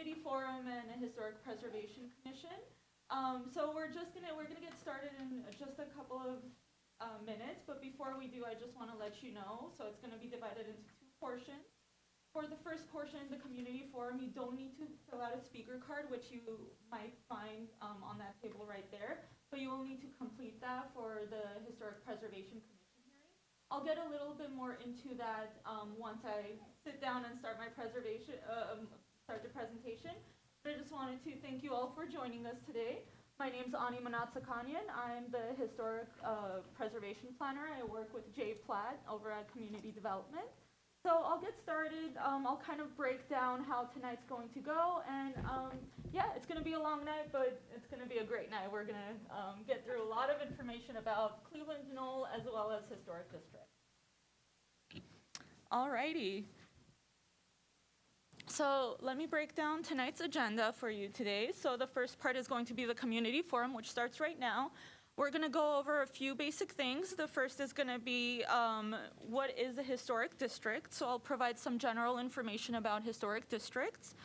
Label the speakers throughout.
Speaker 1: Community Forum and a Historic Preservation Commission. So we're gonna get started in just a couple of minutes, but before we do, I just want to let you know. So it's going to be divided into two portions. For the first portion, the community forum, you don't need to fill out a speaker card, which you might find on that table right there, but you will need to complete that for the Historic Preservation Commission hearing. I'll get a little bit more into that once I sit down and start my start the presentation. But I just wanted to thank you all for joining us today. My name's Ani Manatsakanian. I'm the Historic Preservation Planner. I work with Jay Platt over at Community Development. So I'll get started. I'll kind of break down how tonight's going to go. And yeah, it's going to be a long night, but it's going to be a great night. We're going to get through a lot of information about Cleveland Knoll as well as Historic District. Alrighty. So let me break down tonight's agenda for you today. So the first part is going to be the community forum, which starts right now. We're going to go over a few basic things. The first is going to be what is a historic district. So I'll provide some general information about historic districts.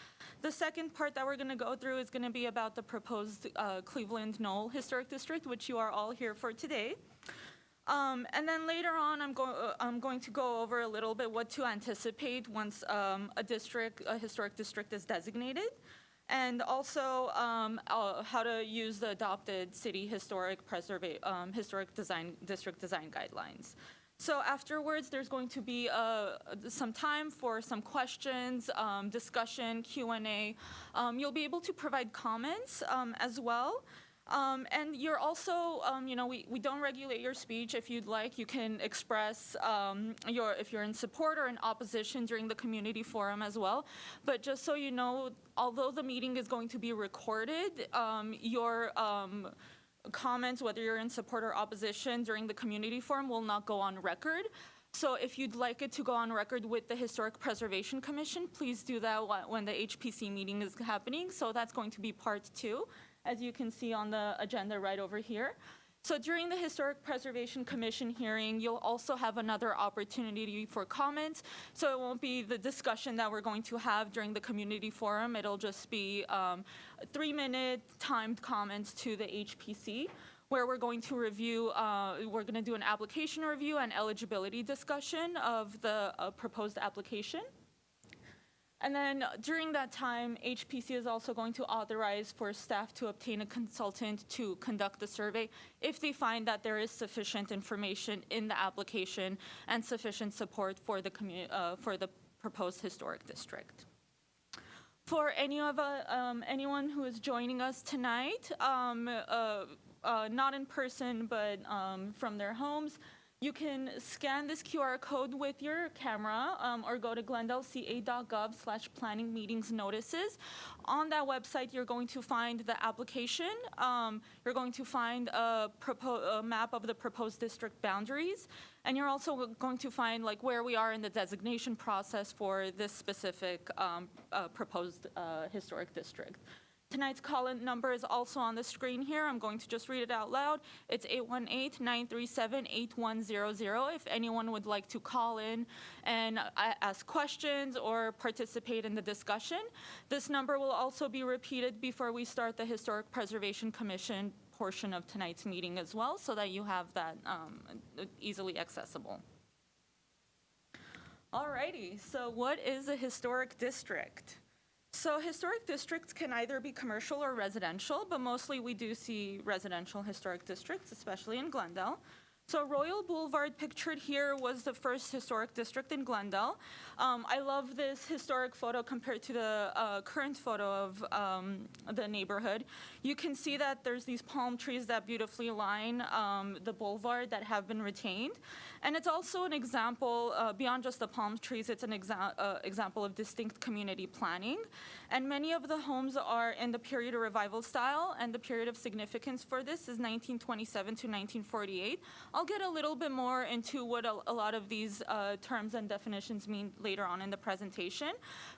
Speaker 1: The second part that we're going to go through is going to be about the proposed Cleveland Knoll Historic District, which you are all here for today. And then later on, I'm going to go over a little bit what to anticipate once a historic district is designated, and also how to use the adopted city historic district design guidelines. So afterwards, there's going to be some time for some questions, discussion, Q&A. You'll be able to provide comments as well. And you're also, we don't regulate your speech. If you'd like, you can express if you're in support or in opposition during the community forum as well. But just so you know, although the meeting is going to be recorded, your comments, whether you're in support or opposition during the community forum, will not go on record. So if you'd like it to go on record with the Historic Preservation Commission, please do that when the HPC meeting is happening. So that's going to be part 2. As you can see on the agenda right over here. So during the Historic Preservation Commission hearing, you'll also have another opportunity for comments. So it won't be the discussion that we're going to have during the community forum. It'll just be 3-minute timed comments to the HPC, where we're going to review, we're going to do an application review and eligibility discussion of the proposed application. And then during that time, HPC is also going to authorize for staff to obtain a consultant to conduct the survey if they find that there is sufficient information in the application and sufficient support for the proposed historic district. For anyone who is joining us tonight, not in person but from their homes, you can scan this QR code with your camera or go to glendaleca.gov/planning meetings notices. On that website, you're going to find the application. You're going to find a map of the proposed district boundaries. And you're also going to find where we are in the designation process for this specific proposed historic district. Tonight's call-in number is also on the screen here. I'm going to just read it out loud. It's 818-937-8100 if anyone would like to call in and ask questions or participate in the discussion. This number will also be repeated before we start the Historic Preservation Commission portion of tonight's meeting as well, so that you have that easily accessible. Alrighty, so what is a historic district? So historic districts can either be commercial or residential, but mostly we do see residential historic districts, especially in Glendale. So Royal Boulevard, pictured here, was the first historic district in Glendale. I love this historic photo compared to the current photo of the neighborhood. You can see that there's these palm trees that beautifully line the boulevard that have been retained. And it's also an example, beyond just the palm trees, it's an example of distinct community planning. And many of the homes are in the period of revival style, and the period of significance for this is 1927 to 1948. I'll get a little bit more into what a lot of these terms and definitions mean later on in the presentation.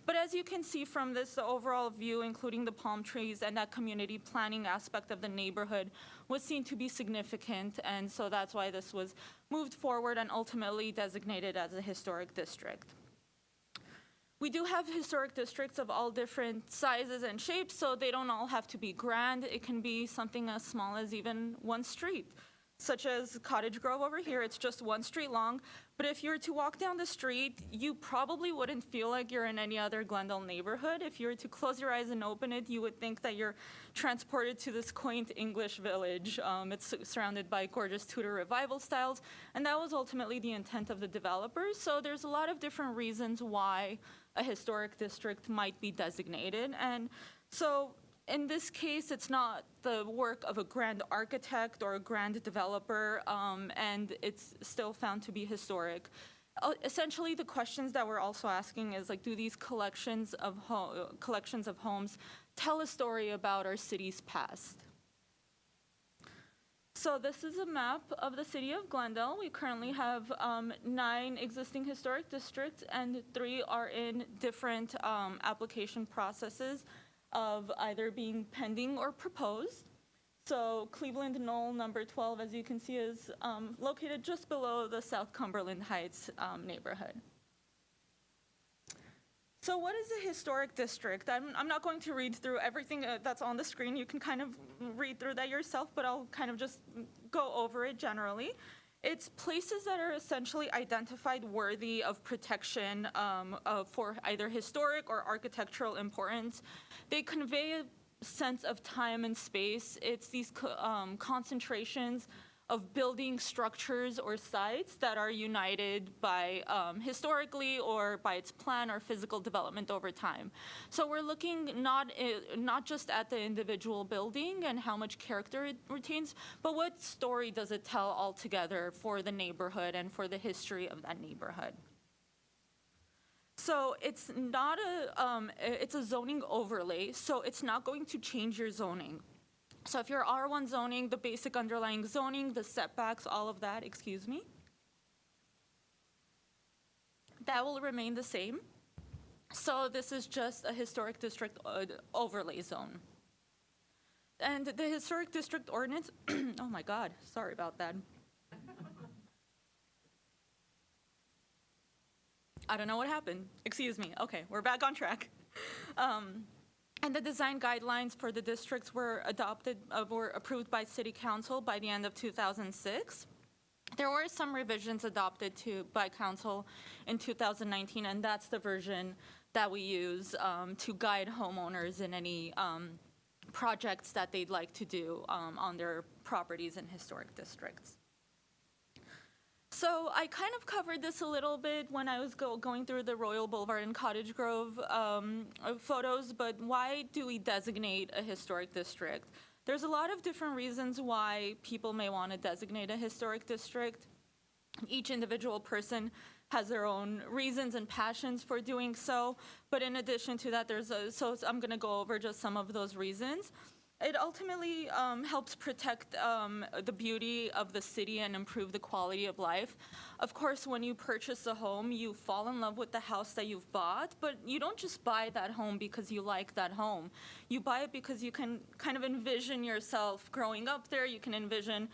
Speaker 1: But as you can see from this, the overall view, including the palm trees and that community planning aspect of the neighborhood, was seen to be significant, and so that's why this was moved forward and ultimately designated as a historic district. We do have historic districts of all different sizes and shapes, so they don't all have to be grand. It can be something as small as even one street, such as Cottage Grove over here. It's just one street long, but if you were to walk down the street, you probably wouldn't feel like you're in any other Glendale neighborhood. If you were to close your eyes and open it, you would think that you're transported to this quaint English village. It's surrounded by gorgeous Tudor revival styles, and that was ultimately the intent of the developers. So there's a lot of different reasons why a historic district might be designated. And so in this case, it's not the work of a grand architect or a grand developer, and it's still found to be historic. Essentially, the questions that we're also asking is like, do these collections of homes tell a story about our city's past? So this is a map of the city of Glendale. We currently have 9 existing historic districts, and 3 are in different application processes of either being pending or proposed. So Cleveland Knoll number 12, as you can see, is located just below the South Cumberland Heights neighborhood. So what is a historic district? I'm not going to read through everything that's on the screen. You can kind of read through that yourself, but I'll kind of just go over it generally. It's places that are essentially identified worthy of protection for either historic or architectural importance. They convey a sense of time and space. It's these concentrations of building structures or sites that are united by historically or by its plan or physical development over time. So we're looking not just at the individual building and how much character it retains, but what story does it tell altogether for the neighborhood and for the history of that neighborhood. So it's not it's a zoning overlay, so it's not going to change your zoning. So if you're R1 zoning, the basic underlying zoning, the setbacks, all of that, excuse me, that will remain the same. So this is just a historic district overlay zone. And the historic district ordinance, oh my God, sorry about that. I don't know what happened. Excuse me. Okay, we're back on track. And the design guidelines for the districts were approved by City Council by the end of 2006. There were some revisions adopted by Council in 2019, and that's the version that we use to guide homeowners in any projects that they'd like to do on their properties in historic districts. So I kind of covered this a little bit when I was going through the Royal Boulevard and Cottage Grove photos, but why do we designate a historic district? There's a lot of different reasons why people may want to designate a historic district. Each individual person has their own reasons and passions for doing so, but in addition to that, so I'm going to go over just some of those reasons. It ultimately helps protect the beauty of the city and improve the quality of life. Of course, when you purchase a home, you fall in love with the house that you've bought, but you don't just buy that home because you like that home. You buy it because you can kind of envision yourself growing up there. You can envision,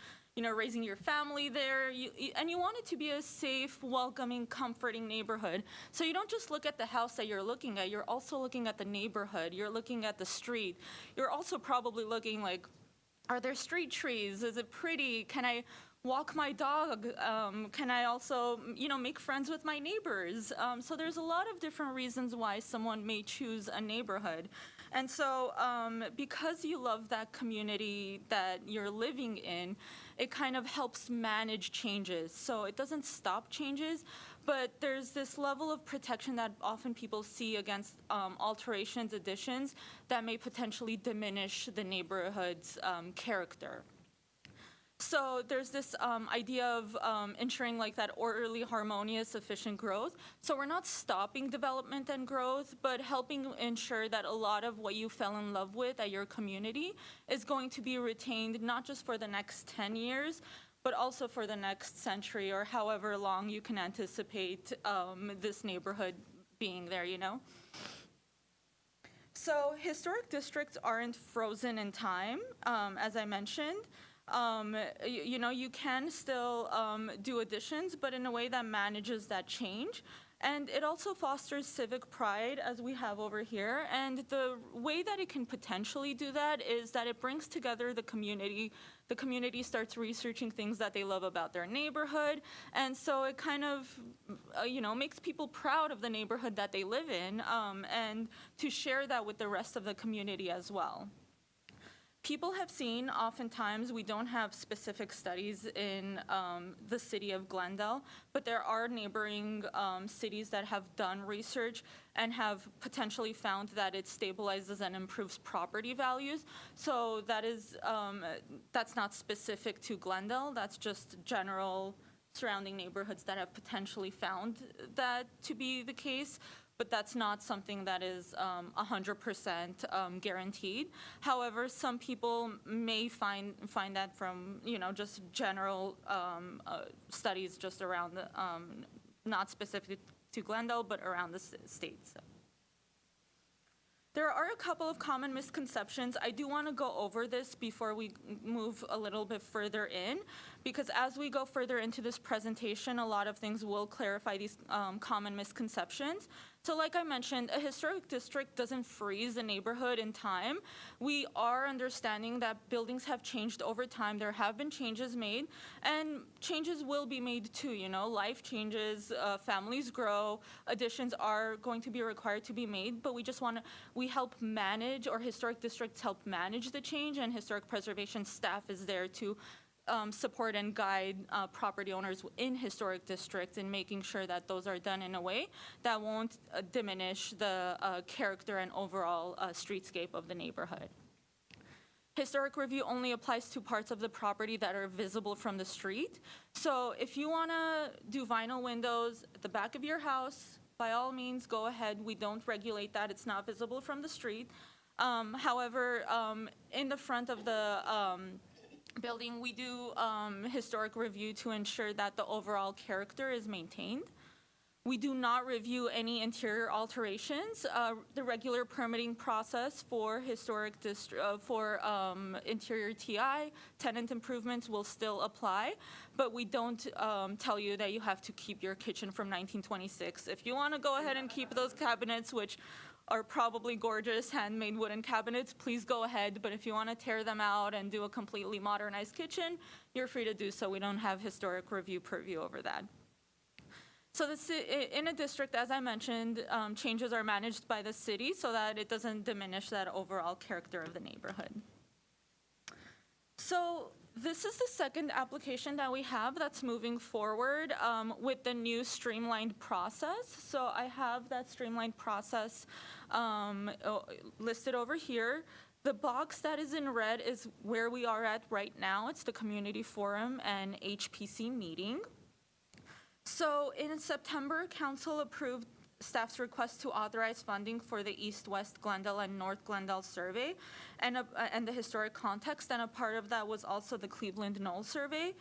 Speaker 1: raising your family there, and you want it to be a safe, welcoming, comforting neighborhood. So you don't just look at the house that you're looking at, you're also looking at the neighborhood, you're looking at the street. You're also probably looking like, are there street trees? Is it pretty? Can I walk my dog? Can I also, make friends with my neighbors? So there's a lot of different reasons why someone may choose a neighborhood. And so because you love that community that you're living in, it kind of helps manage changes. So it doesn't stop changes, but there's this level of protection that often people see against alterations, additions, that may potentially diminish the neighborhood's character. So there's this idea of ensuring like that orderly, harmonious, efficient growth. So we're not stopping development and growth, but helping ensure that a lot of what you fell in love with at your community is going to be retained, not just for the next 10 years, but also for the next century or however long you can anticipate this neighborhood being there, So historic districts aren't frozen in time, as I mentioned. You can still do additions, but in a way that manages that change. And it also fosters civic pride, as we have over here. And the way that it can potentially do that is that it brings together the community. The community starts researching things that they love about their neighborhood. And so it kind of, makes people proud of the neighborhood that they live in, and to share that with the rest of the community as well. People have seen, oftentimes, we don't have specific studies in the city of Glendale, but there are neighboring cities that have done research and have potentially found that it stabilizes and improves property values. So that is, that's not specific to Glendale, that's just general surrounding neighborhoods that have potentially found that to be the case. But that's not something that is 100% guaranteed. However, some people may find that from, just general studies just around the, not specific to Glendale, but around the state. So. There are a couple of common misconceptions. I do want to go over this before we move a little bit further in, because as we go further into this presentation, a lot of things will clarify these common misconceptions. So like I mentioned, a historic district doesn't freeze a neighborhood in time. We are understanding that buildings have changed over time. There have been changes made, and changes will be made too. Life changes, families grow, additions are going to be required to be made, but we help manage, or historic districts help manage the change, and historic preservation staff is there to support and guide property owners in historic districts in making sure that those are done in a way that won't diminish the character and overall streetscape of the neighborhood. Historic review only applies to parts of the property that are visible from the street. So if you want to do vinyl windows at the back of your house, by all means, go ahead. We don't regulate that. It's not visible from the street. However, in the front of the building, we do historic review to ensure that the overall character is maintained. We do not review any interior alterations. The regular permitting process for interior TI, tenant improvements will still apply, but we don't tell you that you have to keep your kitchen from 1926. If you want to go ahead and keep those cabinets, which are probably gorgeous handmade wooden cabinets, please go ahead. But if you want to tear them out and do a completely modernized kitchen, you're free to do so. We don't have historic review purview over that. So in a district, as I mentioned, changes are managed by the city so that it doesn't diminish that overall character of the neighborhood. So this is the second application that we have that's moving forward with the new streamlined process. So I have that streamlined process listed over here. The box that is in red is where we are at right now. It's the community forum and HPC meeting. So in September, council approved staff's request to authorize funding for the East-West Glendale and North Glendale survey and the historic context, and a part of that was also the Cleveland Knoll survey.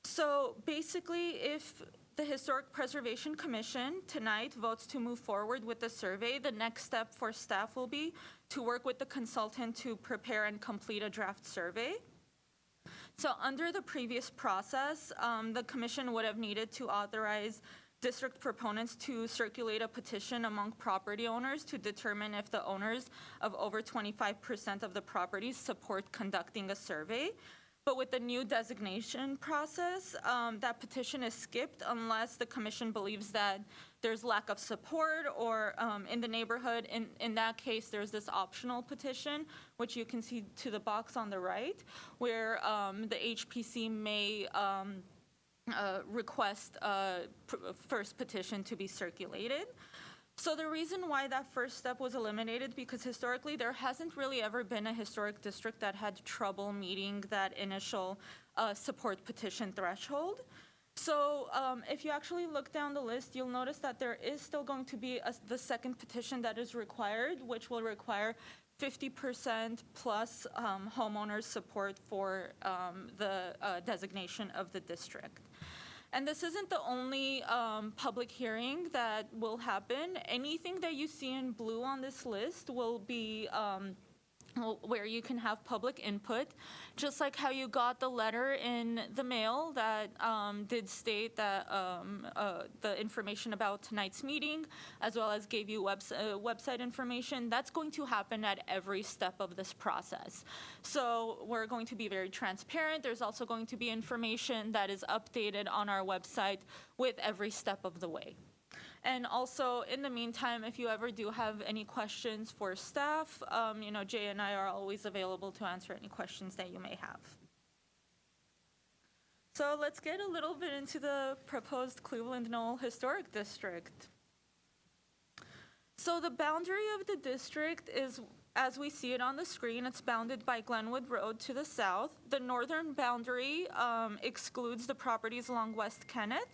Speaker 1: So basically, if the Historic Preservation Commission tonight votes to move forward with the survey, the next step for staff will be to work with the consultant to prepare and complete a draft survey. So under the previous process, the commission would have needed to authorize district proponents to circulate a petition among property owners to determine if the owners of over 25% of the properties support conducting a survey. But with the new designation process, that petition is skipped unless the commission believes that there's lack of support or in the neighborhood. In that case, there's this optional petition, which you can see to the box on the right, where the HPC may request a first petition to be circulated. So the reason why that first step was eliminated, because historically there hasn't really ever been a historic district that had trouble meeting that initial support petition threshold. So if you actually look down the list, you'll notice that there is still going to be the second petition that is required, which will require 50% plus homeowners support for the designation of the district. And this isn't the only public hearing that will happen. Anything that you see in blue on this list will be where you can have public input, just like how you got the letter in the mail that did state that the information about tonight's meeting, as well as gave you website information. That's going to happen at every step of this process. So we're going to be very transparent. There's also going to be information that is updated on our website with every step of the way. And also, in the meantime, if you ever do have any questions for staff, Jay and I are always available to answer any questions that you may have. So let's get a little bit into the proposed Cleveland Knoll Historic District. So the boundary of the district is, as we see it on the screen, it's bounded by Glenwood Road to the south. The northern boundary excludes the properties along West Kenneth,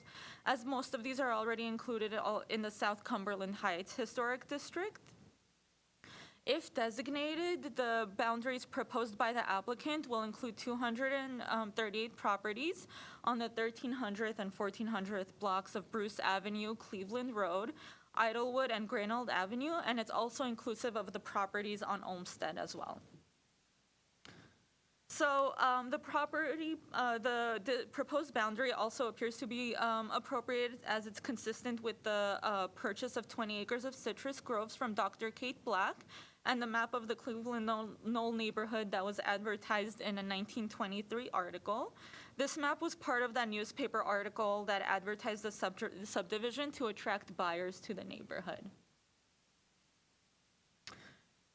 Speaker 1: as most of these are already included in the South Cumberland Heights Historic District. If designated, the boundaries proposed by the applicant will include 238 properties on the 1300th and 1400th blocks of Bruce Avenue, Cleveland Road, Idlewood, and Graynold Avenue, and it's also inclusive of the properties on Olmsted as well. So the proposed boundary also appears to be appropriate, as it's consistent with the purchase of 20 acres of citrus groves from Dr. Kate Black and the map of the Cleveland Knoll neighborhood that was advertised in a 1923 article. This map was part of that newspaper article that advertised the subdivision to attract buyers to the neighborhood.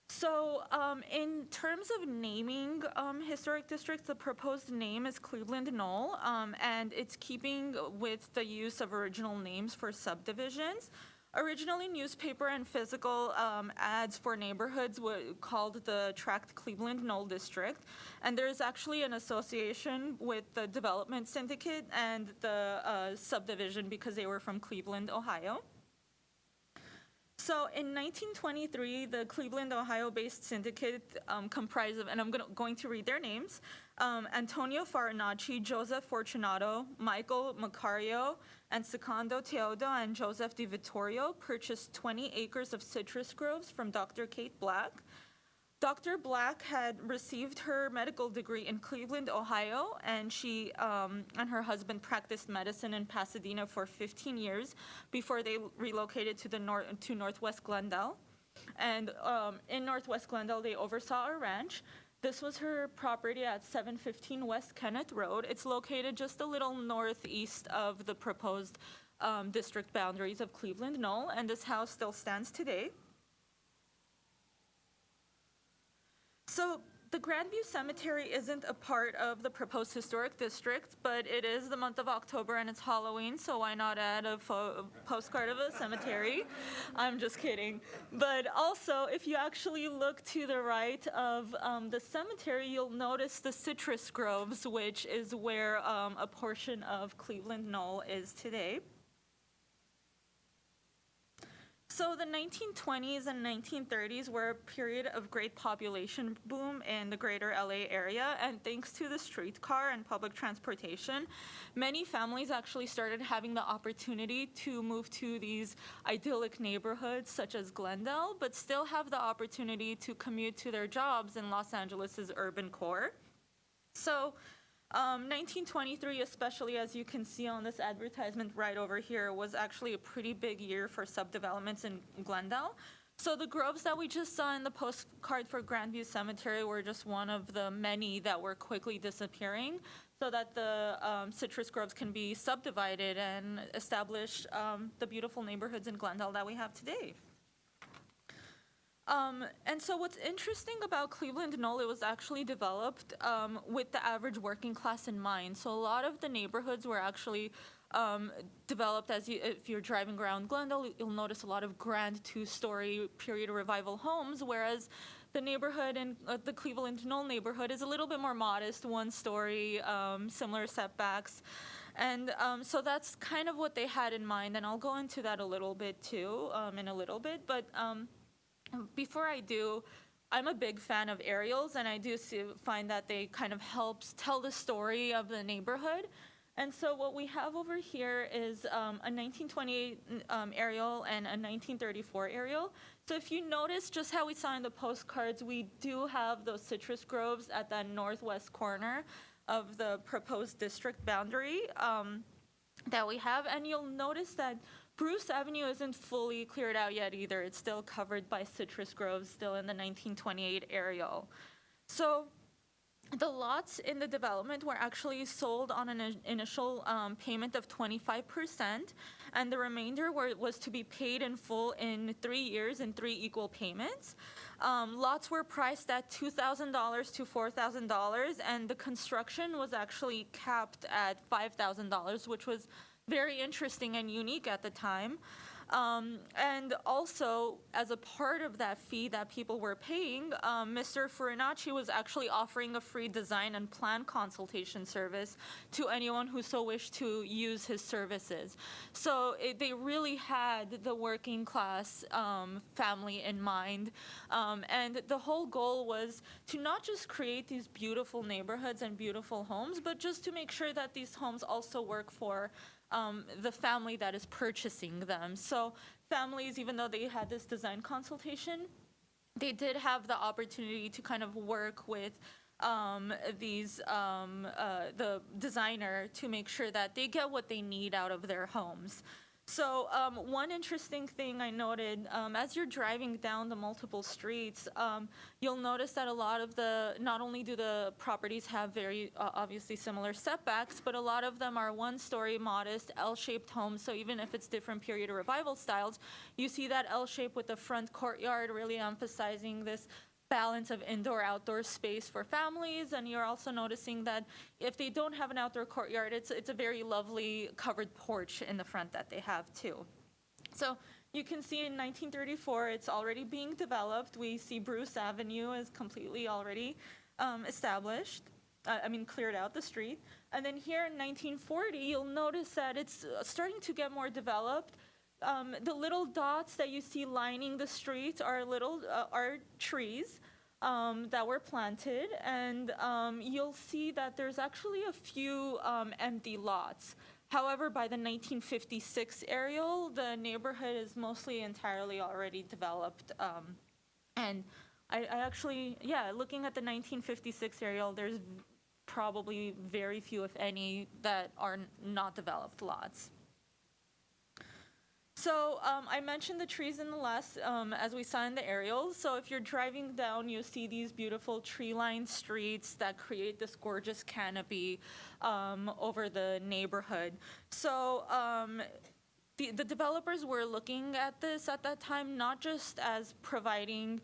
Speaker 1: So in terms of naming historic districts, the proposed name is Cleveland Knoll, and it's keeping with the use of original names for subdivisions. Originally, newspaper and physical ads for neighborhoods were called the tract Cleveland Knoll District, and there's actually an association with the Development Syndicate and the subdivision because they were from Cleveland, Ohio. So in 1923, the Cleveland, Ohio-based syndicate comprised of, and I'm going to read their names, Antonio Farinacci, Joseph Fortunato, Michael Macario, and Secondo Teodo and Joseph Di Vittorio purchased 20 acres of citrus groves from Dr. Kate Black. Dr. Black had received her medical degree in Cleveland, Ohio, and she and her husband practiced medicine in Pasadena for 15 years before they relocated to Northwest Glendale. And in Northwest Glendale, they oversaw a ranch. This was her property at 715 West Kenneth Road. It's located just a little northeast of the proposed district boundaries of Cleveland Knoll, and this house still stands today. So the Grandview Cemetery isn't a part of the proposed historic district, but it is the month of October and it's Halloween, so why not add a postcard of a cemetery? I'm just kidding. But also, if you actually look to the right of the cemetery, you'll notice the citrus groves, which is where a portion of Cleveland Knoll is today. So the 1920s and 1930s were a period of great population boom in the greater LA area, and thanks to the streetcar and public transportation, many families actually started having the opportunity to move to these idyllic neighborhoods such as Glendale, but still have the opportunity to commute to their jobs in Los Angeles's urban core. So 1923, especially as you can see on this advertisement right over here, was actually a pretty big year for subdevelopments in Glendale. So the groves that we just saw in the postcard for Grandview Cemetery were just one of the many that were quickly disappearing, so that the citrus groves can be subdivided and establish the beautiful neighborhoods in Glendale that we have today. And so what's interesting about Cleveland Knoll, it was actually developed with the average working class in mind. So a lot of the neighborhoods were actually developed if you're driving around Glendale, you'll notice a lot of grand two-story period revival homes, whereas the neighborhood in the Cleveland Knoll neighborhood is a little bit more modest, one-story, similar setbacks. And so that's kind of what they had in mind, and I'll go into that a little bit too in a little bit. But before I do, I'm a big fan of aerials, and I do find that they kind of help tell the story of the neighborhood. And so what we have over here is a 1928 aerial and a 1934 aerial. So if you notice just how we saw in the postcards, we do have those citrus groves at that northwest corner of the proposed district boundary that we have. And you'll notice that Bruce Avenue isn't fully cleared out yet either. It's still covered by citrus groves, still in the 1928 aerial. So the lots in the development were actually sold on an initial payment of 25%, and the remainder was to be paid in full in 3 years in 3 equal payments. Lots were priced at $2,000 to $4,000, and the construction was actually capped at $5,000, which was very interesting and unique at the time. And also, as a part of that fee that people were paying, Mr. Farinacci was actually offering a free design and plan consultation service to anyone who so wished to use his services. So they really had the working class family in mind. And the whole goal was to not just create these beautiful neighborhoods and beautiful homes, but just to make sure that these homes also work for the family that is purchasing them. So families, even though they had this design consultation, they did have the opportunity to kind of work with the designer to make sure that they get what they need out of their homes. So one interesting thing I noted, as you're driving down the multiple streets, you'll notice that a lot of not only do the properties have very obviously similar setbacks, but a lot of them are one-story modest L-shaped homes. So even if it's different period or revival styles, you see that L shape with the front courtyard really emphasizing this balance of indoor-outdoor space for families. And you're also noticing that if they don't have an outdoor courtyard, it's a very lovely covered porch in the front that they have too. So you can see in 1934, it's already being developed. We see Bruce Avenue is completely already established. Cleared out the street. And then here in 1940, you'll notice that it's starting to get more developed. The little dots that you see lining the streets are trees that were planted, and you'll see that there's actually a few empty lots. However, by the 1956 aerial, the neighborhood is mostly entirely already developed. And I actually, looking at the 1956 aerial, there's probably very few, if any, that are not developed lots. So I mentioned the trees in the last, as we saw in the aerials. So if you're driving down, you see these beautiful tree-lined streets that create this gorgeous canopy over the neighborhood. So the developers were looking at this at that time, not just as providing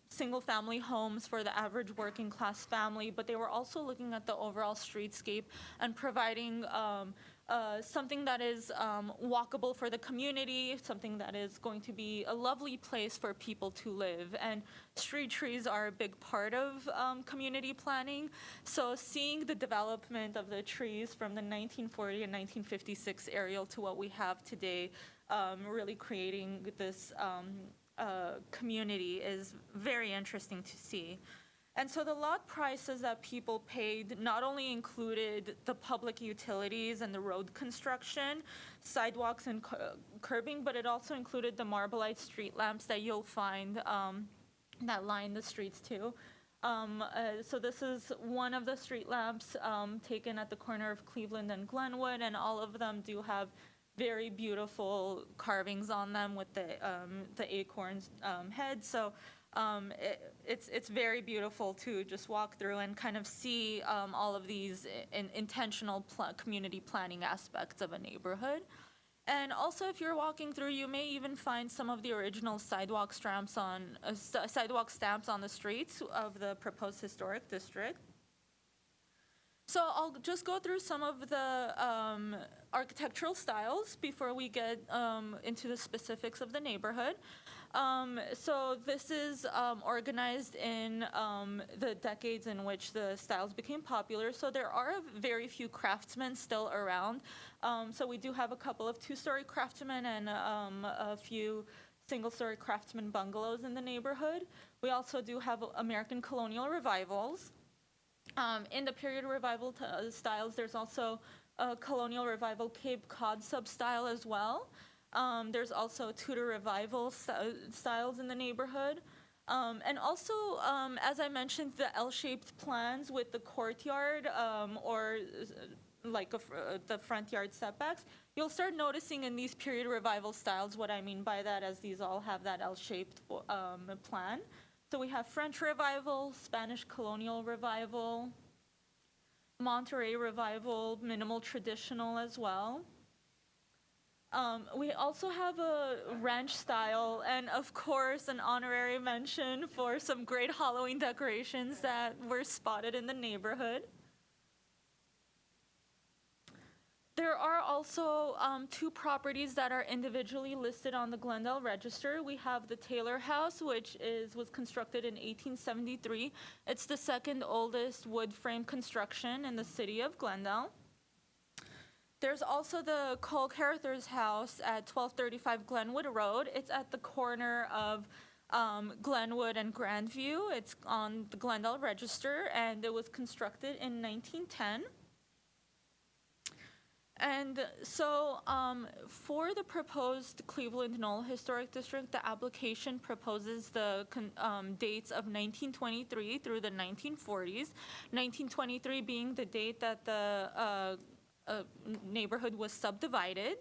Speaker 1: single-family homes for the average working-class family, but they were also looking at the overall streetscape and providing something that is walkable for the community, something that is going to be a lovely place for people to live. And street trees are a big part of community planning. So seeing the development of the trees from the 1940 and 1956 aerial to what we have today, really creating this community is very interesting to see. And so the lot prices that people paid not only included the public utilities and the road construction, sidewalks and curbing, but it also included the Marbleite street lamps that you'll find that line the streets too. So this is one of the street lamps taken at the corner of Cleveland and Glenwood, and all of them do have very beautiful carvings on them with the acorn's head. So it's very beautiful to just walk through and kind of see all of these intentional community planning aspects of a neighborhood. And also, if you're walking through, you may even find some of the original sidewalk stamps on the streets of the proposed historic district. So I'll just go through some of the architectural styles before we get into the specifics of the neighborhood. So this is organized in the decades in which the styles became popular. So there are very few craftsmen still around. So we do have a couple of two-story craftsmen and a few single-story craftsman bungalows in the neighborhood. We also do have American colonial revivals. In the period revival styles, there's also a colonial revival Cape Cod sub-style as well. There's also Tudor revival styles in the neighborhood. And also, as I mentioned, the L-shaped plans with the courtyard or like the front yard setbacks, you'll start noticing in these period revival styles what I mean by that, as these all have that L-shaped plan. So we have French revival, Spanish colonial revival, Monterey revival, minimal traditional as well. We also have a ranch style, and of course, an honorary mention for some great Halloween decorations that were spotted in the neighborhood. There are also two properties that are individually listed on the Glendale Register. We have the Taylor House, which was constructed in 1873. It's the second oldest wood frame construction in the city of Glendale. There's also the Cole Carruthers House at 1235 Glenwood Road. It's at the corner of Glenwood and Grandview. It's on the Glendale Register, and it was constructed in 1910. And so for the proposed Cleveland Knoll Historic District, the application proposes the dates of 1923 through the 1940s, 1923 being the date that the neighborhood was subdivided.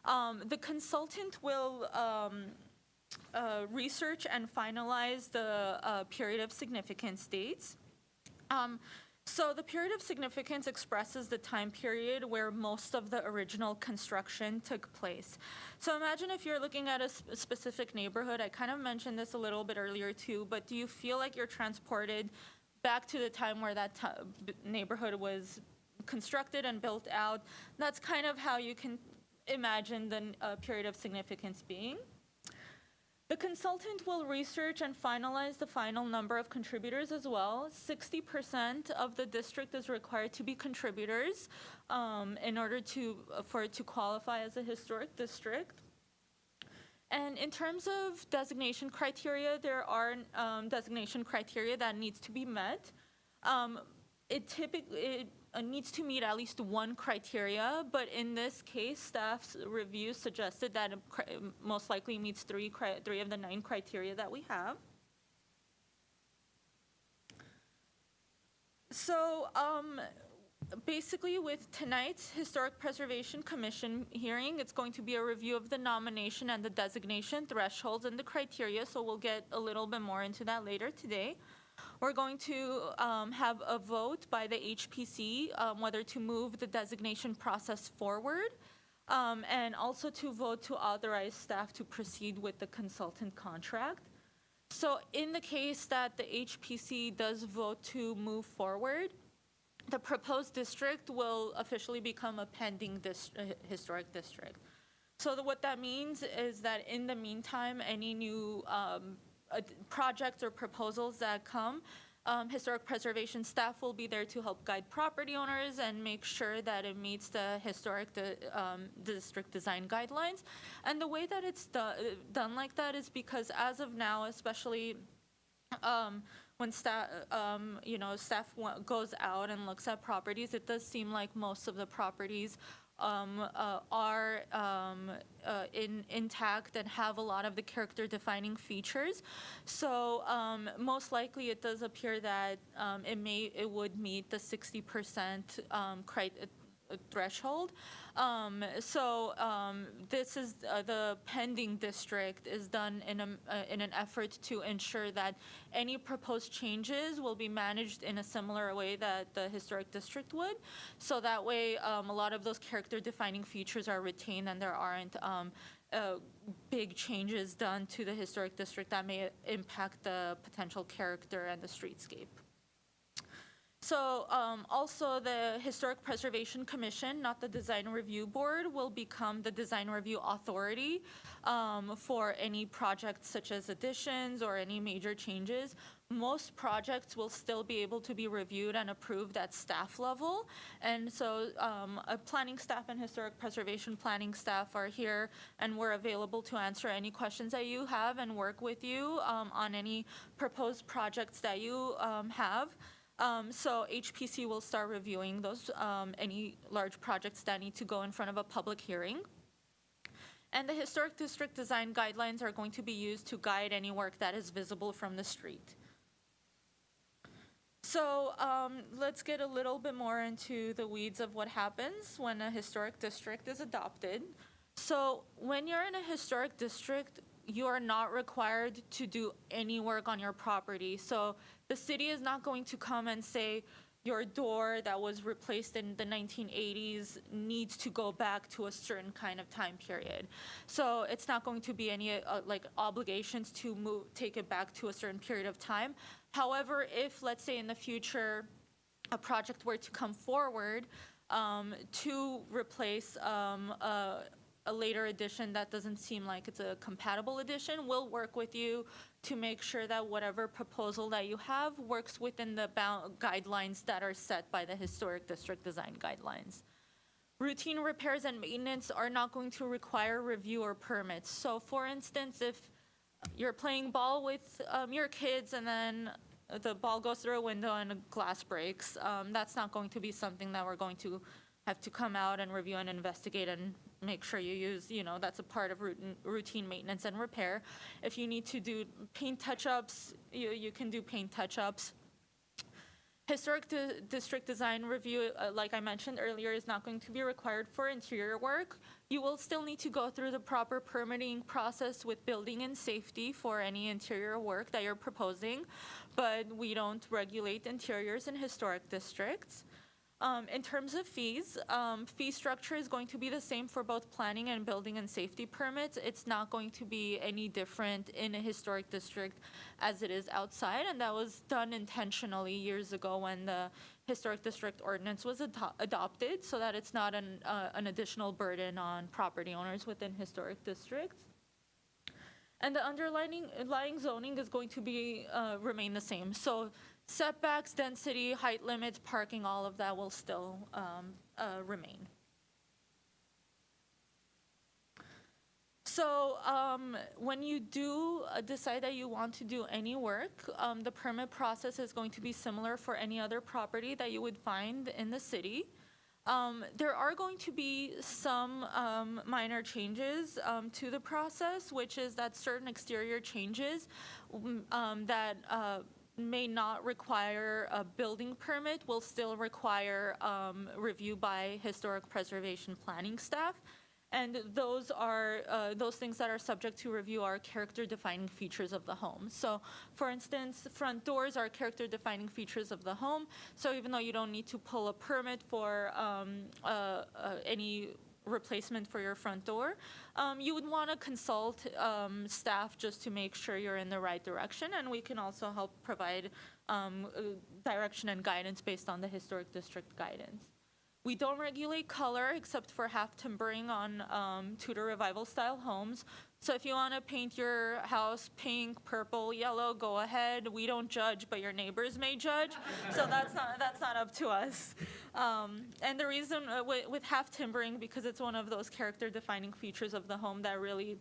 Speaker 1: The consultant will research and finalize the period of significance dates. So the period of significance expresses the time period where most of the original construction took place. So imagine if you're looking at a specific neighborhood. I kind of mentioned this a little bit earlier too, but do you feel like you're transported back to the time where that neighborhood was constructed and built out? That's kind of how you can imagine the period of significance being. The consultant will research and finalize the final number of contributors as well. 60% of the district is required to be contributors in order for it to qualify as a historic district. And in terms of designation criteria, there are designation criteria that needs to be met. It needs to meet at least one criteria, but in this case, staff's review suggested that it most likely meets three of the 9 criteria that we have. So basically, with tonight's Historic Preservation Commission hearing, it's going to be a review of the nomination and the designation thresholds and the criteria, so we'll get a little bit more into that later today. We're going to have a vote by the HPC whether to move the designation process forward, and also to vote to authorize staff to proceed with the consultant contract. So in the case that the HPC does vote to move forward, the proposed district will officially become a pending historic district. So what that means is that in the meantime, any new projects or proposals that come, historic preservation staff will be there to help guide property owners and make sure that it meets the historic district design guidelines. And the way that it's done like that is because as of now, especially when staff goes out and looks at properties, it does seem like most of the properties are intact and have a lot of the character-defining features. So most likely, it does appear that it would meet the 60% threshold. This is the pending district is done in an effort to ensure that any proposed changes will be managed in a similar way that the historic district would. So that way, a lot of those character-defining features are retained, and there aren't big changes done to the historic district that may impact the potential character and the streetscape. So also the Historic Preservation Commission, not the Design Review Board, will become the Design Review Authority for any projects such as additions or any major changes. Most projects will still be able to be reviewed and approved at staff level. And so a planning staff and historic preservation planning staff are here, and we're available to answer any questions that you have and work with you on any proposed projects that you have. So HPC will start reviewing those, any large projects that need to go in front of a public hearing. And the Historic District Design Guidelines are going to be used to guide any work that is visible from the street. So let's get a little bit more into the weeds of what happens when a historic district is adopted. So when you're in a historic district, you are not required to do any work on your property. So the city is not going to come and say, your door that was replaced in the 1980s needs to go back to a certain kind of time period. So it's not going to be any like obligations to take it back to a certain period of time. However, if let's say in the future a project were to come forward to replace a later edition that doesn't seem like it's a compatible edition, we'll work with you to make sure that whatever proposal that you have works within the guidelines that are set by the Historic District Design Guidelines. Routine repairs and maintenance are not going to require review or permits. So for instance, if you're playing ball with your kids and then the ball goes through a window and a glass breaks, that's not going to be something that we're going to have to come out and review and investigate and make sure you use, that's a part of routine maintenance and repair. If you need to do paint touch-ups, you can do paint touch-ups. Historic district design review, like I mentioned earlier, is not going to be required for interior work. You will still need to go through the proper permitting process with building and safety for any interior work that you're proposing, but we don't regulate interiors in historic districts. In terms of fees, fee structure is going to be the same for both planning and building and safety permits. It's not going to be any different in a historic district as it is outside, and that was done intentionally years ago when the historic district ordinance was adopted, so that it's not an additional burden on property owners within historic districts. And the underlying zoning is going to be remain the same. So setbacks, density, height limits, parking, all of that will still remain. So when you do decide that you want to do any work, the permit process is going to be similar for any other property that you would find in the city. There are going to be some minor changes to the process, which is that certain exterior changes that may not require a building permit will still require review by historic preservation planning staff. And those are those things that are subject to review are character-defining features of the home. So, for instance, front doors are character-defining features of the home. So even though you don't need to pull a permit for any replacement for your front door, you would want to consult staff just to make sure you're in the right direction. And we can also help provide direction and guidance based on the historic district guidance. We don't regulate color except for half timbering on Tudor Revival style homes. So if you want to paint your house pink, purple, yellow, go ahead. We don't judge, but your neighbors may judge. So that's not up to us. And the reason with half timbering, because it's one of those character defining features of the home that really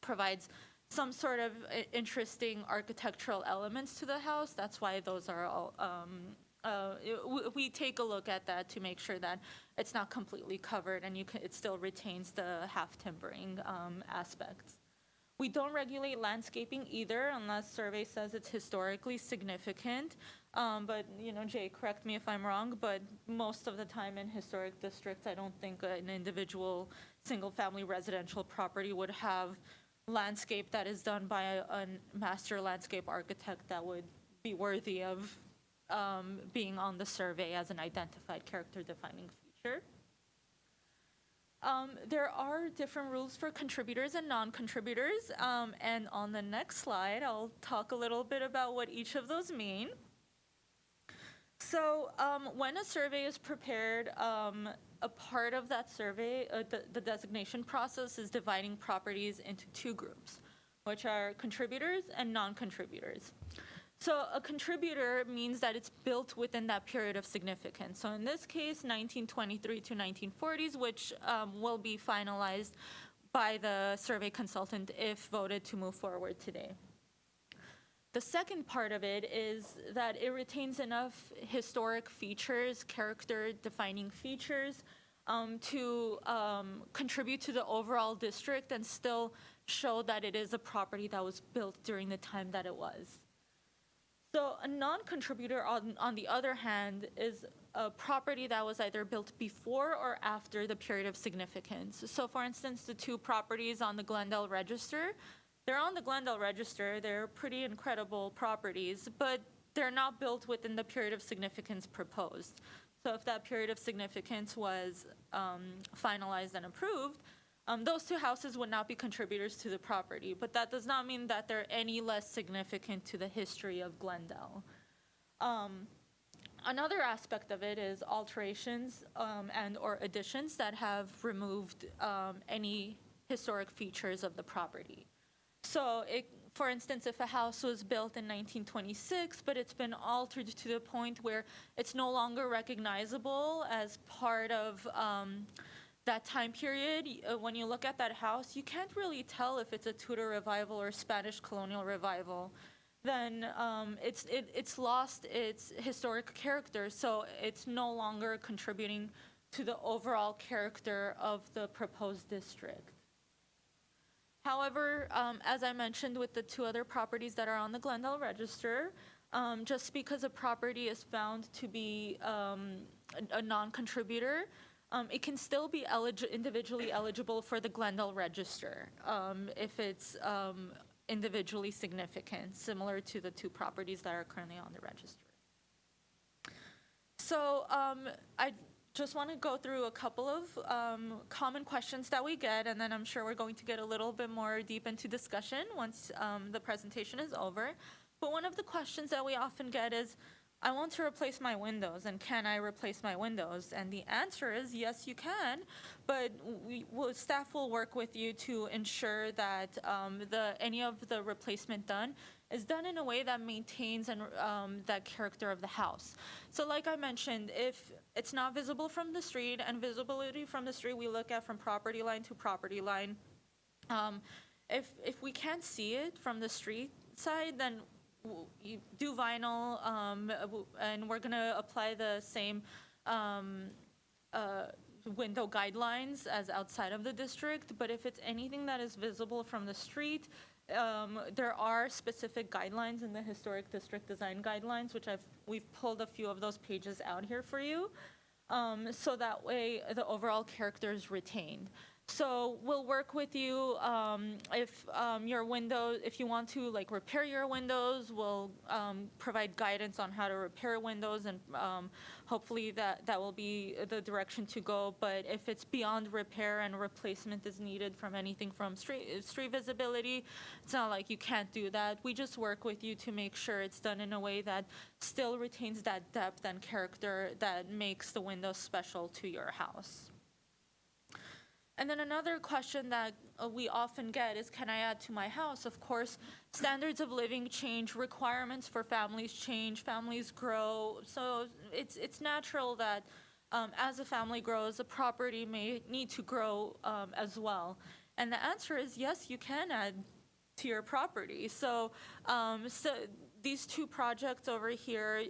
Speaker 1: provides some sort of interesting architectural elements to the house. That's why those are all we take a look at that to make sure that it's not completely covered and it still retains the half timbering aspects. We don't regulate landscaping either unless survey says it's historically significant. But, Jay, correct me if I'm wrong, but most of the time in historic districts, I don't think an individual single-family residential property would have landscape that is done by a master landscape architect that would be worthy of being on the survey as an identified character-defining feature. There are different rules for contributors and non-contributors, and on the next slide, I'll talk a little bit about what each of those mean. So when a survey is prepared, a part of that survey, the designation process is dividing properties into two groups, which are contributors and non-contributors. So a contributor means that it's built within that period of significance. So in this case, 1923 to 1940s, which will be finalized by the survey consultant if voted to move forward today. The second part of it is that it retains enough historic features, character defining features, to contribute to the overall district and still show that it is a property that was built during the time that it was. So a non-contributor, on the other hand, is a property that was either built before or after the period of significance. So for instance, the two properties on the Glendale Register, they're on the Glendale Register, they're pretty incredible properties, but they're not built within the period of significance proposed. So if that period of significance was finalized and approved, those two houses would not be contributors to the property, but that does not mean that they're any less significant to the history of Glendale. Another aspect of it is alterations and or additions that have removed any historic features of the property. So for instance, if a house was built in 1926, but it's been altered to the point where it's no longer recognizable as part of that time period, when you look at that house, you can't really tell if it's a Tudor revival or Spanish colonial revival. Then it's lost its historic character, so it's no longer contributing to the overall character of the proposed district. However, as I mentioned with the two other properties that are on the Glendale Register, just because a property is found to be a non-contributor, it can still be individually eligible for the Glendale Register if it's individually significant, similar to the two properties that are currently on the register. So I just want to go through a couple of common questions that we get, and then I'm sure we're going to get a little bit more deep into discussion once the presentation is over. But one of the questions that we often get is, I want to replace my windows, and can I replace my windows? And the answer is yes, you can, but staff will work with you to ensure that any of the replacement done is done in a way that maintains that character of the house. So like I mentioned, if it's not visible from the street, and visibility from the street we look at from property line to property line, if we can't see it from the street side, then you do vinyl, and we're gonna apply the same window guidelines as outside of the district. But if it's anything that is visible from the street, there are specific guidelines in the Historic District Design Guidelines, which we've pulled a few of those pages out here for you, so that way the overall character is retained. So we'll work with you if your window, if you want to like repair your windows, we'll provide guidance on how to repair windows, and hopefully that will be the direction to go. But if it's beyond repair and replacement is needed from anything from street visibility, it's not like you can't do that. We just work with you to make sure it's done in a way that still retains that depth and character that makes the window special to your house. And then another question that we often get is, can I add to my house? Of course, standards of living change, requirements for families change, families grow. So it's natural that as a family grows, a property may need to grow as well. And the answer is yes, you can add to your property. So these two projects over here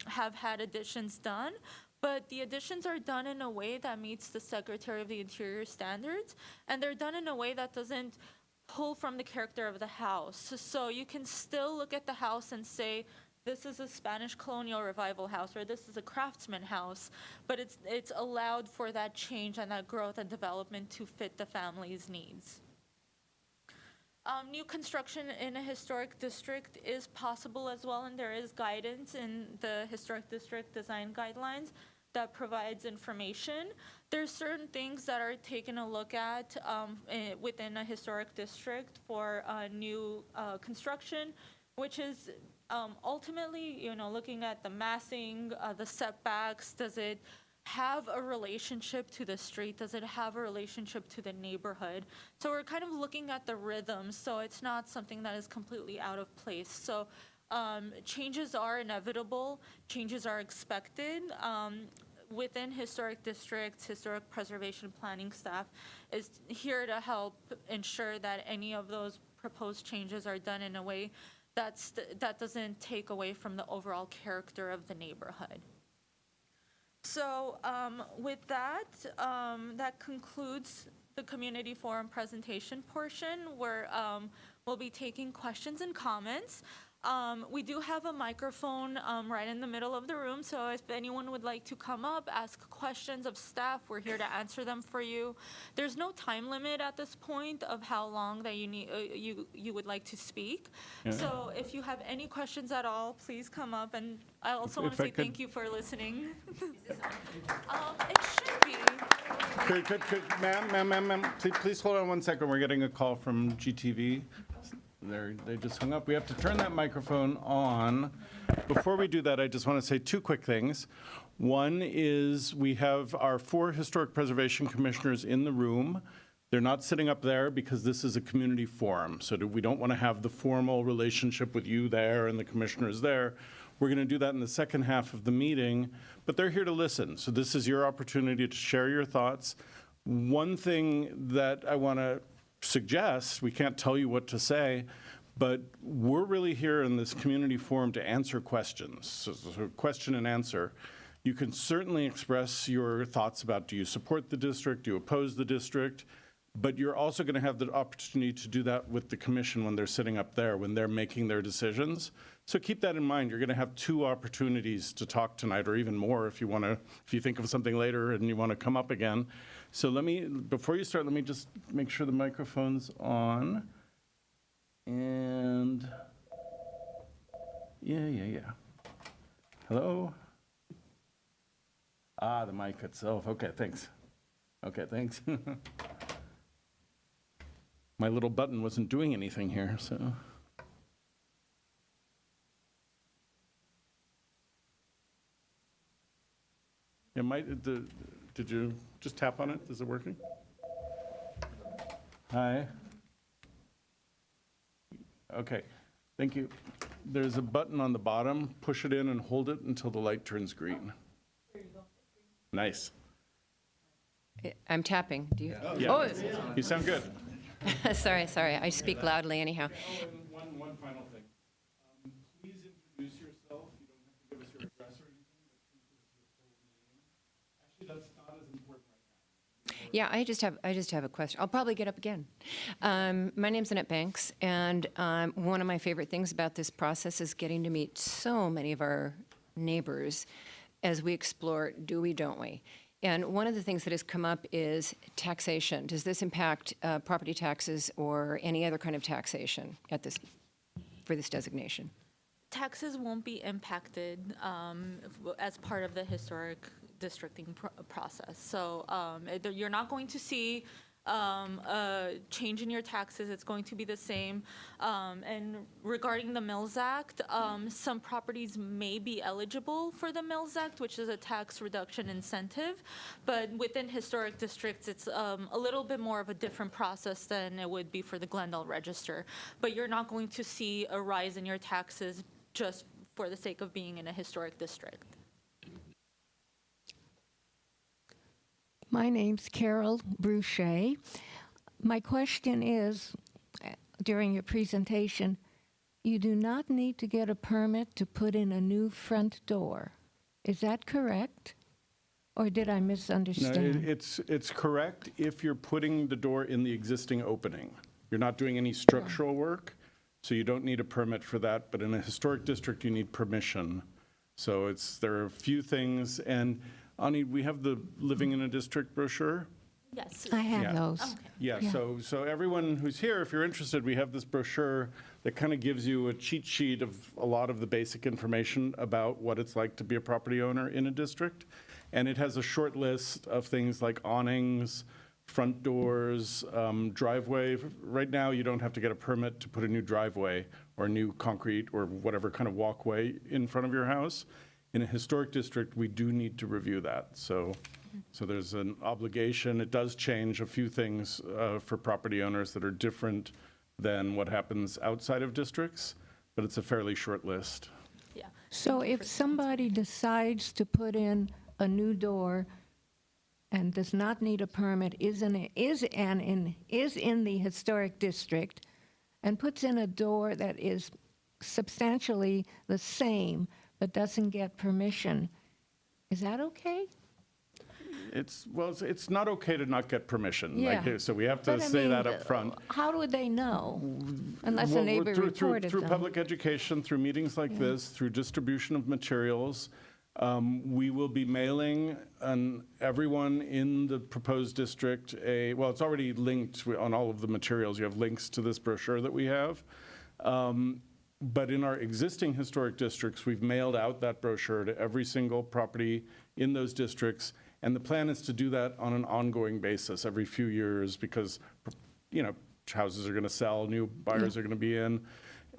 Speaker 1: have had additions done, but the additions are done in a way that meets the Secretary of the Interior standards, and they're done in a way that doesn't pull from the character of the house. So you can still look at the house and say, this is a Spanish colonial revival house, or this is a craftsman house, but it's allowed for that change and that growth and development to fit the family's needs. New construction in a historic district is possible as well, and there is guidance in the Historic District Design Guidelines that provides information. There's certain things that are taken a look at within a historic district for new construction, which is ultimately, looking at the massing, the setbacks. Does it have a relationship to the street? Does it have a relationship to the neighborhood? So we're kind of looking at the rhythm, so it's not something that is completely out of place. So changes are inevitable, changes are expected. Within historic districts, historic preservation planning staff is here to help ensure that any of those proposed changes are done in a way that doesn't take away from the overall character of the neighborhood. So with that, that concludes the community forum presentation portion, where we'll be taking questions and comments. We do have a microphone right in the middle of the room, so if anyone would like to come up, ask questions of staff, we're here to answer them for you. There's no time limit at this point of how long that you need you would like to speak.
Speaker 2: Yeah.
Speaker 1: So if you have any questions at all, please come up. And I also want to say thank you for listening. It should be.
Speaker 2: Ma'am, please hold on 1 second. We're getting a call from GTV. They just hung up. We have to turn that microphone on. Before we do that, I just want to say 2 quick things. One is we have our 4 historic preservation commissioners in the room. They're not sitting up there because this is a community forum, so we don't want to have the formal relationship with you there and the commissioners there. We're going to do that in the second half of the meeting, but they're here to listen. So this is your opportunity to share your thoughts. One thing that I want to suggest, we can't tell you what to say, but we're really here in this community forum to answer questions. So question and answer. You can certainly express your thoughts about, do you support the district, do you oppose the district, but you're also going to have the opportunity to do that with the commission when they're sitting up there, when they're making their decisions. So keep that in mind. You're going to have 2 opportunities to talk tonight, or even more if you think of something later and you want to come up again. So before you start, let me just make sure the microphone's on. And yeah. Hello? The mic itself. Okay, thanks. Okay, thanks. My little button wasn't doing anything here, so. Yeah, did you just tap on it? Is it working? Hi. Okay, thank you. There's a button on the bottom. Push it in and hold it until the light turns green. There you go. Nice.
Speaker 3: I'm tapping. Do you?
Speaker 2: Yeah.
Speaker 3: Oh.
Speaker 2: You sound good.
Speaker 3: Sorry. I speak loudly anyhow.
Speaker 2: One final thing. Please introduce yourself. You don't have to give us your address or anything, but please give us your full name. Actually, that's not as important right now.
Speaker 3: Yeah, I just have a question. I'll probably get up again. My name's Annette Banks, and one of my favorite things about this process is getting to meet so many of our neighbors as we explore, do we, don't we? And one of the things that has come up is taxation. Does this impact property taxes or any other kind of taxation for this designation?
Speaker 1: Taxes won't be impacted as part of the historic districting process. So you're not going to see a change in your taxes. It's going to be the same. And regarding the Mills Act, some properties may be eligible for the Mills Act, which is a tax reduction incentive. But within historic districts, it's a little bit more of a different process than it would be for the Glendale Register. But you're not going to see a rise in your taxes just for the sake of being in a historic district.
Speaker 4: My name's Carol Bruchet. My question is, during your presentation, you do not need to get a permit to put in a new front door. Is that correct? Or did I misunderstand?
Speaker 2: No, it's correct if you're putting the door in the existing opening. You're not doing any structural work, so you don't need a permit for that. But in a historic district, you need permission. So there are a few things. And Ani, we have the Living in a District brochure.
Speaker 1: Yes.
Speaker 4: I have
Speaker 2: Yeah.
Speaker 4: those.
Speaker 1: Okay.
Speaker 2: Yeah, so everyone who's here, if you're interested, we have this brochure that kind of gives you a cheat sheet of a lot of the basic information about what it's like to be a property owner in a district. And it has a short list of things like awnings, front doors, driveway. Right now, you don't have to get a permit to put a new driveway or new concrete or whatever kind of walkway in front of your house. In a historic district, we do need to review that. So there's an obligation. It does change a few things for property owners that are different than what happens outside of districts, but it's a fairly short list.
Speaker 1: Yeah.
Speaker 4: So if somebody decides to put in a new door and does not need a permit, is in the historic district, and puts in a door that is substantially the same but doesn't get permission. Is that okay?
Speaker 2: It's not okay to not get permission.
Speaker 4: Yeah.
Speaker 2: So we have to
Speaker 4: But I
Speaker 2: say
Speaker 4: mean,
Speaker 2: that up front.
Speaker 4: How would they know? Unless a
Speaker 2: Well,
Speaker 4: neighbor reported
Speaker 2: through
Speaker 4: them.
Speaker 2: public education, through meetings like this, through distribution of materials. We will be mailing everyone in the proposed district well, it's already linked on all of the materials. You have links to this brochure that we have. But in our existing historic districts, we've mailed out that brochure to every single property in those districts. And the plan is to do that on an ongoing basis every few years because, houses are going to sell, new buyers are going to be in.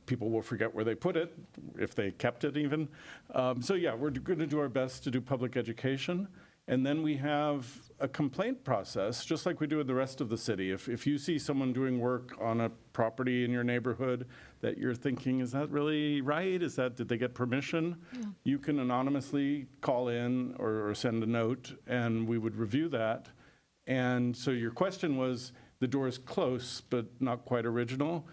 Speaker 2: People will forget where they put it, if they kept it even. We're going to do our best to do public education. And then we have a complaint process, just like we do in the rest of the city. If you see someone doing work on a property in your neighborhood that you're thinking, is that really right? Did they get permission? Yeah. You can anonymously call in or send a note, and we would review that. And so your question was, the door is close, but not quite original.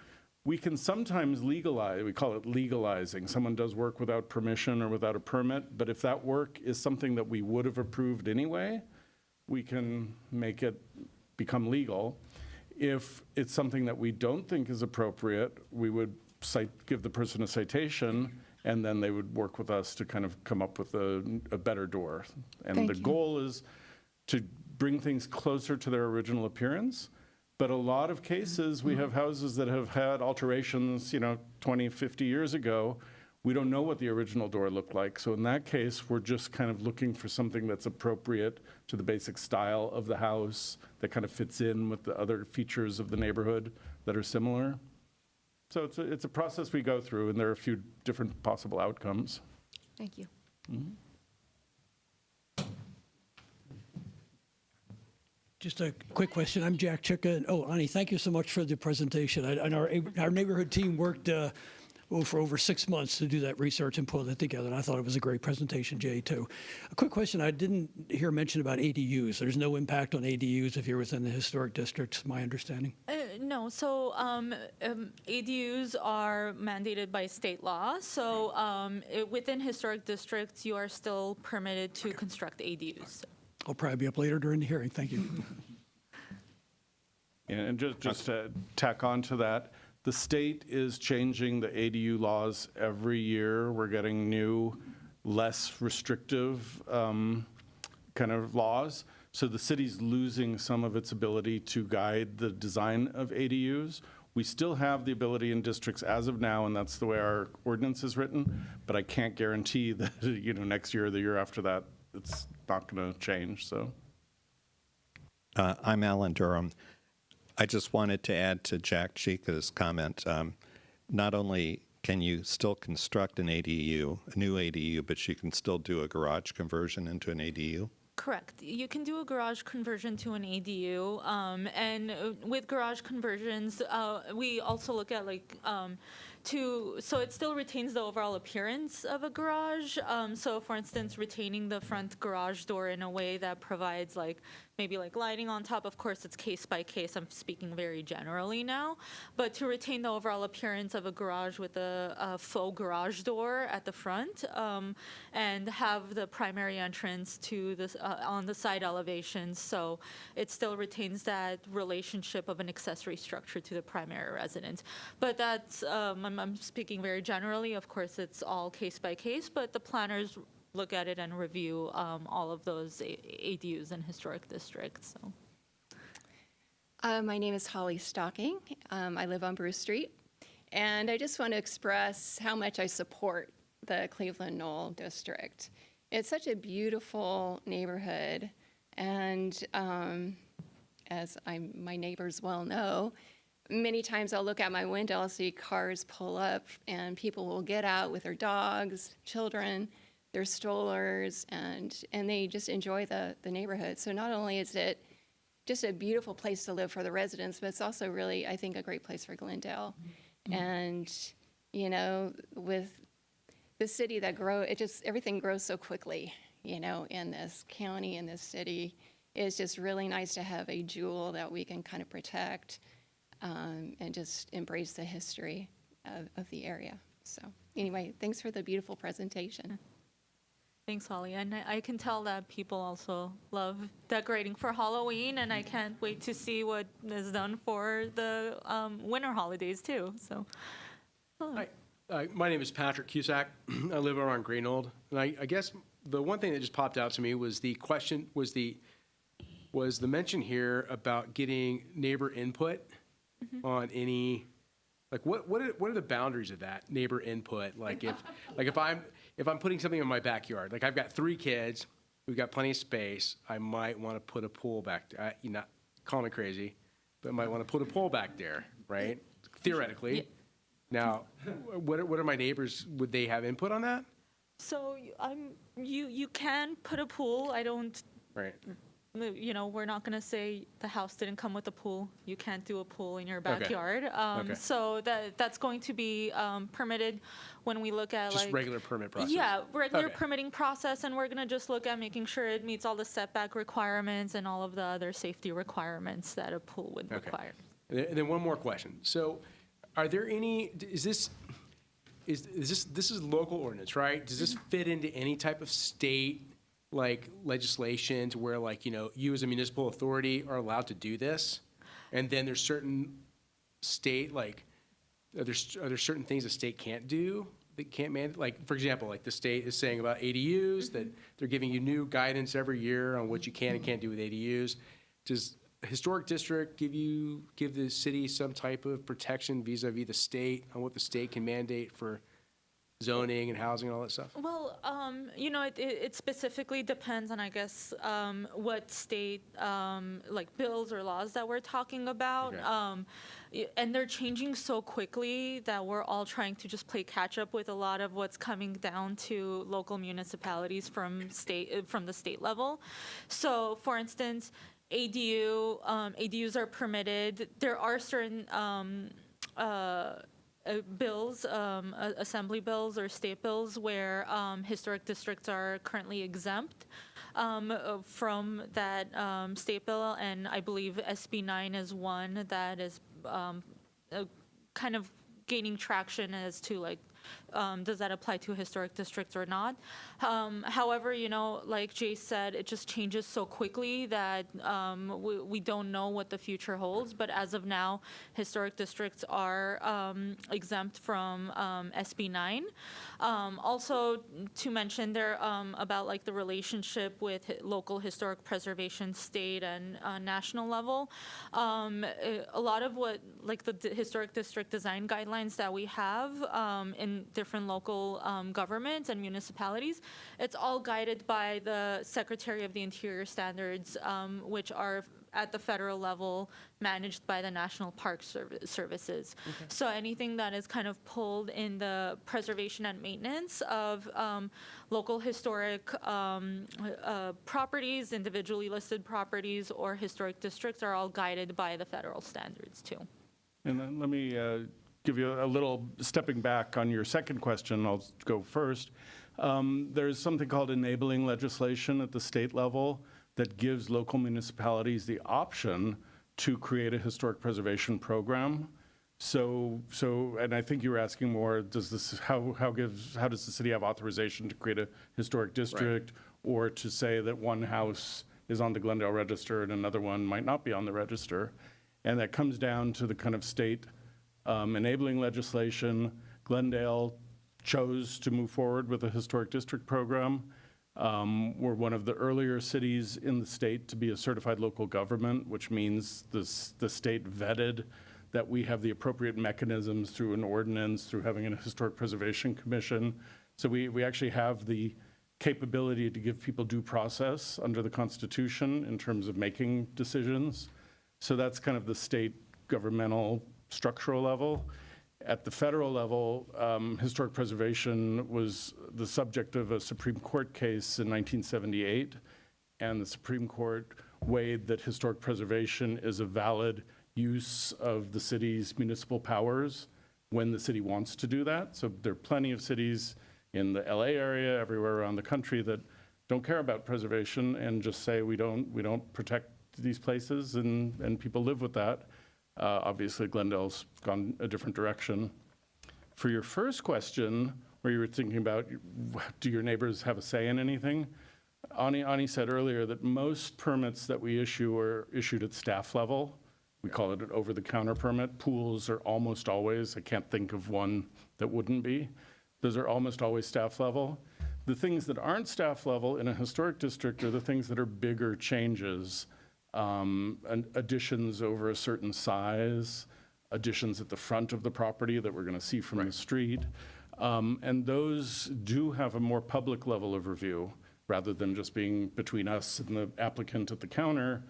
Speaker 2: We can sometimes legalize, we call it legalizing. Someone does work without permission or without a permit, but if that work is something that we would have approved anyway, we can make it become legal. If it's something that we don't think is appropriate, we would give the person a citation, and then they would work with us to kind of come up with a better door. And
Speaker 4: Thank
Speaker 2: the
Speaker 4: you.
Speaker 2: goal is to bring things closer to their original appearance. But a lot of cases, we have houses that have had alterations, 20, 50 years ago. We don't know what the original door looked like. So in that case, we're just kind of looking for something that's appropriate to the basic style of the house that kind of fits in with the other features of the neighborhood that are similar. So it's a process we go through, and there are a few different possible outcomes.
Speaker 4: Thank you.
Speaker 5: Just a quick question. I'm Jack Chicka. Ani, thank you so much for the presentation. And our neighborhood team worked for over 6 months to do that research and pull that together. And I thought it was a great presentation, Jay, too. A quick question. I didn't hear mention about ADUs. There's no impact on ADUs if you're within the historic district, my understanding.
Speaker 1: No, so ADUs are mandated by state law. So within historic districts, you are still permitted to construct ADUs.
Speaker 5: I'll probably be up later during the hearing. Thank you.
Speaker 2: And just to tack on to that, the state is changing the ADU laws every year. We're getting new, less restrictive kind of laws. So the city's losing some of its ability to guide the design of ADUs. We still have the ability in districts as of now, and that's the way our ordinance is written, but I can't guarantee that, next year or the year after that, it's not going to change, so.
Speaker 6: I'm Alan Durham. I just wanted to add to Jack Chica's comment. Not only can you still construct an ADU, a new ADU, but you can still do a garage conversion into an ADU?
Speaker 1: Correct. You can do a garage conversion to an ADU, and with garage conversions, we also look at so it still retains the overall appearance of a garage. So, for instance, retaining the front garage door in a way that provides maybe lighting on top. Of course, it's case by case. I'm speaking very generally now, but to retain the overall appearance of a garage with a faux garage door at the front, and have the primary entrance to this on the side elevations, so it still retains that relationship of an accessory structure to the primary residence. But that's I'm speaking very generally. Of course, it's all case by case, but the planners look at it and review all of those ADUs in historic districts. So.
Speaker 7: My name is Holly Stocking. I live on Bruce Street. And I just want to express how much I support the Cleveland Knoll District. It's such a beautiful neighborhood. And as my neighbors well know, many times I'll look out my window, I'll see cars pull up, and people will get out with their dogs, children, their strollers, and they just enjoy the neighborhood. So not only is it just a beautiful place to live for the residents, but it's also really, I think, a great place for Glendale. Mm-hmm. And, with the city that everything grows so quickly, in this county, in this city. It's just really nice to have a jewel that we can kind of protect and just embrace the history of the area. So anyway, thanks for the beautiful presentation.
Speaker 1: Thanks, Holly. And I can tell that people also love decorating for Halloween, and I can't wait to see what is done for the winter holidays too. So,
Speaker 8: Hi, my name is Patrick Cusack. I live over on Greenold, and I guess the one thing that just popped out to me was the question was the mention here about getting neighbor input on any, like what are the boundaries of that neighbor input? Like if I'm putting something in my backyard, like I've got 3 kids, we've got plenty of space, I might want to put a pool back there. You know, call me crazy, but I might want to put a pool back there, right? Theoretically.
Speaker 1: Yeah.
Speaker 8: Now, what are my neighbors? Would they have input on that?
Speaker 1: so you can put a pool. I don't.
Speaker 8: Right.
Speaker 1: You know, we're not going to say the house didn't come with a pool. You can't do a pool in your
Speaker 8: Okay.
Speaker 1: backyard.
Speaker 8: Okay.
Speaker 1: So that's going to be permitted when we look at
Speaker 8: Just
Speaker 1: like
Speaker 8: regular permit process.
Speaker 1: Yeah, regular
Speaker 8: Okay.
Speaker 1: permitting process, and we're going to just look at making sure it meets all the setback requirements and all of the other safety requirements that a pool would
Speaker 8: Okay.
Speaker 1: require.
Speaker 8: And then one more question. So, are there any? Is this local ordinance, right? Does this fit into any type of state like legislation to where like you as a municipal authority are allowed to do this, and then there's certain state like are there certain things the state can't do? They can't mandate, like, for example, like the state is saying about ADUs, that they're giving you new guidance every year on what you can and can't do with ADUs. Does a historic district give the city some type of protection vis-a-vis the state on what the state can mandate for zoning and housing and all that stuff?
Speaker 1: Well, it specifically depends on, I guess, what state, like bills or laws that we're talking about.
Speaker 8: Okay.
Speaker 1: And they're changing so quickly that we're all trying to just play catch up with a lot of what's coming down to local municipalities from the state level. So, for instance, ADUs are permitted. There are certain bills, assembly bills or state bills where historic districts are currently exempt from that state bill, and I believe SB 9 is one that is kind of gaining traction as to like, does that apply to historic districts or not? However, like Jay said, it just changes so quickly that we don't know what the future holds. But as of now, historic districts are exempt from SB 9. Also, to mention there about like the relationship with local historic preservation, state and national level. A lot of what like the historic district design guidelines that we have in different local governments and municipalities, it's all guided by the Secretary of the Interior standards, which are at the federal level managed by the National Park Services. Okay. So anything that is kind of pulled in the preservation and maintenance of local historic properties, individually listed properties, or historic districts are all guided by the federal standards too.
Speaker 2: And then let me give you a little stepping back on your second question. I'll go first. There's something called enabling legislation at the state level that gives local municipalities the option to create a historic preservation program. So, and I think you were asking more, how does the city have authorization to create a historic district, right, or to say that one house is on the Glendale Register and another one might not be on the register? And that comes down to the kind of state enabling legislation. Glendale chose to move forward with a historic district program. We're one of the earlier cities in the state to be a certified local government, which means the state vetted that we have the appropriate mechanisms through an ordinance, through having a historic preservation commission. So we actually have the capability to give people due process under the Constitution in terms of making decisions. So that's kind of the state governmental structural level. At the federal level, historic preservation was the subject of a Supreme Court case in 1978, and the Supreme Court weighed that historic preservation is a valid use of the city's municipal powers when the city wants to do that. So there are plenty of cities in the LA area, everywhere around the country, that don't care about preservation and just say we don't protect these places, and people live with that. Obviously, Glendale's gone a different direction. For your first question, where you were thinking about, do your neighbors have a say in anything? Ani said earlier that most permits that we issue are issued at staff level. We call it an over-the-counter permit. Pools are almost always, I can't think of one that wouldn't be. Those are almost always staff level. The things that aren't staff level in a historic district are the things that are bigger changes, and additions over a certain size, additions at the front of the property that we're going to see from the street. And those do have a more public level of review rather than just being between us and the applicant at the counter.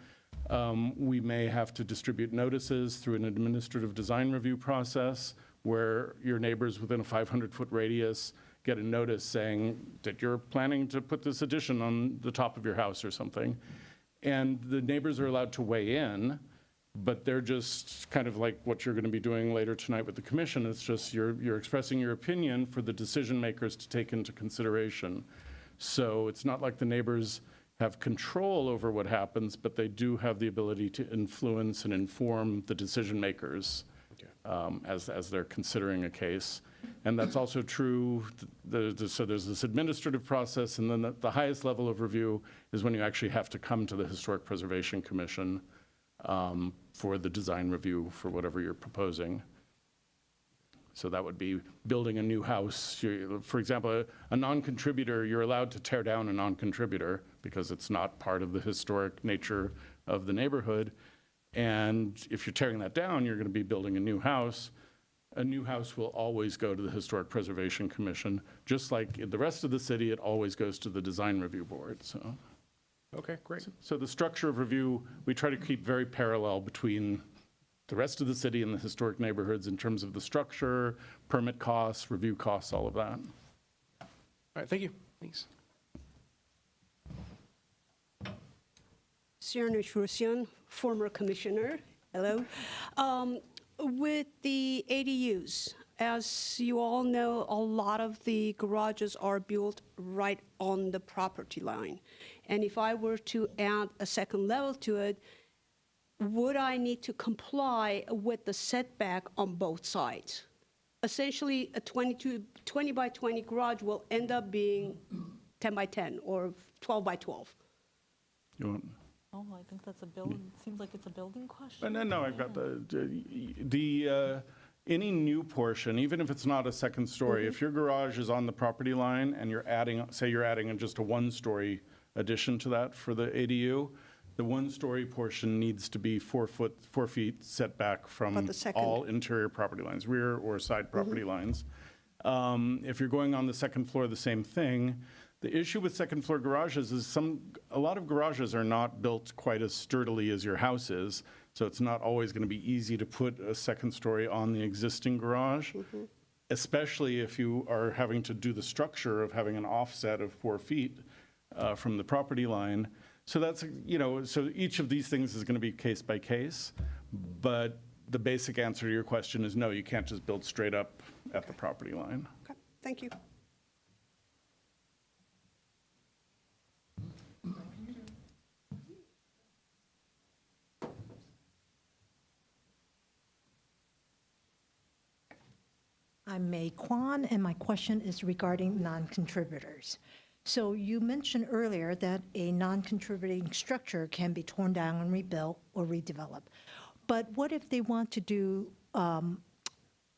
Speaker 2: We may have to distribute notices through an administrative design review process where your neighbors within a 500-foot radius get a notice saying that you're planning to put this addition on the top of your house or something. And the neighbors are allowed to weigh in, but they're just kind of like what you're going to be doing later tonight with the commission. It's just you're expressing your opinion for the decision makers to take into consideration. So it's not like the neighbors have control over what happens, but they do have the ability to influence and inform the decision makers as they're considering a case. And that's also true, so there's this administrative process, and then the highest level of review is when you actually have to come to the Historic Preservation Commission for the design review for whatever you're proposing. So that would be building a new house. For example, a non-contributor, you're allowed to tear down a non-contributor because it's not part of the historic nature of the neighborhood. And if you're tearing that down, you're going to be building a new house. A new house will always go to the Historic Preservation Commission. Just like in the rest of the city, it always goes to the Design Review Board, so.
Speaker 8: Okay, great.
Speaker 2: So the structure of review, we try to keep very parallel between the rest of the city and the historic neighborhoods in terms of the structure, permit costs, review costs, all of that.
Speaker 8: All right, thank you. Thanks.
Speaker 9: Sierra Shrusian, former commissioner. Hello. With the ADUs, as you all know, a lot of the garages are built right on the property line. And if I were to add a second level to it, would I need to comply with the setback on both sides? Essentially, a 20 by 20 garage will end up being 10 by 10 or 12 by 12.
Speaker 2: You want?
Speaker 1: Oh, I think that's a building, seems like it's a building question.
Speaker 2: No, I've got any new portion, even if it's not a second story, if your garage is on the property line and you're adding, say you're adding just a one-story addition to that for the ADU, the one-story portion needs to be 4 feet setback from
Speaker 9: But the second-
Speaker 2: all interior property lines, rear or side property lines. If you're going on the second floor, the same thing. The issue with second floor garages is a lot of garages are not built quite as sturdily as your house is, so it's not always going to be easy to put a second story on the existing garage, especially if you are having to do the structure of having an offset of 4 feet from the property line. So that's, so each of these things is going to be case by case, but the basic answer to your question is no, you can't just build straight up at the property line.
Speaker 9: Okay, thank you.
Speaker 10: I'm May Kwan, and my question is regarding non-contributors. So you mentioned earlier that a non-contributing structure can be torn down and rebuilt or redeveloped. But what if they want to do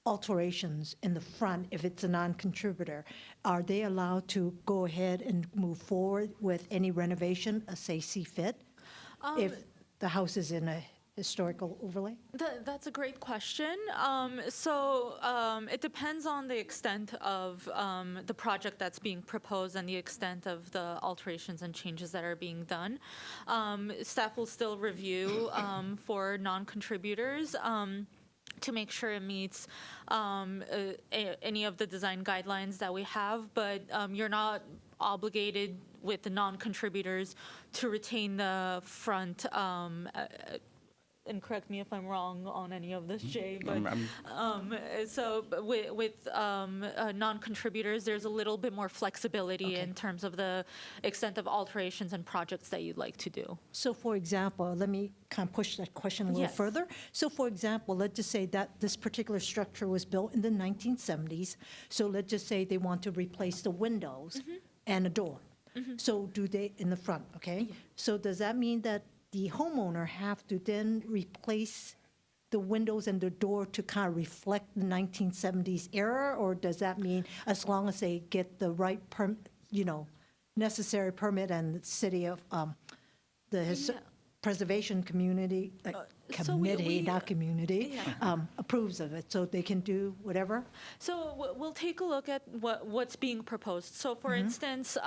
Speaker 10: alterations in the front if it's a non-contributor? Are they allowed to go ahead and move forward with any renovation as they see fit if the house is in a historical overlay?
Speaker 1: That's a great question. It depends on the extent of the project that's being proposed and the extent of the alterations and changes that are being done. Staff will still review for non-contributors to make sure it meets any of the design guidelines that we have, but you're not obligated with the non-contributors to retain the front and correct me if I'm wrong on any of this, Jay, but
Speaker 2: I'm-
Speaker 1: so with non-contributors, there's a little bit more flexibility in terms of the extent of alterations and projects that you'd like to do.
Speaker 10: So for example, let me kind of push that question a little
Speaker 1: Yes.
Speaker 10: further. So for example, let's just say that this particular structure was built in the 1970s. So let's just say they want to replace the windows and a door. So do they, in the front, okay? So does that mean that the homeowner have to then replace the windows and the door to kind of reflect the 1970s era? Or does that mean as long as they get the right, necessary permit and the city of, preservation community,
Speaker 1: so we-
Speaker 10: community, approves of it, so they can do whatever?
Speaker 1: So we'll take a look at what's being proposed. So for instance,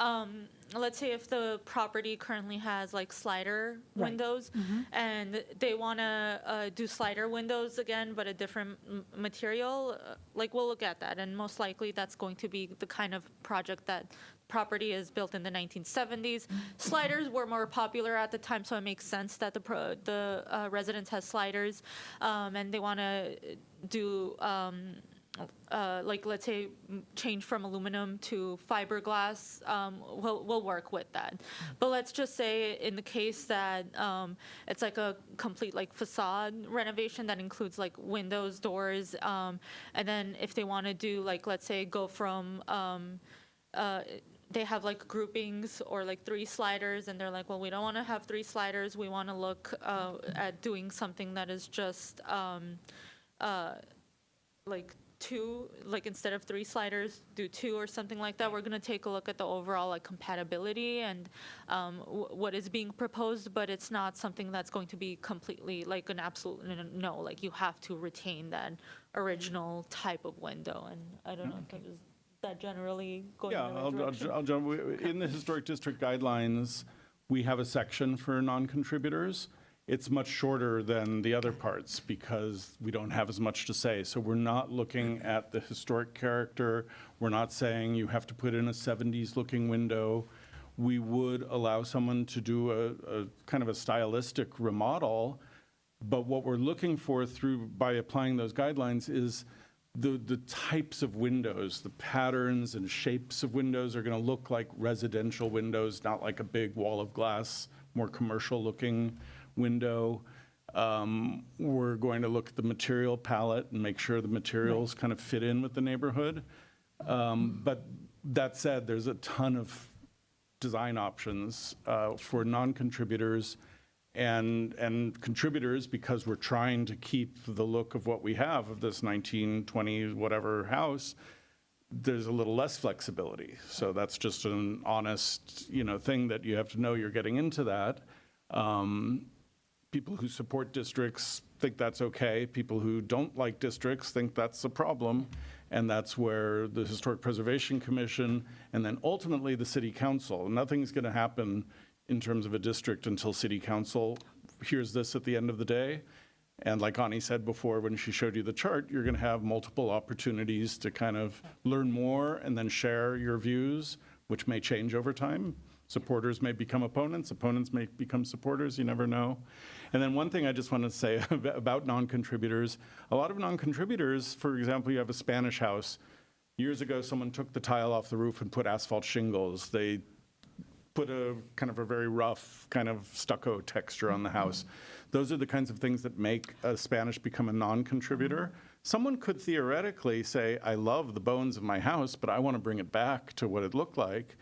Speaker 1: let's say if the property currently has like slider
Speaker 10: Right.
Speaker 1: windows and they want to do slider windows again, but a different material, like we'll look at that. And most likely that's going to be the kind of project that property is built in the 1970s. Sliders were more popular at the time, so it makes sense that the residence has sliders, and they want to do like let's say change from aluminum to fiberglass. We'll work with that. But let's just say in the case that it's like a complete like facade renovation that includes like windows, doors, and then if they want to do like let's say go from they have like groupings or like 3 sliders, and they're like, well, we don't want to have 3 sliders. We want to look at doing something that is just like 2, like instead of 3 sliders, do 2 or something like that. We're going to take a look at the overall like compatibility and what is being proposed, but it's not something that's going to be completely like an absolute no. Like you have to retain that original type of window, and I don't know if that is that generally going
Speaker 2: Yeah,
Speaker 1: in the right direction.
Speaker 2: I'll jump. In the historic district guidelines, we have a section for non-contributors. It's much shorter than the other parts because we don't have as much to say. So we're not looking at the historic character. We're not saying you have to put in a 70s-looking window. We would allow someone to do a kind of a stylistic remodel, but what we're looking for by applying those guidelines is the types of windows, the patterns and shapes of windows are going to look like residential windows, not like a big wall of glass, more commercial-looking window. We're going to look at the material palette and make sure the materials kind of fit in with the neighborhood. But that said, there's a ton of design options for non-contributors and contributors, because we're trying to keep the look of what we have of this 1920 whatever house. There's a little less flexibility. So that's just an honest, thing that you have to know you're getting into that. People who support districts think that's okay. People who don't like districts think that's a problem. And that's where the Historic Preservation Commission and then ultimately the City Council, nothing's going to happen in terms of a district until City Council hears this at the end of the day. And like Ani said before, when she showed you the chart, you're going to have multiple opportunities to kind of learn more and then share your views, which may change over time. Supporters may become opponents, opponents may become supporters, you never know. And then one thing I just want to say about non-contributors, a lot of non-contributors, for example, you have a Spanish house. Years ago, someone took the tile off the roof and put asphalt shingles. They put a kind of a very rough kind of stucco texture on the house. Those are the kinds of things that make a Spanish become a non-contributor. Someone could theoretically say, I love the bones of my house, but I want to bring it back to what it looked like.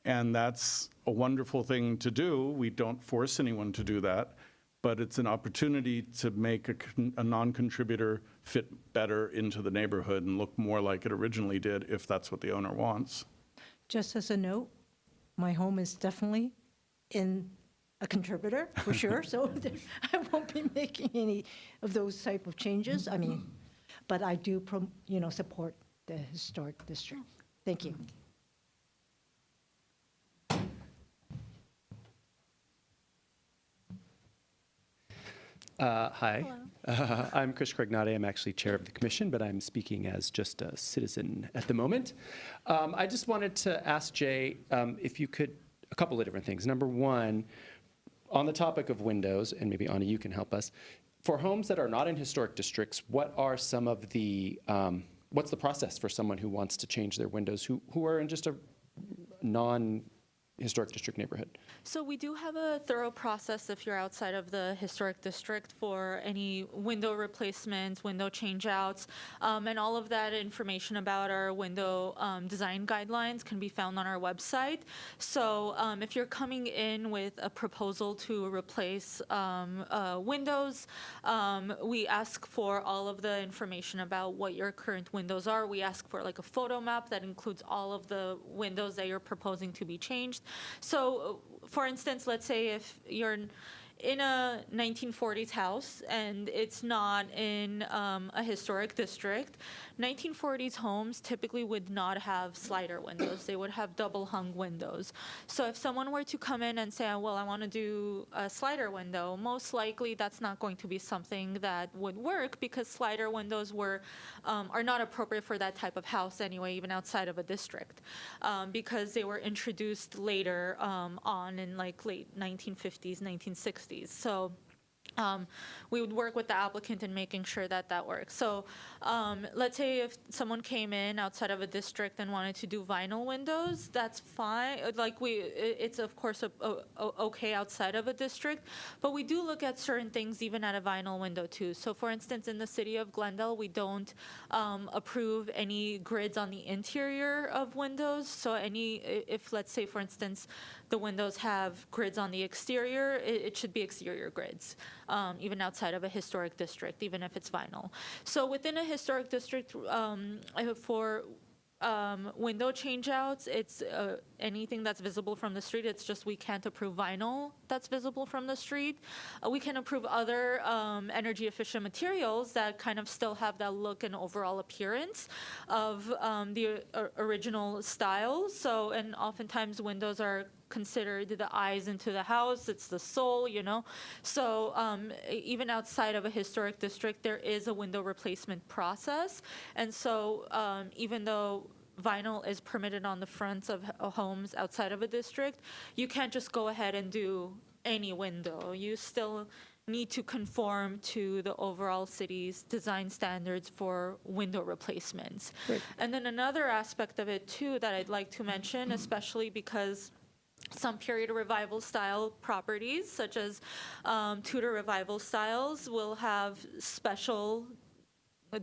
Speaker 2: And that's a wonderful thing to do. We don't force anyone to do that, but it's an opportunity to make a non-contributor fit better into the neighborhood and look more like it originally did, if that's what the owner wants.
Speaker 10: Just as a note, my home is definitely in a contributor, for sure, so I won't be making any of those type of changes. I mean, but I do, support the historic district. Thank you.
Speaker 11: Hi, I'm Chris Crognati. I'm actually chair of the commission, but I'm speaking as just a citizen at the moment. I just wanted to ask Jay if you could, a couple of different things. Number one, on the topic of windows, and maybe Ani, you can help us, For homes that are not in historic districts, what are some of the, what's the process for someone who wants to change their windows, who are in just a non-historic district neighborhood?
Speaker 1: So we do have a thorough process if you're outside of the historic district for any window replacements, window changeouts, and all of that information about our window design guidelines can be found on our website. So if you're coming in with a proposal to replace windows, we ask for all of the information about what your current windows are. We ask for like a photo map that includes all of the windows that you're proposing to be changed. So for instance, let's say if you're in a 1940s house and it's not in a historic district, 1940s homes typically would not have slider windows. They would have double hung windows. So if someone were to come in and say, well, I want to do a slider window, most likely that's not going to be something that would work because slider windows are not appropriate for that type of house anyway, even outside of a district, because they were introduced later on in like late 1950s, 1960s. So we would work with the applicant in making sure that that works. So let's say if someone came in outside of a district and wanted to do vinyl windows, that's fine. Like it's of course okay outside of a district, but we do look at certain things even at a vinyl window too. So for instance, in the city of Glendale, we don't approve any grids on the interior of windows. So if let's say for instance, the windows have grids on the exterior, it should be exterior grids, even outside of a historic district, even if it's vinyl. So within a historic district, for window changeouts, it's anything that's visible from the street. It's just we can't approve vinyl that's visible from the street. We can approve other energy efficient materials that kind of still have that look and overall appearance of the original style. So, and oftentimes windows are considered the eyes into the house. It's the soul, you know. So even outside of a historic district, there is a window replacement process. And so even though vinyl is permitted on the fronts of homes outside of a district, you can't just go ahead and do any window. You still need to conform to the overall city's design standards for window replacements.
Speaker 11: Great.
Speaker 1: And then another aspect of it too that I'd like to mention, especially because some period revival style properties, such as Tudor revival styles, will have special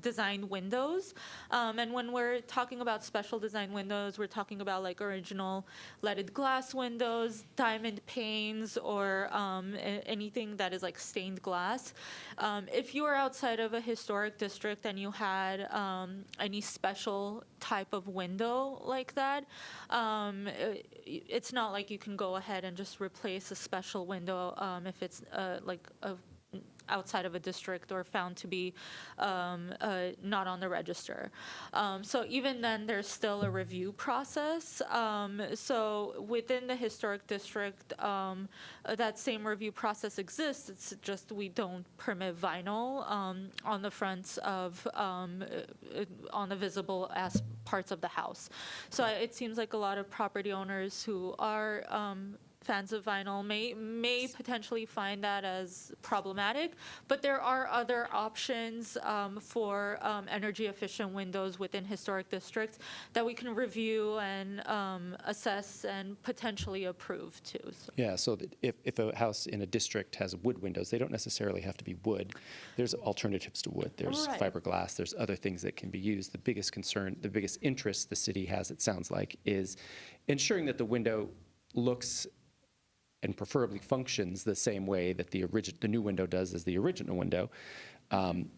Speaker 1: designed windows. And when we're talking about special design windows, we're talking about like original leaded glass windows, diamond panes, or anything that is like stained glass. If you are outside of a historic district and you had any special type of window like that, it's not like you can go ahead and just replace a special window if it's like a outside of a district or found to be not on the register. So even then, there's still a review process. So within the historic district, that same review process exists. It's just we don't permit vinyl on the fronts of, on the visible as parts of the house. So it seems like a lot of property owners who are fans of vinyl may potentially find that as problematic, but there are other options for energy efficient windows within historic districts that we can review and assess and potentially approve too. So.
Speaker 11: Yeah, so that if a house in a district has wood windows, they don't necessarily have to be wood. There's alternatives to wood. There's
Speaker 1: Right.
Speaker 11: fiberglass. There's other things that can be used. The biggest concern, the biggest interest the city has, it sounds like, is ensuring that the window looks and preferably functions the same way that the new window does as the original window.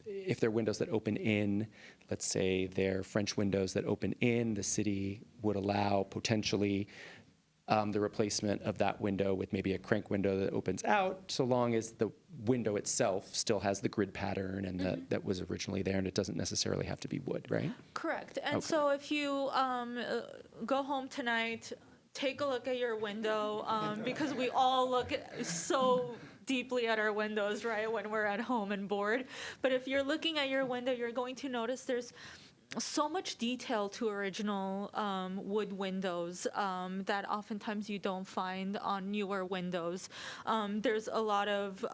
Speaker 11: If they're windows that open in, let's say they're French windows that open in, the city would allow potentially the replacement of that window with maybe a crank window that opens out, so long as the window itself still has the grid pattern and that was originally there, and it doesn't necessarily have to be wood, right?
Speaker 1: Correct. And
Speaker 11: Okay.
Speaker 1: so if you go home tonight, take a look at your window, because we all look so deeply at our windows, right, when we're at home and bored. But if you're looking at your window, you're going to notice there's so much detail to original wood windows that oftentimes you don't find on newer windows. There's a lot of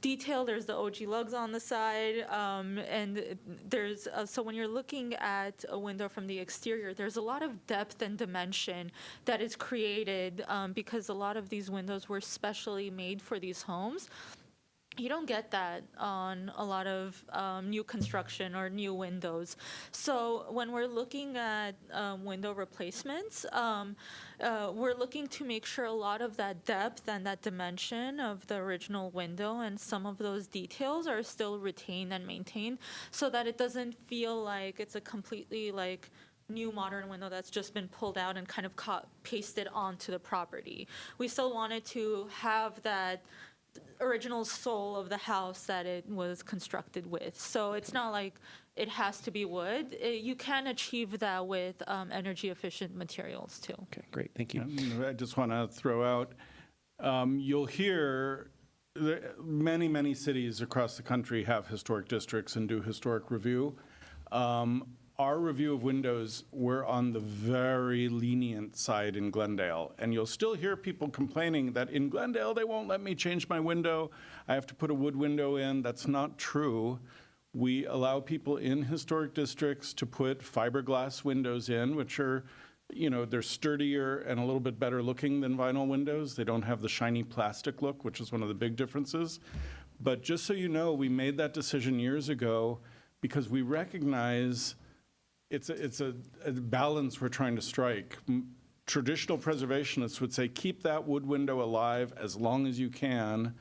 Speaker 1: detail. There's the OG lugs on the side, and there's so when you're looking at a window from the exterior, there's a lot of depth and dimension that is created because a lot of these windows were specially made for these homes. You don't get that on a lot of new construction or new windows. So when we're looking at window replacements, we're looking to make sure a lot of that depth and that dimension of the original window and some of those details are still retained and maintained so that it doesn't feel like it's a completely like new modern window that's just been pulled out and kind of pasted onto the property. We still wanted to have that original soul of the house that it was constructed with. So it's not like it has to be wood. You can achieve that with energy efficient materials too.
Speaker 11: Okay, great. Thank you.
Speaker 2: I just want to throw out, you'll hear many cities across the country have historic districts and do historic review. Our review of windows, we're on the very lenient side in Glendale. And you'll still hear people complaining that in Glendale, they won't let me change my window. I have to put a wood window in. That's not true. We allow people in historic districts to put fiberglass windows in, which are, you know, they're sturdier and a little bit better looking than vinyl windows. They don't have the shiny plastic look, which is one of the big differences. But just so you know, we made that decision years ago because we recognize it's a balance we're trying to strike. Traditional preservationists would say, keep that wood window alive as long as you can,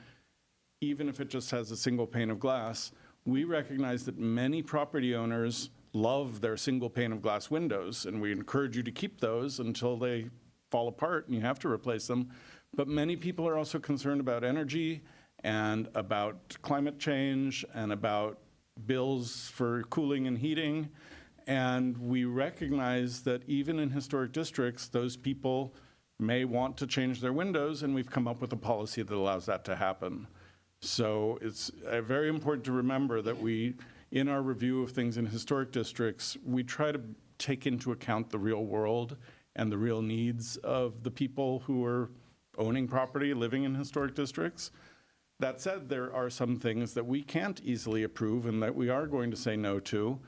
Speaker 2: even if it just has a single pane of glass. We recognize that many property owners love their single pane of glass windows, and we encourage you to keep those until they fall apart and you have to replace them. But many people are also concerned about energy and about climate change and about bills for cooling and heating. And we recognize that even in historic districts, those people may want to change their windows, and we've come up with a policy that allows that to happen. So it's very important to remember that we, in our review of things in historic districts, we try to take into account the real world and the real needs of the people who are owning property, living in historic districts. That said, there are some things that we can't easily approve and that we are going to say no to.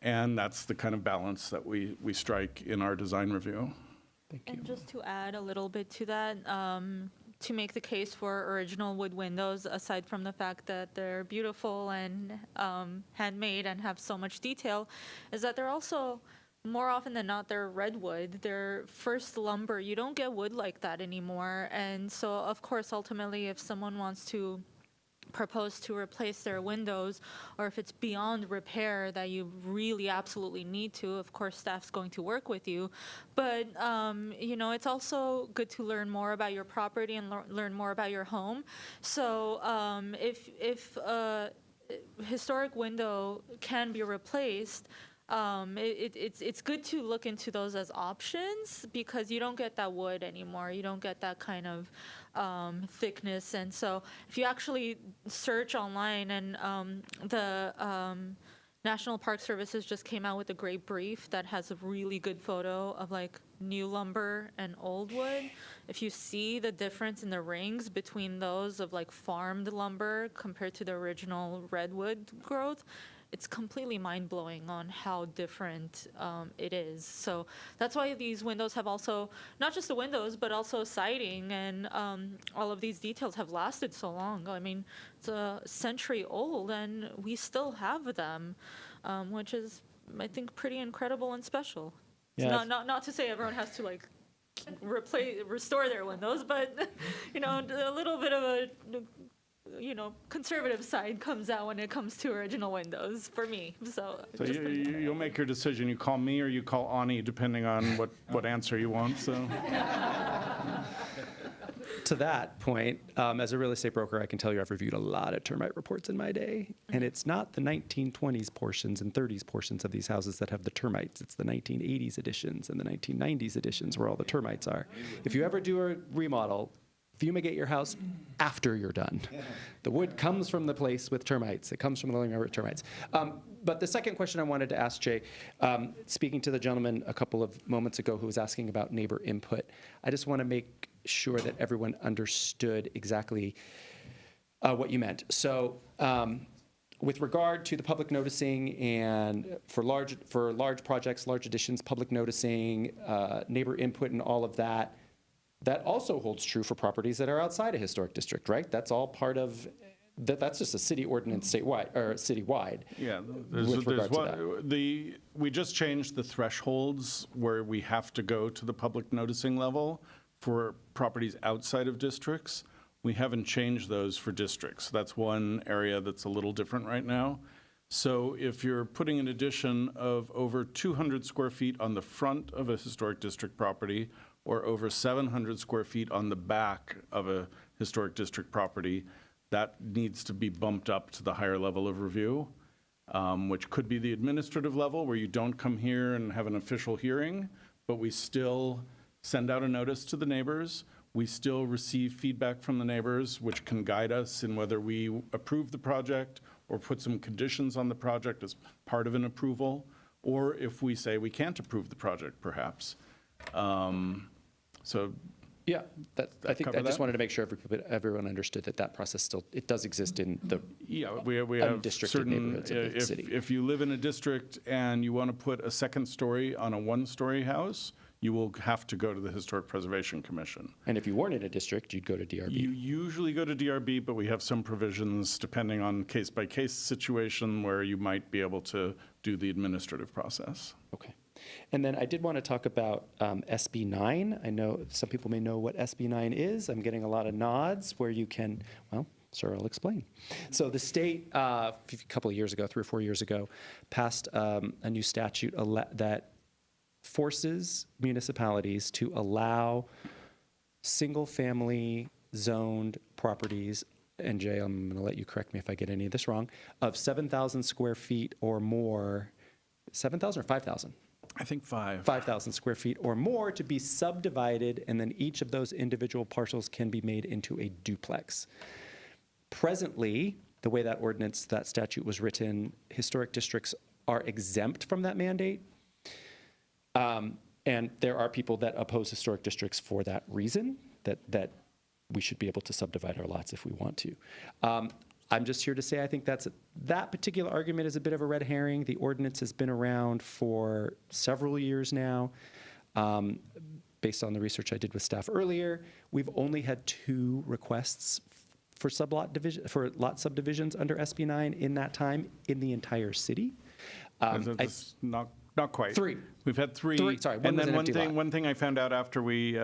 Speaker 2: And that's the kind of balance that we strike in our design review.
Speaker 11: Thank you.
Speaker 1: And just to add a little bit to that, to make the case for original wood windows, aside from the fact that they're beautiful and handmade and have so much detail, is that they're also, more often than not, they're redwood. They're first lumber. You don't get wood like that anymore. And so, of course, ultimately, if someone wants to propose to replace their windows, or if it's beyond repair that you really absolutely need to, of course staff's going to work with you. But you know, it's also good to learn more about your property and learn more about your home. So if a historic window can be replaced, it's good to look into those as options because you don't get that wood anymore. You don't get that kind of thickness. And so if you actually search online, and the National Park Services just came out with a great brief that has a really good photo of like new lumber and old wood. If you see the difference in the rings between those of like farmed lumber compared to the original redwood growth, it's completely mind-blowing on how different it is. So that's why these windows have also, not just the windows, but also siding, and all of these details have lasted so long. I mean, it's a century old, and we still have them, which is, I think, pretty incredible and special.
Speaker 11: Yeah.
Speaker 1: It's not to say everyone has to like restore their windows, but you know, a little bit of a conservative side comes out when it comes to original windows for me. So
Speaker 2: you'll make your decision. You call me or you call Ani, depending on what answer you want. So.
Speaker 11: To that point, as a real estate broker, I can tell you I've reviewed a lot of termite reports in my day. And it's not the 1920s portions and 30s portions of these houses that have the termites. It's the 1980s editions and the 1990s editions where all the termites are. If you ever do a remodel, fumigate your house after you're done. The wood comes from the place with termites. It comes from the living room with termites. But the second question I wanted to ask Jay, speaking to the gentleman a couple of moments ago who was asking about neighbor input, I just want to make sure that everyone understood exactly what you meant. So with regard to the public noticing and for large projects, large additions, public noticing, neighbor input and all of that, that also holds true for properties that are outside a historic district, right? That's all part of, that's just a city ordinance statewide, or citywide.
Speaker 2: Yeah,
Speaker 11: with regard to that.
Speaker 2: We just changed the thresholds where we have to go to the public noticing level for properties outside of districts. We haven't changed those for districts. That's one area that's a little different right now. So if you're putting an addition of over 200 square feet on the front of a historic district property, or over 700 square feet on the back of a historic district property, that needs to be bumped up to the higher level of review, which could be the administrative level where you don't come here and have an official hearing, but we still send out a notice to the neighbors. We still receive feedback from the neighbors, which can guide us in whether we approve the project or put some conditions on the project as part of an approval, or if we say we can't approve the project, perhaps. So
Speaker 11: Yeah, I think
Speaker 2: cover
Speaker 11: I just
Speaker 2: that?
Speaker 11: wanted to make sure everyone understood that process still, it does exist in the
Speaker 2: yeah, we have
Speaker 11: undistricted
Speaker 2: certain,
Speaker 11: neighborhoods of the city.
Speaker 2: if you live in a district and you want to put a second story on a one-story house, you will have to go to the Historic Preservation Commission.
Speaker 11: And if you weren't in a district, you'd go to DRB.
Speaker 2: You usually go to DRB, but we have some provisions depending on case-by-case situation where you might be able to do the administrative process.
Speaker 11: Okay. And then I did want to talk about SB 9. I know some people may know what SB 9 is. I'm getting a lot of nods where you can, well, sir, I'll explain. So the state, a couple of years ago, 3 or 4 years ago, passed a new statute that forces municipalities to allow single-family zoned properties, and Jay, I'm going to let you correct me if I get any of this wrong, of 7,000 square feet or more, 7,000 or 5,000?
Speaker 2: I think
Speaker 11: 5,000 square feet or more to be subdivided, and then each of those individual parcels can be made into a duplex. Presently, the way that ordinance, that statute was written, historic districts are exempt from that mandate. And there are people that oppose historic districts for that reason, that we should be able to subdivide our lots if we want to. I'm just here to say I think that particular argument is a bit of a red herring. The ordinance has been around for several years now. Based on the research I did with staff earlier, we've only had 2 requests for lot subdivisions under SB 9 in that time in the entire city.
Speaker 2: Not quite.
Speaker 11: 3.
Speaker 2: We've had 3.
Speaker 11: Sorry,
Speaker 2: and
Speaker 11: was
Speaker 2: then
Speaker 11: an empty lot.
Speaker 2: one thing I found out after we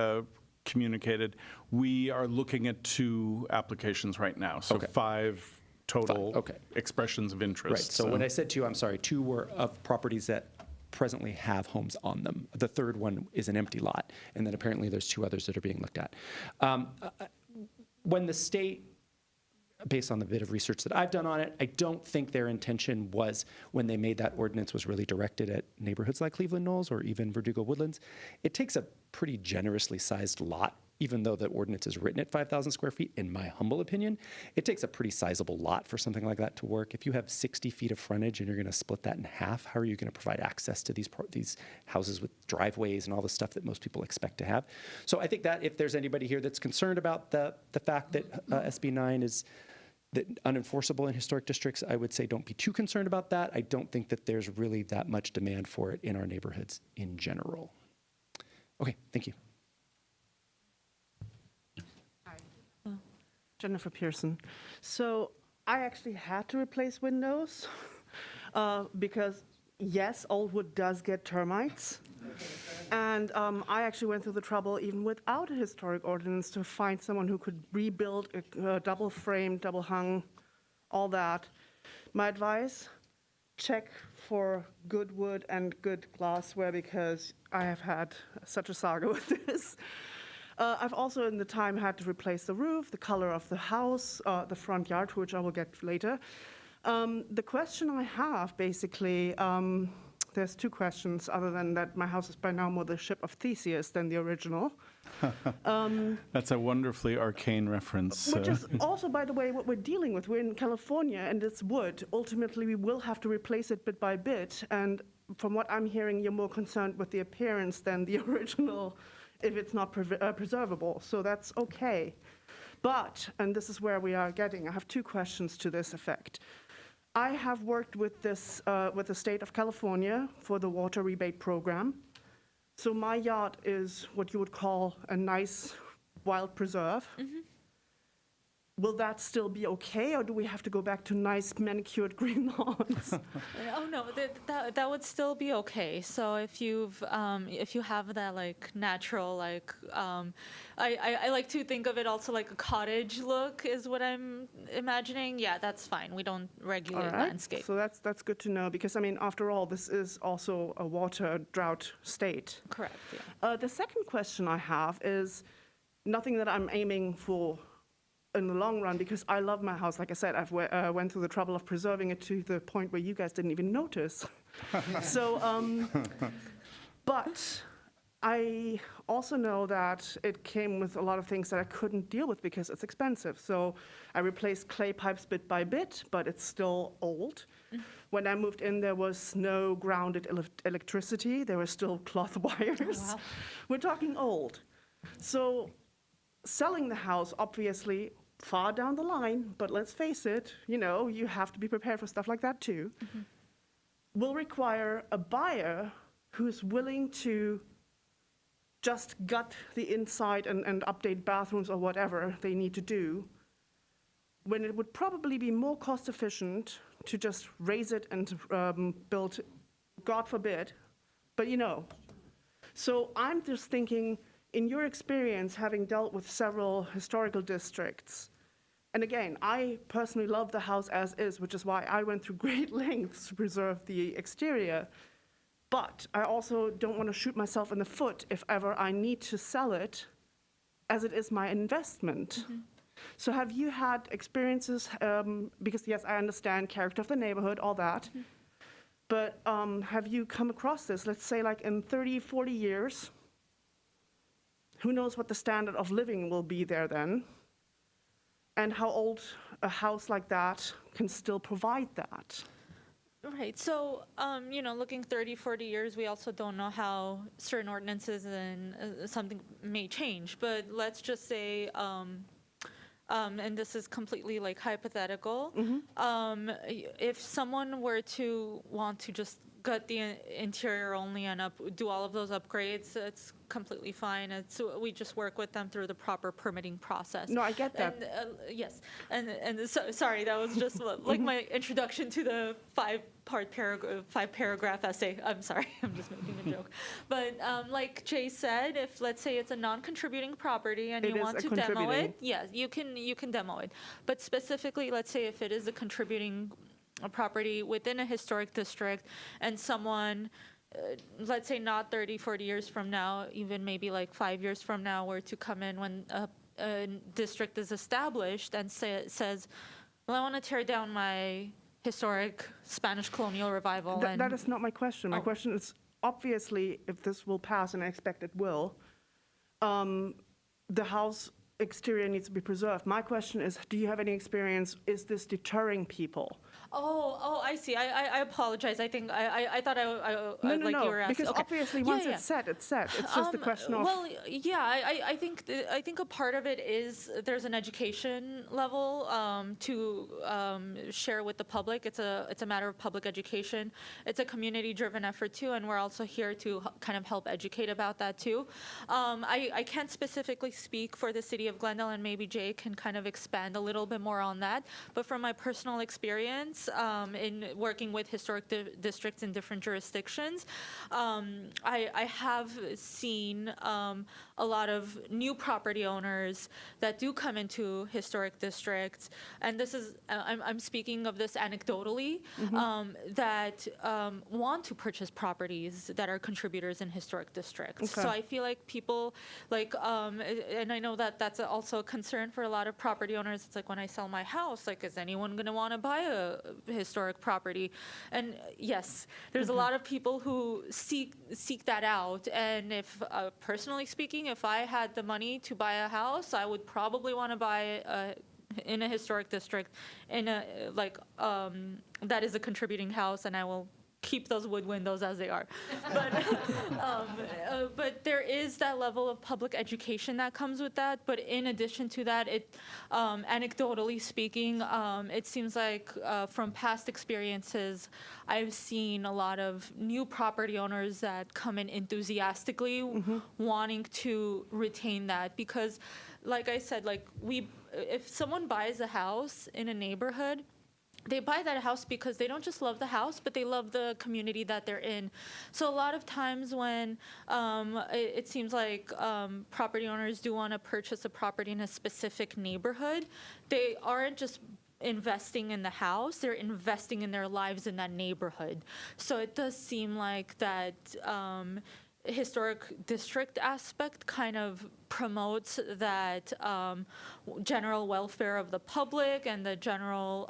Speaker 2: communicated, we are looking at 2 applications right now. So
Speaker 11: Okay.
Speaker 2: 5 total
Speaker 11: Okay.
Speaker 2: expressions of interest.
Speaker 11: Right, so when I said 2, I'm sorry, 2 were of properties that presently have homes on them. The third one is an empty lot, and then apparently there's 2 others that are being looked at. When the state, based on the bit of research that I've done on it, I don't think their intention was, when they made that ordinance, was really directed at neighborhoods like Cleveland Knolls or even Verdugo Woodlands. It takes a pretty generously sized lot, even though the ordinance is written at 5,000 square feet, in my humble opinion. It takes a pretty sizable lot for something like that to work. If you have 60 feet of frontage and you're going to split that in half, how are you going to provide access to these houses with driveways and all the stuff that most people expect to have? So I think that if there's anybody here that's concerned about the fact that SB 9 is unenforceable in historic districts, I would say don't be too concerned about that. I don't think that there's really that much demand for it in our neighborhoods in general. Okay, thank you.
Speaker 12: Jennifer Pearson. So I actually had to replace windows because, yes, old wood does get termites. And I actually went through the trouble, even without a historic ordinance, to find someone who could rebuild a double frame, double hung, all that. My advice, check for good wood and good glassware, because I have had such a saga with this. I've also in the time had to replace the roof, the color of the house, the front yard, which I will get later. The question I have basically, There's two questions, other than that my house is by now more the ship of Theseus than the original.
Speaker 2: That's a wonderfully arcane reference.
Speaker 12: Which is also, by the way, what we're dealing with. We're in California, and it's wood. Ultimately, we will have to replace it bit by bit. And from what I'm hearing, you're more concerned with the appearance than the original if it's not preservable. So that's okay. But, and this is where we are getting, I have two questions to this effect. I have worked with this, with the state of California for the water rebate program. So my yacht is what you would call a nice wild preserve. Will that still be okay, or do we have to go back to nice manicured green lawns?
Speaker 1: Oh no, that would still be okay. So if you have that like natural like I like to think of it also like a cottage look is what I'm imagining. Yeah, that's fine. We don't regulate landscape.
Speaker 12: So that's good to know, because I mean, after all, this is also a water drought state.
Speaker 1: Correct. Yeah.
Speaker 12: The second question I have is nothing that I'm aiming for in the long run, because I love my house. Like I said, I've went through the trouble of preserving it to the point where you guys didn't even notice. So, but I also know that it came with a lot of things that I couldn't deal with because it's expensive. So I replaced clay pipes bit by bit, but it's still old. When I moved in, there was no grounded electricity. There were still cloth wires.
Speaker 1: Wow.
Speaker 12: We're talking old. So selling the house, obviously, far down the line, but let's face it, you know, you have to be prepared for stuff like that too, will require a buyer who's willing to just gut the inside and update bathrooms or whatever they need to do, when it would probably be more cost efficient to just raise it and build, God forbid, but you know. So I'm just thinking, in your experience, having dealt with several historical districts, and again, I personally love the house as is, which is why I went through great lengths to preserve the exterior, but I also don't want to shoot myself in the foot if ever I need to sell it, as it is my investment. So have you had experiences, because yes, I understand character of the neighborhood, all that, but have you come across this, let's say like in 30, 40 years, who knows what the standard of living will be there then, and how old a house like that can still provide that?
Speaker 1: Right. So, you know, looking 30, 40 years, we also don't know how certain ordinances and something may change. But let's just say, and this is completely like hypothetical, if someone were to want to just gut the interior only and do all of those upgrades, it's completely fine. We just work with them through the proper permitting process.
Speaker 12: No, I get that.
Speaker 1: And, yes, and so, sorry, that was just like my introduction to the five paragraph essay. I'm sorry, I'm just making a joke. But like Jay said, if let's say it's a non-contributing property and you want to demo it, yes, you can demo it. But specifically, let's say if it is a contributing property within a historic district, and someone, let's say not 30, 40 years from now, even maybe like 5 years from now, were to come in when a district is established and says, well, I want to tear down my historic Spanish colonial revival.
Speaker 12: That is not my question. My question is, obviously, if this will pass, and I expect it will, the house exterior needs to be preserved. My question is, do you have any experience? Is this deterring people?
Speaker 1: Oh, I see. I apologize. I think I thought
Speaker 12: No,
Speaker 1: you were asking.
Speaker 12: because
Speaker 1: Okay.
Speaker 12: obviously once it's set, it's set. It's just the question of...
Speaker 1: Well, yeah, I think a part of it is there's an education level to share with the public. It's a matter of public education. It's a community-driven effort too, and we're also here to kind of help educate about that too. I can't specifically speak for the city of Glendale, and maybe Jay can kind of expand a little bit more on that. But from my personal experience in working with historic districts in different jurisdictions, I have seen a lot of new property owners that do come into historic districts, and this is I'm speaking of this anecdotally, that want to purchase properties that are contributors in historic districts.
Speaker 12: Okay.
Speaker 1: So I feel like people like, and I know that that's that's also a concern for a lot of property owners. It's like, when I sell my house, like, is anyone going to want to buy a historic property? And yes, there's a lot of people who seek that out. And if, personally speaking, if I had the money to buy a house, I would probably want to buy in a historic district, in a that is a contributing house, and I will keep those wood windows as they are. But there is that level of public education that comes with that. But in addition to that, anecdotally speaking, it seems like from past experiences, I've seen a lot of new property owners that come in enthusiastically, wanting to retain that, because, like I said, if someone buys a house in a neighborhood, they buy that house because they don't just love the house, but they love the community that they're in. So a lot of times when it seems like property owners do want to purchase a property in a specific neighborhood, they aren't just investing in the house, they're investing in their lives in that neighborhood. So it does seem like that historic district aspect kind of promotes that general welfare of the public and the general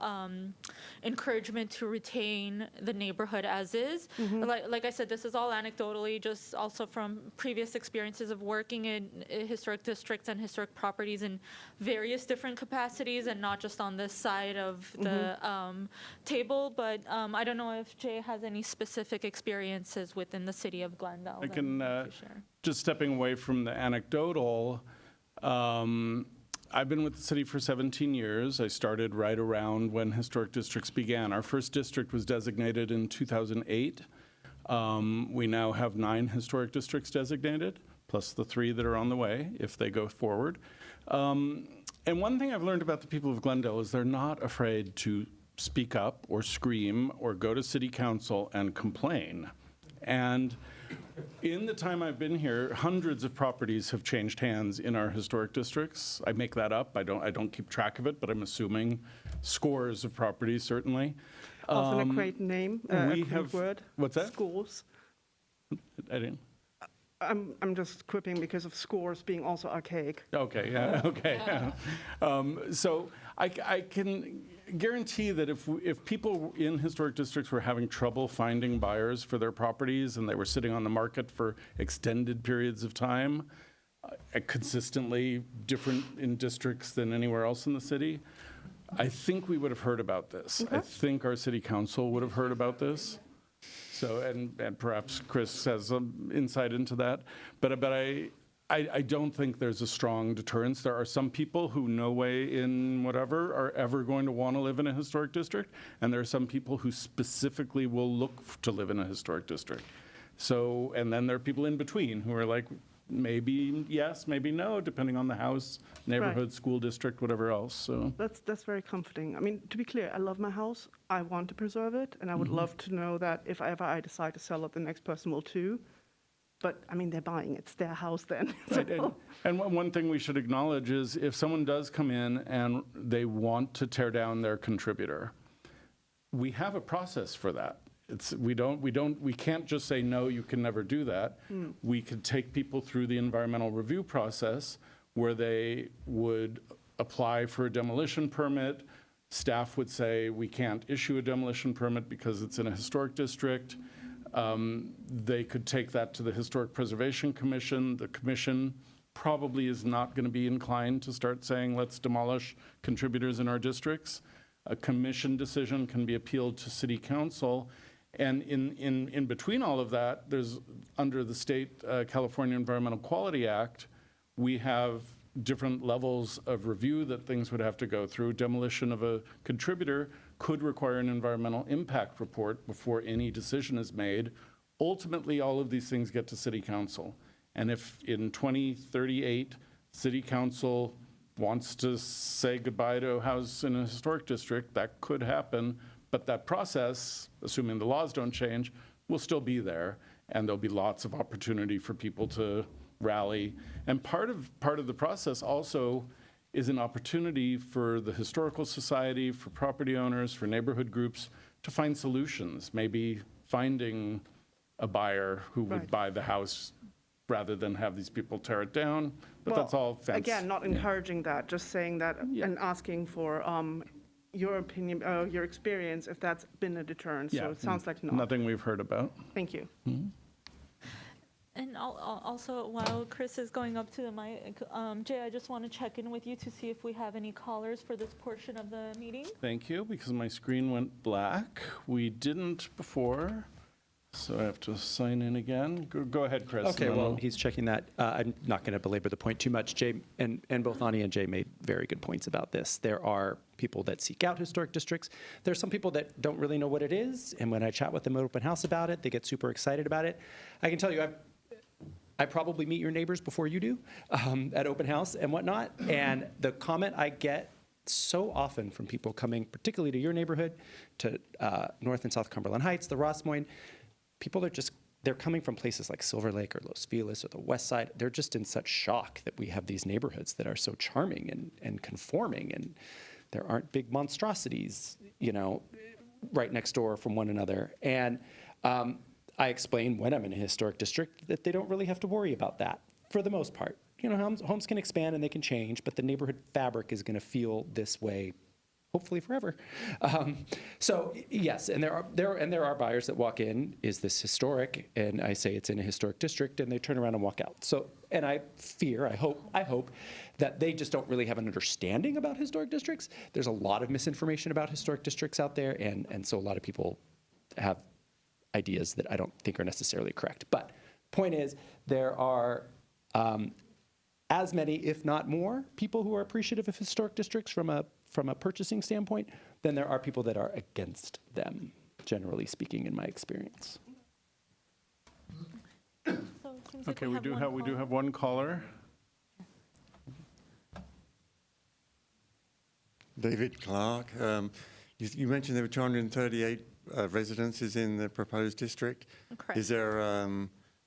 Speaker 1: encouragement to retain the neighborhood as is. Like I said, this is all anecdotally, just also from previous experiences of working in historic districts and historic properties in various different capacities, and not just on this side of the table. But I don't know if Jay has any specific experiences within the city of Glendale.
Speaker 2: I
Speaker 1: that
Speaker 2: can,
Speaker 1: he could share.
Speaker 2: just stepping away from the anecdotal, I've been with the city for 17 years. I started right around when historic districts began. Our first district was designated in 2008. We now have 9 historic districts designated, plus the 3 that are on the way if they go forward. And one thing I've learned about the people of Glendale is they're not afraid to speak up or scream or go to city council and complain. And in the time I've been here, hundreds of properties have changed hands in our historic districts. I make that up. I don't keep track of it, but I'm assuming scores of properties, certainly.
Speaker 12: Often a great name, a
Speaker 2: we
Speaker 12: great
Speaker 2: have-
Speaker 12: word.
Speaker 2: what's that?
Speaker 12: Scores.
Speaker 2: I didn't.
Speaker 12: I'm just quipping because of scores being also archaic.
Speaker 2: Okay, yeah, okay. So I can guarantee that if people in historic districts were having trouble finding buyers for their properties and they were sitting on the market for extended periods of time, consistently different in districts than anywhere else in the city, I think we would have heard about this. I think our city council would have heard about this. So, and perhaps Chris has some insight into that. But I don't think there's a strong deterrence. There are some people who no way in whatever are ever going to want to live in a historic district. And there are some people who specifically will look to live in a historic district. So, and then there are people in between who are like, maybe yes, maybe no, depending on the house, neighborhood, school district, whatever else. So
Speaker 12: That's very comforting. I mean, to be clear, I love my house. I want to preserve it, and I would love to know that if ever I decide to sell it, the next person will too. But I mean, they're buying it. It's their house then.
Speaker 2: Right, and one thing we should acknowledge is if someone does come in and they want to tear down their contributor, we have a process for that. We can't just say, no, you can never do that. We could take people through the environmental review process where they would apply for a demolition permit. Staff would say, we can't issue a demolition permit because it's in a historic district. They could take that to the Historic Preservation Commission. The commission probably is not going to be inclined to start saying, let's demolish contributors in our districts. A commission decision can be appealed to city council. And in between all of that, there's, under the state California Environmental Quality Act, we have different levels of review that things would have to go through. Demolition of a contributor could require an environmental impact report before any decision is made. Ultimately, all of these things get to city council. And if in 2038, city council wants to say goodbye to a house in a historic district, that could happen. But that process, assuming the laws don't change, will still be there, and there'll be lots of opportunity for people to rally. And part of the process also is an opportunity for the Historical Society, for property owners, for neighborhood groups to find solutions, maybe finding a buyer who would buy the house rather than have these people tear it down. But that's all fence.
Speaker 12: Again, not encouraging that, just saying that and asking for your opinion, your experience, if that's been a deterrent. So it sounds like not.
Speaker 2: Nothing we've heard about.
Speaker 12: Thank you.
Speaker 1: And also, while Chris is going up to the mic, Jay, I just want to check in with you to see if we have any callers for this portion of the meeting.
Speaker 2: Thank you, because my screen went black. We didn't before, so I have to sign in again. Go ahead, Chris.
Speaker 11: Okay,
Speaker 2: and then
Speaker 11: well,
Speaker 2: I'll-
Speaker 11: he's checking that. I'm not going to belabor the point too much. Jay and both Ani and Jay made very good points about this. There are people that seek out historic districts. There's some people that don't really know what it is, and when I chat with them at open house about it, they get super excited about it. I can tell you, I probably meet your neighbors before you do at open house and whatnot. And the comment I get so often from people coming, particularly to your neighborhood, to North and South Cumberland Heights, the Ross Moines, people are just, they're coming from places like Silver Lake or Los Feliz or the West Side. They're just in such shock that we have these neighborhoods that are so charming and conforming, and there aren't big monstrosities, you know, right next door from one another. And I explain when I'm in a historic district that they don't really have to worry about that for the most part. You know, homes can expand and they can change, but the neighborhood fabric is going to feel this way, hopefully forever. So yes, and there are buyers that walk in. Is this historic? And I say it's in a historic district, and they turn around and walk out. So, and I hope that they just don't really have an understanding about historic districts. There's a lot of misinformation about historic districts out there, and so a lot of people have ideas that I don't think are necessarily correct. But point is, there are as many, if not more, people who are appreciative of historic districts from a purchasing standpoint than there are people that are against them, generally speaking, in my experience.
Speaker 1: So it seems like
Speaker 2: Okay, we do have one caller.
Speaker 13: David Clark. You mentioned there were 238 residences in the proposed district.
Speaker 1: Correct.
Speaker 13: Is there,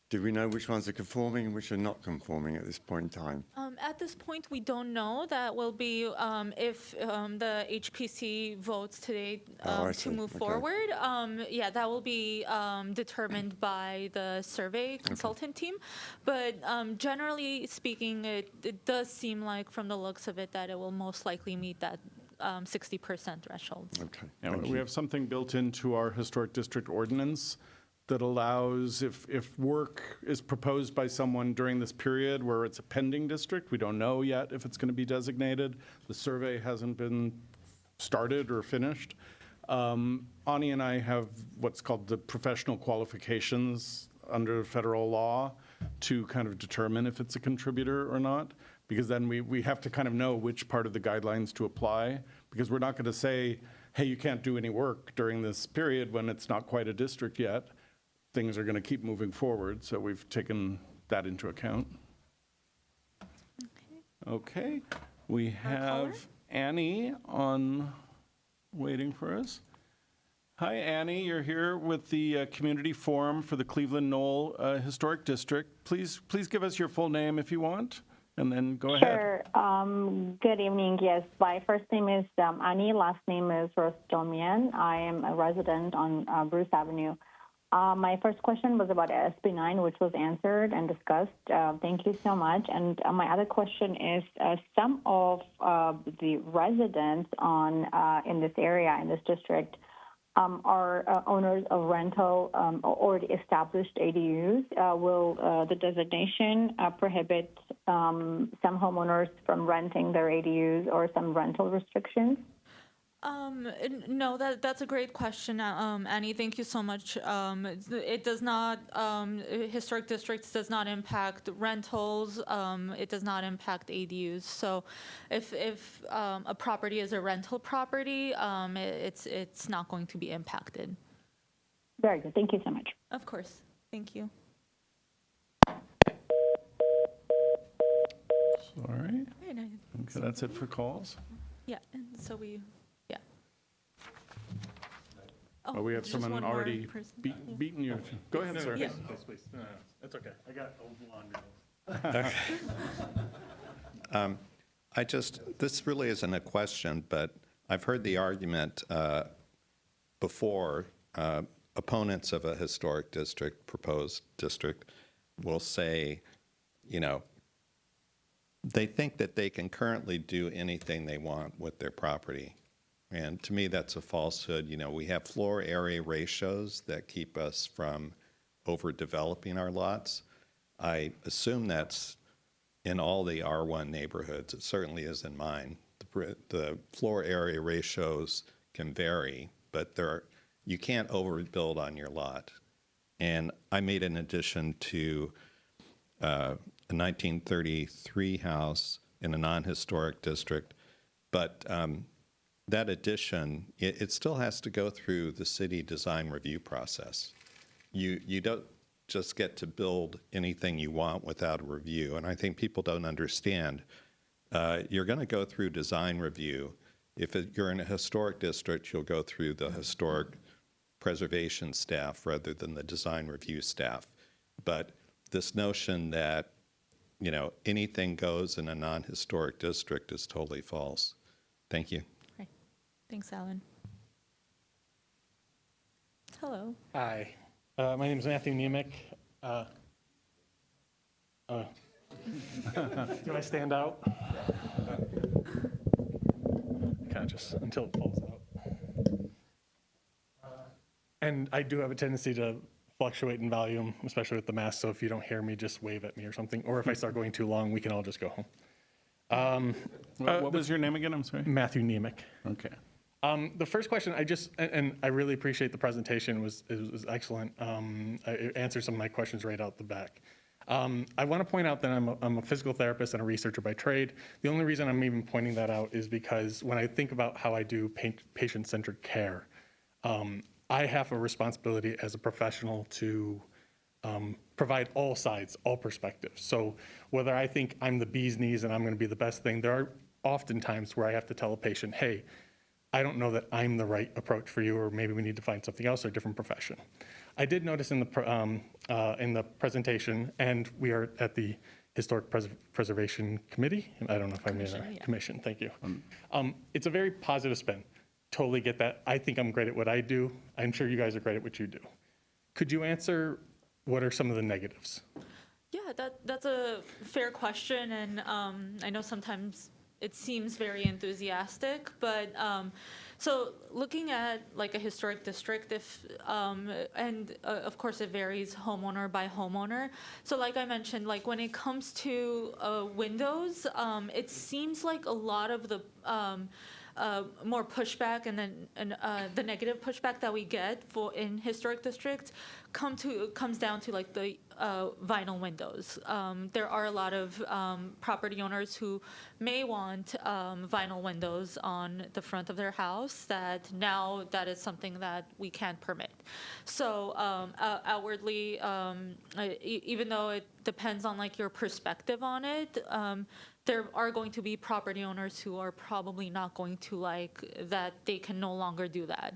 Speaker 13: do we know which ones are conforming and which are not conforming at this point in time?
Speaker 1: At this point, we don't know. That will be if the HPC votes today
Speaker 13: I
Speaker 1: to
Speaker 13: see.
Speaker 1: move
Speaker 13: Okay.
Speaker 1: forward. Yeah, that will be determined by the survey consultant team. But generally speaking, it does seem like, from the looks of it, that it will most likely meet that 60% threshold.
Speaker 13: Okay.
Speaker 2: Yeah,
Speaker 13: thank
Speaker 2: we
Speaker 13: you.
Speaker 2: have something built into our historic district ordinance that allows, if work is proposed by someone during this period where it's a pending district, we don't know yet if it's going to be designated, the survey hasn't been started or finished. Ani and I have what's called the professional qualifications under federal law to kind of determine if it's a contributor or not, because then we have to kind of know which part of the guidelines to apply, because we're not going to say, hey, you can't do any work during this period when it's not quite a district yet. Things are going to keep moving forward, so we've taken that into account. Okay, we have Annie waiting for us. Hi, Annie, you're here with the Community Forum for the Cleveland Knoll Historic District. Please give us your full name if you want, and then go ahead.
Speaker 14: Sure. Good evening. Yes, my first name is Annie. Last name is Rostomian. I am a resident on Bruce Avenue. My first question was about SB 9, which was answered and discussed. Thank you so much. And my other question is, some of the residents in this area, in this district, are owners of rental already established ADUs. Will the designation prohibit some homeowners from renting their ADUs or some rental restrictions?
Speaker 1: No, that's a great question, Annie. Thank you so much. It does not, historic districts does not impact rentals. It does not impact ADUs. So if a property is a rental property, it's not going to be impacted.
Speaker 14: Very good. Thank you so much.
Speaker 1: Of course. Thank you.
Speaker 2: All right,
Speaker 1: Right,
Speaker 2: okay, that's it for calls.
Speaker 1: yeah, and so yeah.
Speaker 2: Oh, we have
Speaker 1: just
Speaker 2: someone
Speaker 1: one more
Speaker 2: already
Speaker 1: person.
Speaker 2: beaten you. Go ahead, sir.
Speaker 1: Yeah.
Speaker 15: Please. No, that's okay. I got old laundry.
Speaker 6: This really isn't a question, but I've heard the argument before. Opponents of a historic district, proposed district, will say they think that they can currently do anything they want with their property. And to me, that's a falsehood. We have floor area ratios that keep us from overdeveloping our lots. I assume that's in all the R1 neighborhoods. It certainly is in mine. The floor area ratios can vary, but you can't overbuild on your lot. And I made an addition to a 1933 house in a non-historic district, but that addition, it still has to go through the city design review process. You don't just get to build anything you want without a review, and I think people don't understand. You're going to go through design review. If you're in a historic district, you'll go through the historic preservation staff rather than the design review staff. But this notion that anything goes in a non-historic district is totally false. Thank you.
Speaker 1: Right. Thanks, Alan. Hello.
Speaker 15: Hi, my name is Matthew Nemec. Do I stand out? Kind of just until it falls out. And I do have a tendency to fluctuate in volume, especially with the mask, so if you don't hear me, just wave at me or something. Or if I start going too long, we can all just go home.
Speaker 2: What was your name again? I'm sorry.
Speaker 15: Matthew Nemec.
Speaker 2: Okay.
Speaker 15: The first question, and I really appreciate the presentation, it was excellent. It answered some of my questions right out the back. I want to point out that I'm a physical therapist and a researcher by trade. The only reason I'm even pointing that out is because when I think about how I do patient-centered care, I have a responsibility as a professional to provide all sides, all perspectives. So whether I think I'm the bee's knees and I'm going to be the best thing, there are often times where I have to tell a patient, hey, I don't know that I'm the right approach for you, or maybe we need to find something else or a different profession. I did notice in the presentation, and we are at the Historic Preservation Committee, and I don't know if I made a commission, thank you. It's a very positive spin. Totally get that. I think I'm great at what I do. I'm sure you guys are great at what you do. Could you answer what are some of the negatives?
Speaker 1: Yeah, that's a fair question, and I know sometimes it seems very enthusiastic, but so looking at like a historic district, of course it varies homeowner by homeowner. So like I mentioned, like when it comes to windows, it seems like a lot of the more pushback and then the negative pushback that we get in historic districts comes down to like the vinyl windows. There are a lot of property owners who may want vinyl windows on the front of their house that now that is something that we can't permit. So outwardly, even though it depends on like your perspective on it, there are going to be property owners who are probably not going to like that they can no longer do that.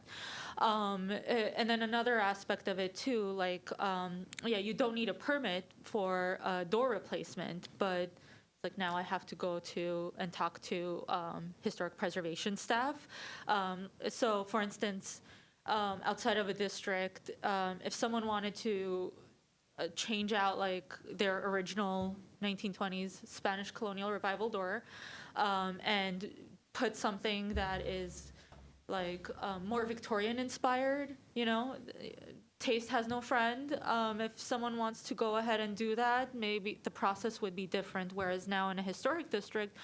Speaker 1: And then another aspect of it too, like, yeah, you don't need a permit for a door replacement, but like now I have to go to and talk to historic preservation staff. So for instance, outside of a district, if someone wanted to change out like their original 1920s Spanish colonial revival door and put something that is like more Victorian inspired, taste has no friend. If someone wants to go ahead and do that, maybe the process would be different. Whereas now in a historic district,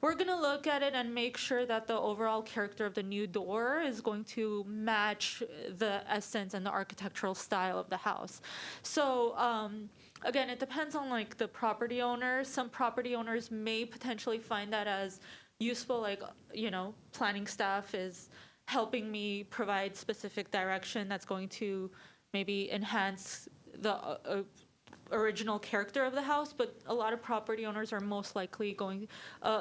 Speaker 1: we're going to look at it and make sure that the overall character of the new door is going to match the essence and the architectural style of the house. So again, it depends on like the property owner. Some property owners may potentially find that as useful, like, planning staff is helping me provide specific direction that's going to maybe enhance the original character of the house, but a lot of property owners are most likely going,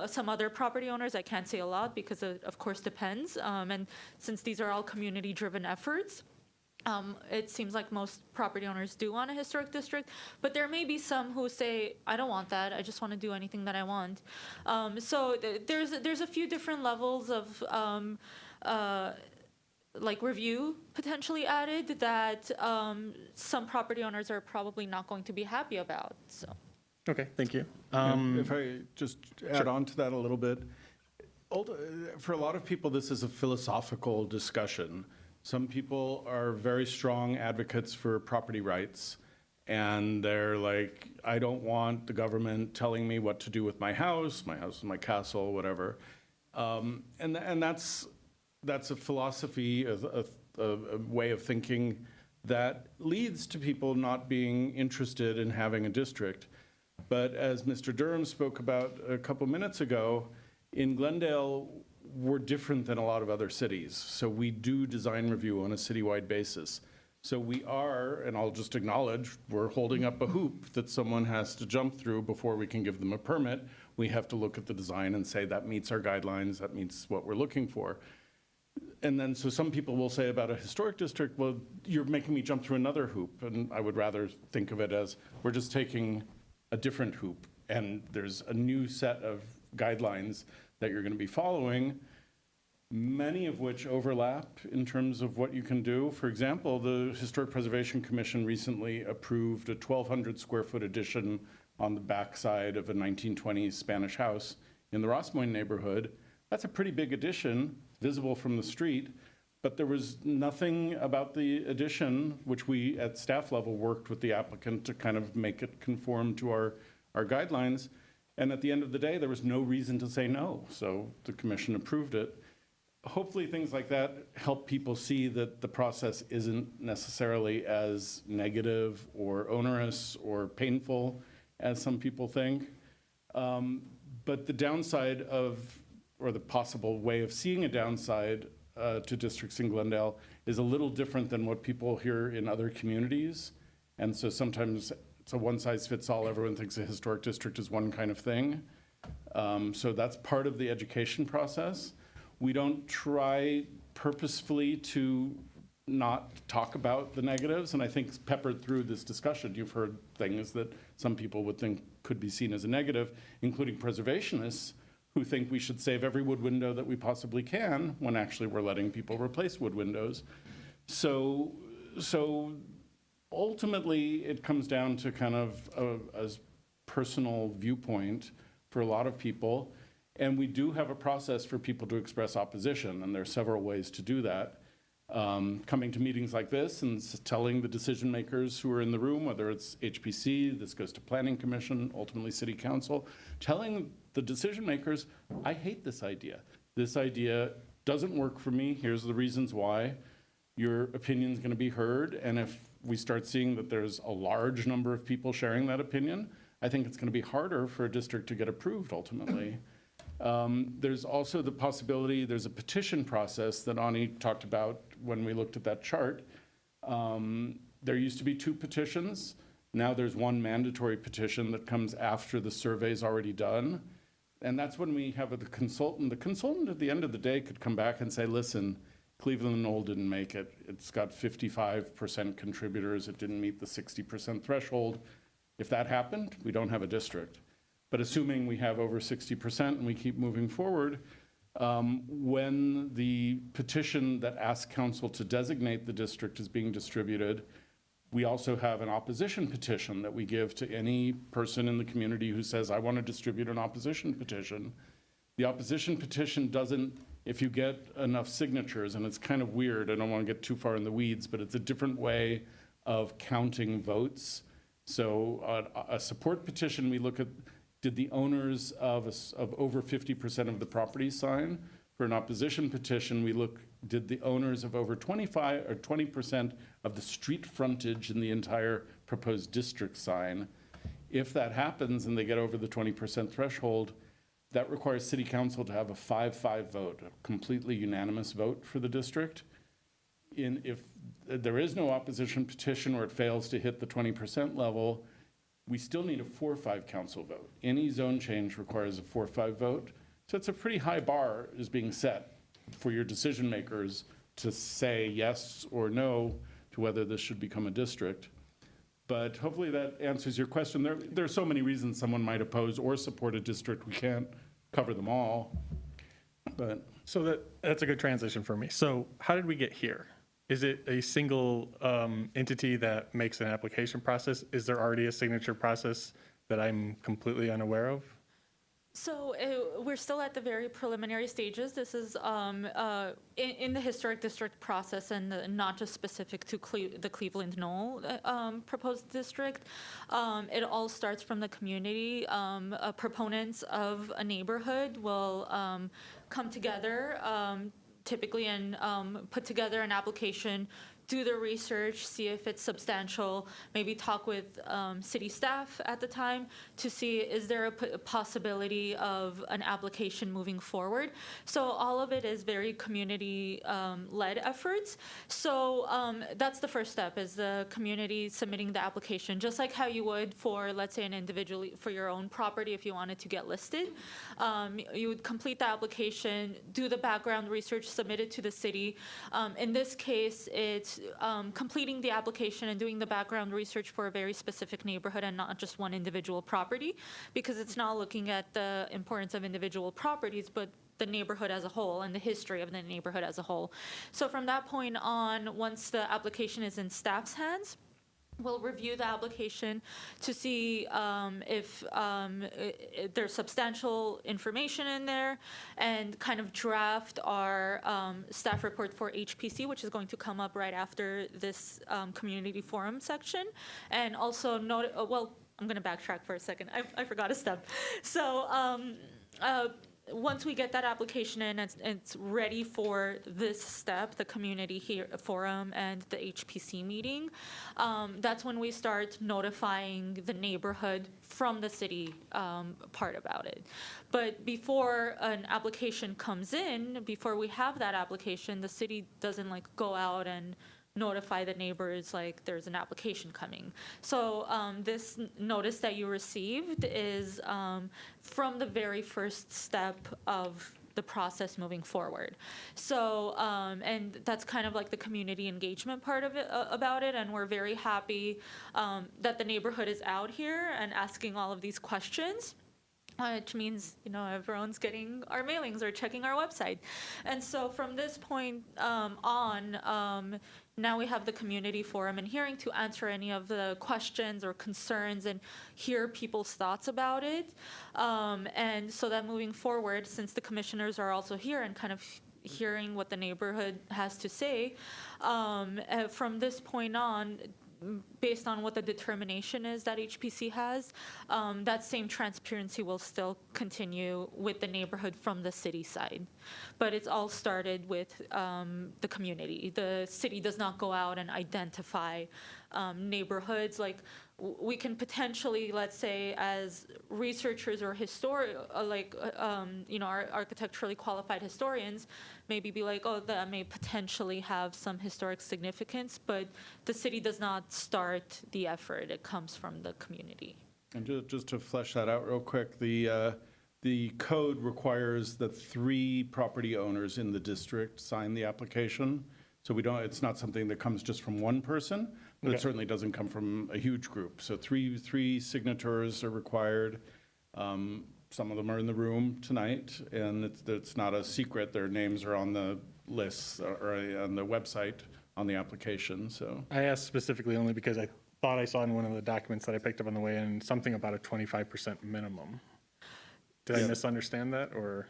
Speaker 1: some other property owners, I can't say a lot because it of course depends, and since these are all community-driven efforts, it seems like most property owners do want a historic district, but there may be some who say, I don't want that, I just want to do anything that I want. So there's a few different levels of like review potentially added that some property owners are probably not going to be happy about. So
Speaker 15: Okay, thank you.
Speaker 2: If I just add on to that a little bit, for a lot of people, this is a philosophical discussion. Some people are very strong advocates for property rights, and they're like, I don't want the government telling me what to do with my house, my castle, whatever. And that's a philosophy, a way of thinking that leads to people not being interested in having a district. But as Mr. Durham spoke about a couple minutes ago, in Glendale, we're different than a lot of other cities. So we do design review on a citywide basis. So we are, and I'll just acknowledge, we're holding up a hoop that someone has to jump through before we can give them a permit. We have to look at the design and say that meets our guidelines, that meets what we're looking for. And then, so some people will say about a historic district, well, you're making me jump through another hoop. And I would rather think of it as we're just taking a different hoop, and there's a new set of guidelines that you're going to be following, many of which overlap in terms of what you can do. For example, the Historic Preservation Commission recently approved a 1,200 square foot addition on the backside of a 1920s Spanish house in the Rossmoyne neighborhood. That's a pretty big addition, visible from the street, but there was nothing about the addition, which we at staff level worked with the applicant to kind of make it conform to our guidelines. And at the end of the day, there was no reason to say no, so the commission approved it. Hopefully things like that help people see that the process isn't necessarily as negative or onerous or painful as some people think. But the downside of, or the possible way of seeing a downside to districts in Glendale is a little different than what people hear in other communities. And so sometimes it's a one-size-fits-all. Everyone thinks a historic district is one kind of thing. So that's part of the education process. We don't try purposefully to not talk about the negatives, and I think peppered through this discussion, you've heard things that some people would think could be seen as a negative, including preservationists who think we should save every wood window that we possibly can, when actually we're letting people replace wood windows. So ultimately, it comes down to kind of a personal viewpoint for a lot of people. And we do have a process for people to express opposition, and there are several ways to do that. Coming to meetings like this and telling the decision makers who are in the room, whether it's HPC, this goes to Planning Commission, ultimately City Council, telling the decision makers, I hate this idea. This idea doesn't work for me. Here's the reasons why. Your opinion's going to be heard, and if we start seeing that there's a large number of people sharing that opinion, I think it's going to be harder for a district to get approved ultimately. There's also the possibility, there's a petition process that Ani talked about when we looked at that chart. There used to be 2 petitions. Now there's 1 mandatory petition that comes after the survey's already done. And that's when we have the consultant. The consultant at the end of the day could come back and say, listen, Cleveland Knoll didn't make it. It's got 55% contributors. It didn't meet the 60% threshold. If that happened, we don't have a district. But assuming we have over 60% and we keep moving forward, when the petition that asks council to designate the district is being distributed, we also have an opposition petition that we give to any person in the community who says, I want to distribute an opposition petition. The opposition petition doesn't, if you get enough signatures, and it's kind of weird, I don't want to get too far in the weeds, but it's a different way of counting votes. So a support petition, we look at, did the owners of over 50% of the property sign? For an opposition petition, we look, did the owners of over 25 or 20% of the street frontage in the entire proposed district sign? If that happens and they get over the 20% threshold, that requires City Council to have a 5-5 vote, a completely unanimous vote for the district. If there is no opposition petition or it fails to hit the 20% level, we still need a 4-5 council vote. Any zone change requires a 4-5 vote. So it's a pretty high bar is being set for your decision makers to say yes or no to whether this should become a district. But hopefully that answers your question. There are so many reasons someone might oppose or support a district. We can't cover them all. But
Speaker 15: So that's a good transition for me. So how did we get here? Is it a single entity that makes an application process? Is there already a signature process that I'm completely unaware of?
Speaker 1: So we're still at the very preliminary stages. This is in the historic district process and not just specific to the Cleveland Knoll proposed district. It all starts from the community. Proponents of a neighborhood will come together typically and put together an application, do the research, see if it's substantial, maybe talk with city staff at the time to see is there a possibility of an application moving forward. So all of it is very community-led efforts. So that's the first step, is the community submitting the application, just like how you would for, let's say, an individual, for your own property if you wanted to get listed. You would complete the application, do the background research, submit it to the city. In this case, it's completing the application and doing the background research for a very specific neighborhood and not just one individual property, because it's not looking at the importance of individual properties, but the neighborhood as a whole and the history of the neighborhood as a whole. So from that point on, once the application is in staff's hands, we'll review the application to see if there's substantial information in there and kind of draft our staff report for HPC, which is going to come up right after this community forum section. And also note, well, I'm going to backtrack for a second. I forgot a step. So once we get that application in and it's ready for this step, the community forum and the HPC meeting, that's when we start notifying the neighborhood from the city part about it. But before an application comes in, before we have that application, the city doesn't like go out and notify the neighbors like there's an application coming. So this notice that you received is from the very first step of the process moving forward. So, and that's kind of like the community engagement part of it, about it, and we're very happy that the neighborhood is out here and asking all of these questions. Which means, you know, everyone's getting our mailings or checking our website. And so from this point on, now we have the community forum and hearing to answer any of the questions or concerns and hear people's thoughts about it. And so that moving forward, since the commissioners are also here and kind of hearing what the neighborhood has to say, from this point on, based on what the determination is that HPC has, that same transparency will still continue with the neighborhood from the city side. But it's all started with the community. The city does not go out and identify neighborhoods. Like we can potentially, let's say, as researchers or you know, our architecturally qualified historians, maybe be like, oh, that may potentially have some historic significance, but the city does not start the effort. It comes from the community.
Speaker 2: And just to flesh that out real quick, the code requires that 3 property owners in the district sign the application. So it's not something that comes just from one person, but
Speaker 15: Okay.
Speaker 2: it certainly doesn't come from a huge group. So three signatures are required. Some of them are in the room tonight, and it's not a secret. Their names are on the list or on the website on the application, so.
Speaker 15: I asked specifically only because I thought I saw in one of the documents that I picked up on the way in something about a 25% minimum. Did I misunderstand that, or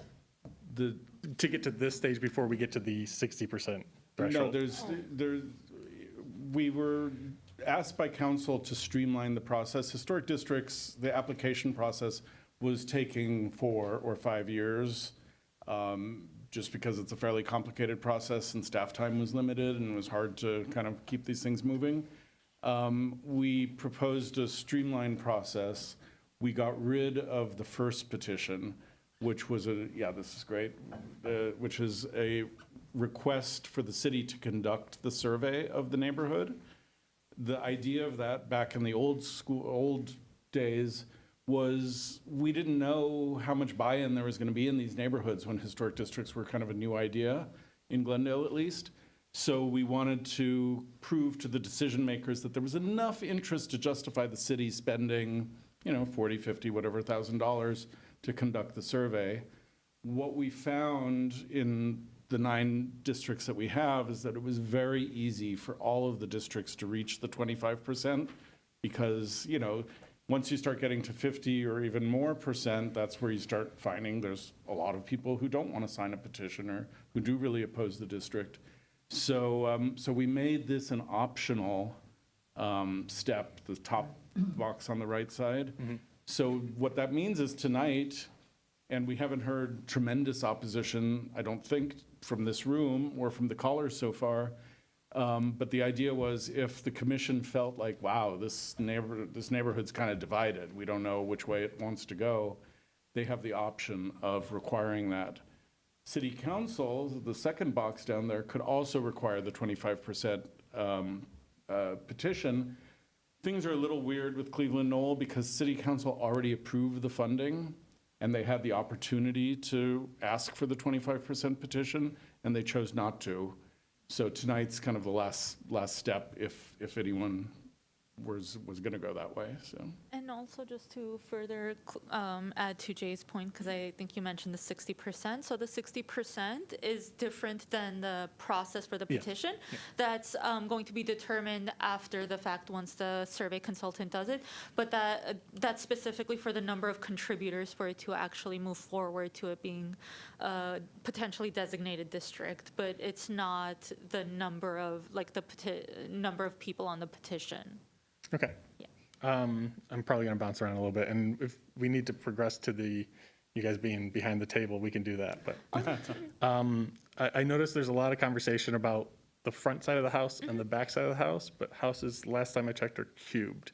Speaker 15: to get to this stage before we get to the 60% threshold?
Speaker 2: No, we were asked by council to streamline the process. Historic districts, the application process was taking 4 or 5 years, just because it's a fairly complicated process and staff time was limited and it was hard to kind of keep these things moving. We proposed a streamlined process. We got rid of the first petition, which was this is great, which is a request for the city to conduct the survey of the neighborhood. The idea of that back in the old days was we didn't know how much buy-in there was going to be in these neighborhoods when historic districts were kind of a new idea, in Glendale at least. So we wanted to prove to the decision makers that there was enough interest to justify the city spending, you know, $40, $50, whatever $1,000 to conduct the survey. What we found in the 9 districts that we have is that it was very easy for all of the districts to reach the 25% because, you know, Once you start getting to 50 or even more %, that's where you start finding there's a lot of people who don't want to sign a petition or who do really oppose the district. So, so we made this an optional step, the top box on the right side. So what that means is tonight, and we haven't heard tremendous opposition, I don't think, from this room or from the callers so far. But the idea was if the commission felt like, wow, this neighborhood's kind of divided, we don't know which way it wants to go, they have the option of requiring that. City council, the second box down there, could also require the 25% petition. Things are a little weird with Cleveland Knoll because city council already approved the funding and they had the opportunity to ask for the 25% petition and they chose not to. So tonight's kind of the last step if anyone was going to go that way. So.
Speaker 1: And also just to further add to Jay's point, because I think you mentioned the 60%. So the 60% is different than the process for the petition. That's going to be determined after the fact once the survey consultant does it. But that's specifically for the number of contributors for it to actually move forward to it being potentially designated district. But it's not the number of number of people on the petition.
Speaker 15: Okay.
Speaker 1: Yeah.
Speaker 15: I'm probably going to bounce around a little bit, and if we need to progress to you guys being behind the table, we can do that. But I noticed there's a lot of conversation about the front side of the house and the back side of the house, but houses, last time I checked, are cubed.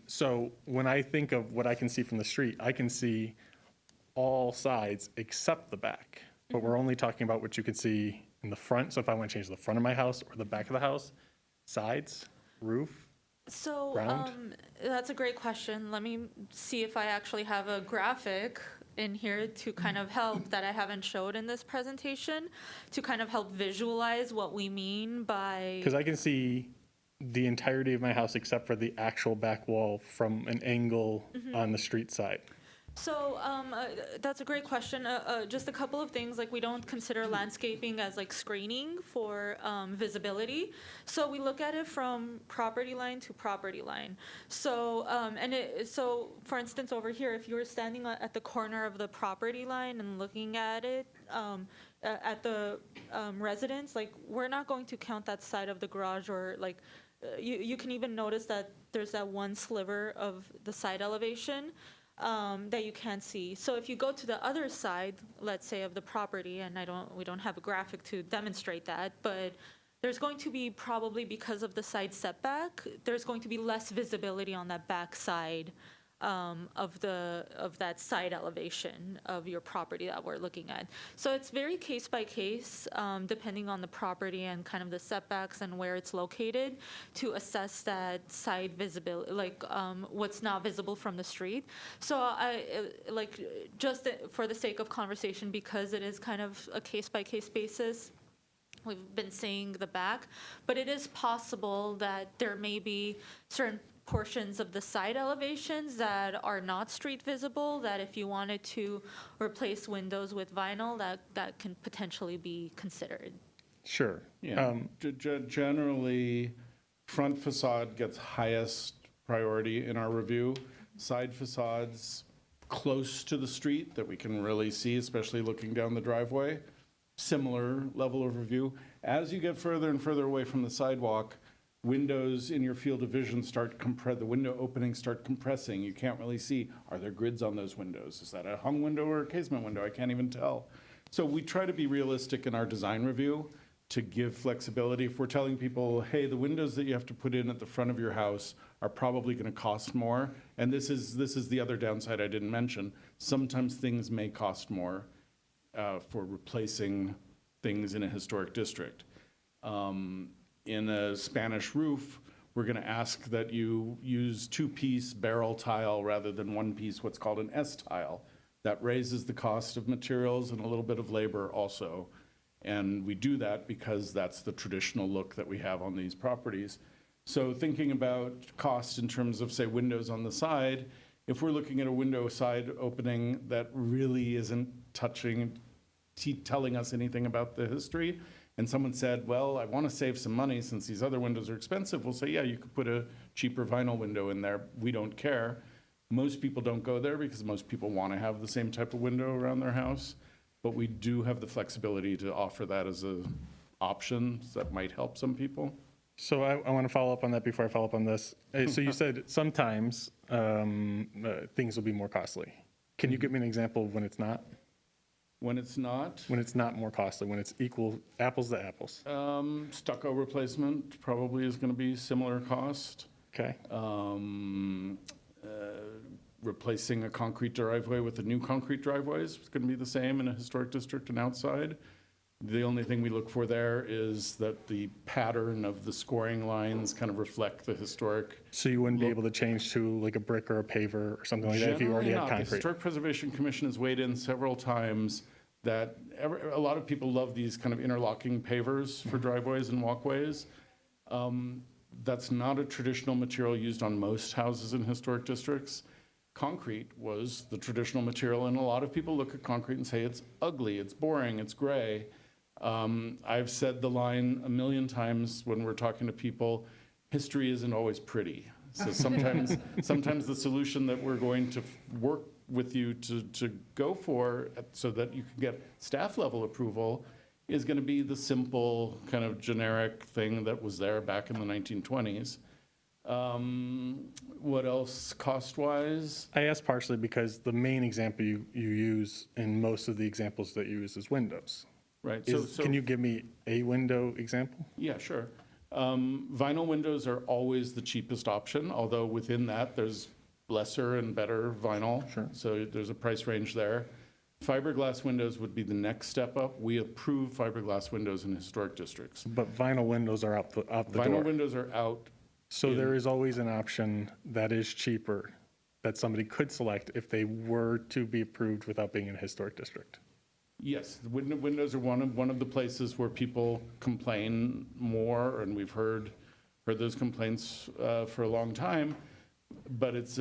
Speaker 15: So when I think of what I can see from the street, I can see all sides except the back, but we're only talking about what you can see in the front. So if I want to change the front of my house or the back of the house, sides, roof.
Speaker 1: So
Speaker 15: Ground?
Speaker 1: that's a great question. Let me see if I actually have a graphic in here to kind of help that I haven't showed in this presentation to kind of help visualize what we mean by.
Speaker 15: Because I can see the entirety of my house except for the actual back wall from an angle on the street side.
Speaker 1: So that's a great question. Just a couple of things, like we don't consider landscaping as like screening for visibility. So we look at it from property line to property line. So so for instance over here, if you were standing at the corner of the property line and looking at it at the residence, like we're not going to count that side of the garage or like you can even notice that there's that one sliver of the side elevation. That you can't see. So if you go to the other side, let's say of the property, and we don't have a graphic to demonstrate that, but there's going to be probably because of the side setback, there's going to be less visibility on that back side of that side elevation of your property that we're looking at. So it's very case by case, depending on the property and kind of the setbacks and where it's located to assess that side visibility, like what's not visible from the street. So I like just for the sake of conversation, because it is kind of a case by case basis. We've been saying the back, but it is possible that there may be certain portions of the side elevations that are not street visible, that if you wanted to replace windows with vinyl, that can potentially be considered.
Speaker 15: Sure.
Speaker 2: Yeah. Generally, front facade gets highest priority in our review. Side facades close to the street that we can really see, especially looking down the driveway, similar level of review. As you get further and further away from the sidewalk, windows in your field of vision the window openings start compressing. You can't really see, are there grids on those windows? Is that a hung window or a casement window? I can't even tell. So we try to be realistic in our design review to give flexibility. If we're telling people, hey, the windows that you have to put in at the front of your house are probably going to cost more, and this is the other downside I didn't mention. Sometimes things may cost more for replacing things in a historic district. In a Spanish roof, we're going to ask that you use two-piece barrel tile rather than one-piece, what's called an S-tile. That raises the cost of materials and a little bit of labor also. And we do that because that's the traditional look that we have on these properties. So thinking about cost in terms of, say, windows on the side, if we're looking at a window side opening that really isn't telling us anything about the history, and someone said, well, I want to save some money since these other windows are expensive, we'll say, yeah, you could put a cheaper vinyl window in there. We don't care. Most people don't go there because most people want to have the same type of window around their house. But we do have the flexibility to offer that as an option that might help some people.
Speaker 15: So I want to follow up on that before I follow up on this. So you said sometimes things will be more costly. Can you give me an example of when it's not?
Speaker 2: When it's not?
Speaker 15: When it's not more costly, when it's equal, apples to apples.
Speaker 2: Stucco replacement probably is going to be similar cost.
Speaker 15: Okay.
Speaker 2: Replacing a concrete driveway with a new concrete driveway is going to be the same in a historic district and outside. The only thing we look for there is that the pattern of the scoring lines kind of reflect the historic.
Speaker 15: So you wouldn't be able to change to like a brick or a paver or something like that if you already had
Speaker 2: Generally not. The
Speaker 15: concrete?
Speaker 2: Historic Preservation Commission has weighed in several times that a lot of people love these kind of interlocking pavers for driveways and walkways. That's not a traditional material used on most houses in historic districts. Concrete was the traditional material, and a lot of people look at concrete and say it's ugly, it's boring, it's gray. I've said the line a million times when we're talking to people, history isn't always pretty. So sometimes the solution that we're going to work with you to go for so that you can get staff level approval is going to be the simple kind of generic thing that was there back in the 1920s. What else cost-wise?
Speaker 15: I asked partially because the main example you use in most of the examples that you use is windows.
Speaker 2: Right.
Speaker 15: Can you give me a window example?
Speaker 2: Yeah, sure. Vinyl windows are always the cheapest option, although within that there's lesser and better vinyl.
Speaker 15: Sure.
Speaker 2: So there's a price range there. Fiberglass windows would be the next step up. We approve fiberglass windows in historic districts.
Speaker 15: But vinyl windows are out the door.
Speaker 2: Vinyl windows are out.
Speaker 15: So there is always an option that is cheaper that somebody could select if they were to be approved without being in a historic district.
Speaker 2: Yes, the windows are one of the places where people complain more, and we've heard those complaints for a long time. But it's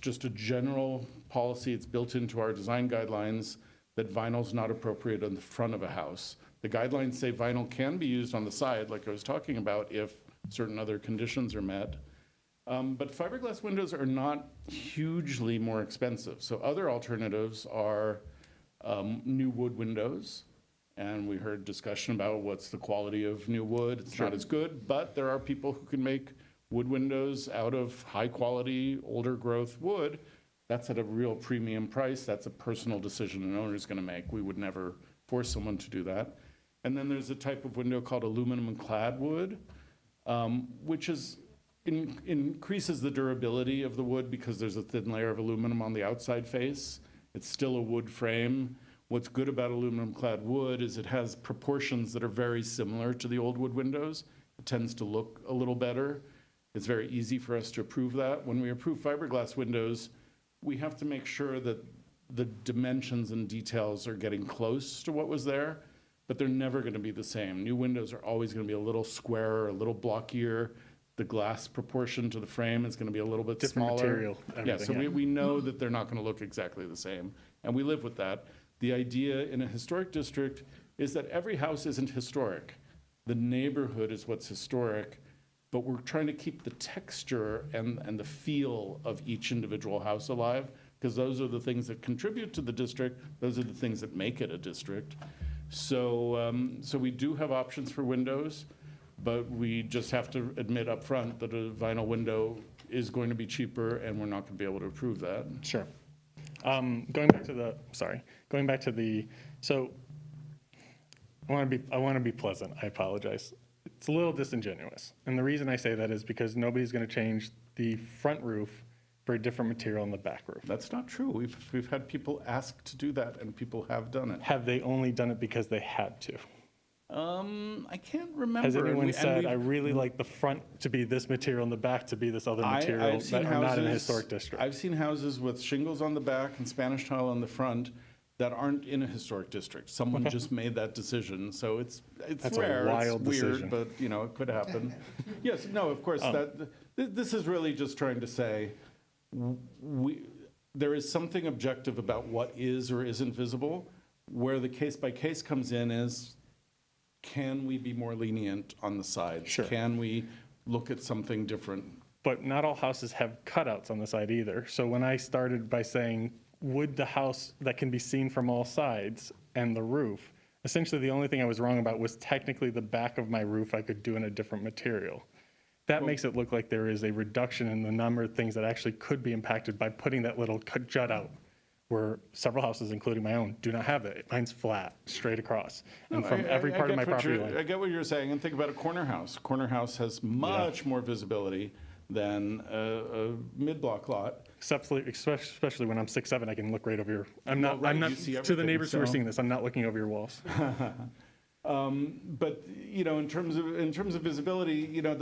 Speaker 2: just a general policy. It's built into our design guidelines that vinyl's not appropriate on the front of a house. The guidelines say vinyl can be used on the side, like I was talking about, if certain other conditions are met. But fiberglass windows are not hugely more expensive. So other alternatives are new wood windows. And we heard discussion about what's the quality of new wood. It's not as good, but there are people who can make wood windows out of high quality, older growth wood. That's at a real premium price. That's a personal decision an owner is going to make. We would never force someone to do that. And then there's a type of window called aluminum clad wood, which increases the durability of the wood because there's a thin layer of aluminum on the outside face. It's still a wood frame. What's good about aluminum clad wood is it has proportions that are very similar to the old wood windows. It tends to look a little better. It's very easy for us to approve that. When we approve fiberglass windows, we have to make sure that the dimensions and details are getting close to what was there, but they're never going to be the same. New windows are always going to be a little squarer, a little blockier. The glass proportion to the frame is going to be a little bit
Speaker 15: Different
Speaker 2: smaller.
Speaker 15: material,
Speaker 2: Yeah, so
Speaker 15: everything,
Speaker 2: we know that they're not going to look exactly the same, and we live with that. The idea in a historic district is that every house isn't historic. The neighborhood is what's historic, but we're trying to keep the texture and the feel of each individual house alive, because those are the things that contribute to the district. Those are the things that make it a district. So we do have options for windows, but we just have to admit up front that a vinyl window is going to be cheaper, and we're not going to be able to approve that.
Speaker 15: Sure. Going back to the, so I want to be pleasant. I apologize. It's a little disingenuous. And the reason I say that is because nobody's going to change the front roof for a different material on the back roof.
Speaker 2: That's not true. We've had people ask to do that, and people have done it.
Speaker 15: Have they only done it because they had to?
Speaker 2: I can't remember.
Speaker 15: Has anyone said, I really like the front to be this material and the back to be this other material that are not in a historic district?
Speaker 2: I've seen houses with shingles on the back and Spanish tile on the front that aren't in a historic district. Someone just made that decision, so it's
Speaker 15: That's
Speaker 2: rare.
Speaker 15: a wild
Speaker 2: it's weird,
Speaker 15: decision.
Speaker 2: but it could happen. Yes, no, of course. This is really just trying to say there is something objective about what is or isn't visible. Where the case by case comes in is, can we be more lenient on the sides?
Speaker 15: Sure.
Speaker 2: Can we look at something different?
Speaker 15: But not all houses have cutouts on the side either. So when I started by saying, would the house that can be seen from all sides and the roof, essentially the only thing I was wrong about was technically the back of my roof I could do in a different material. That makes it look like there is a reduction in the number of things that actually could be impacted by putting that little jut out, where several houses, including my own, do not have it. Mine's flat, straight across, and
Speaker 2: No,
Speaker 15: from every part of my
Speaker 2: get what
Speaker 15: property
Speaker 2: you're-
Speaker 15: line.
Speaker 2: I get what you're saying, and think about a corner house. Corner house has much more visibility than a mid-block lot.
Speaker 15: Especially when I'm 6'7", I can look right over your. I'm
Speaker 2: Well,
Speaker 15: not.
Speaker 2: right,
Speaker 15: I'm not.
Speaker 2: you see
Speaker 15: To the
Speaker 2: everything,
Speaker 15: neighbors who are
Speaker 2: so-
Speaker 15: seeing this, I'm not looking over your walls.
Speaker 2: But you know, in terms of visibility, you know,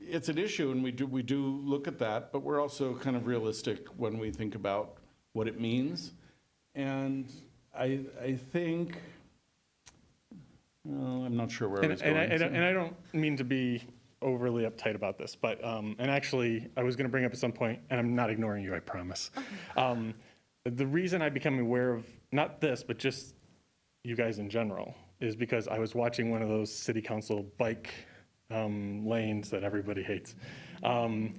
Speaker 2: it's an issue, and we do look at that. But we're also kind of realistic when we think about what it means. And I think, well, I'm not sure where I was going.
Speaker 15: And I don't mean to be overly uptight about this, but and actually, I was going to bring up at some point, and I'm not ignoring you, I promise. The reason I became aware of not this, but just you guys in general, is because I was watching one of those city council bike lanes that everybody hates. And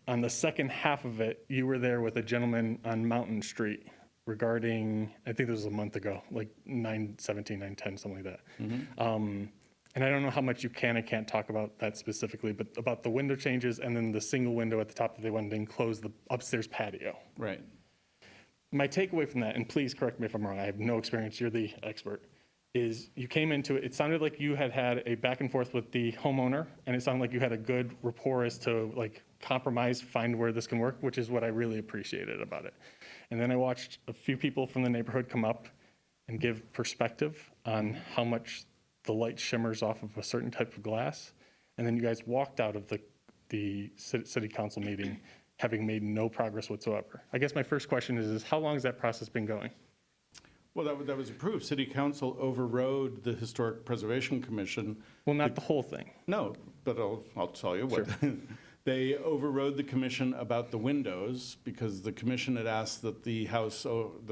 Speaker 15: on the second half of it, you were there with a gentleman on Mountain Street regarding, I think this was a month ago, like 9/17, 9/10, something like that. And I don't know how much you can and can't talk about that specifically, but about the window changes and then the single window at the top that they wanted to enclose the upstairs patio.
Speaker 2: Right.
Speaker 15: My takeaway from that, and please correct me if I'm wrong, I have no experience, you're the expert, is you came into it, it sounded like you had a back and forth with the homeowner, and it sounded like you had a good rapport as to like compromise, find where this can work, which is what I really appreciated about it. And then I watched a few people from the neighborhood come up and give perspective on how much the light shimmers off of a certain type of glass. And then you guys walked out of the city council meeting having made no progress whatsoever. I guess my first question is how long has that process been going?
Speaker 2: Well, that was approved. City Council overrode the Historic Preservation Commission.
Speaker 15: Well, not the whole thing.
Speaker 2: No, but I'll tell you what. They overrode the commission about the windows because the commission had asked that the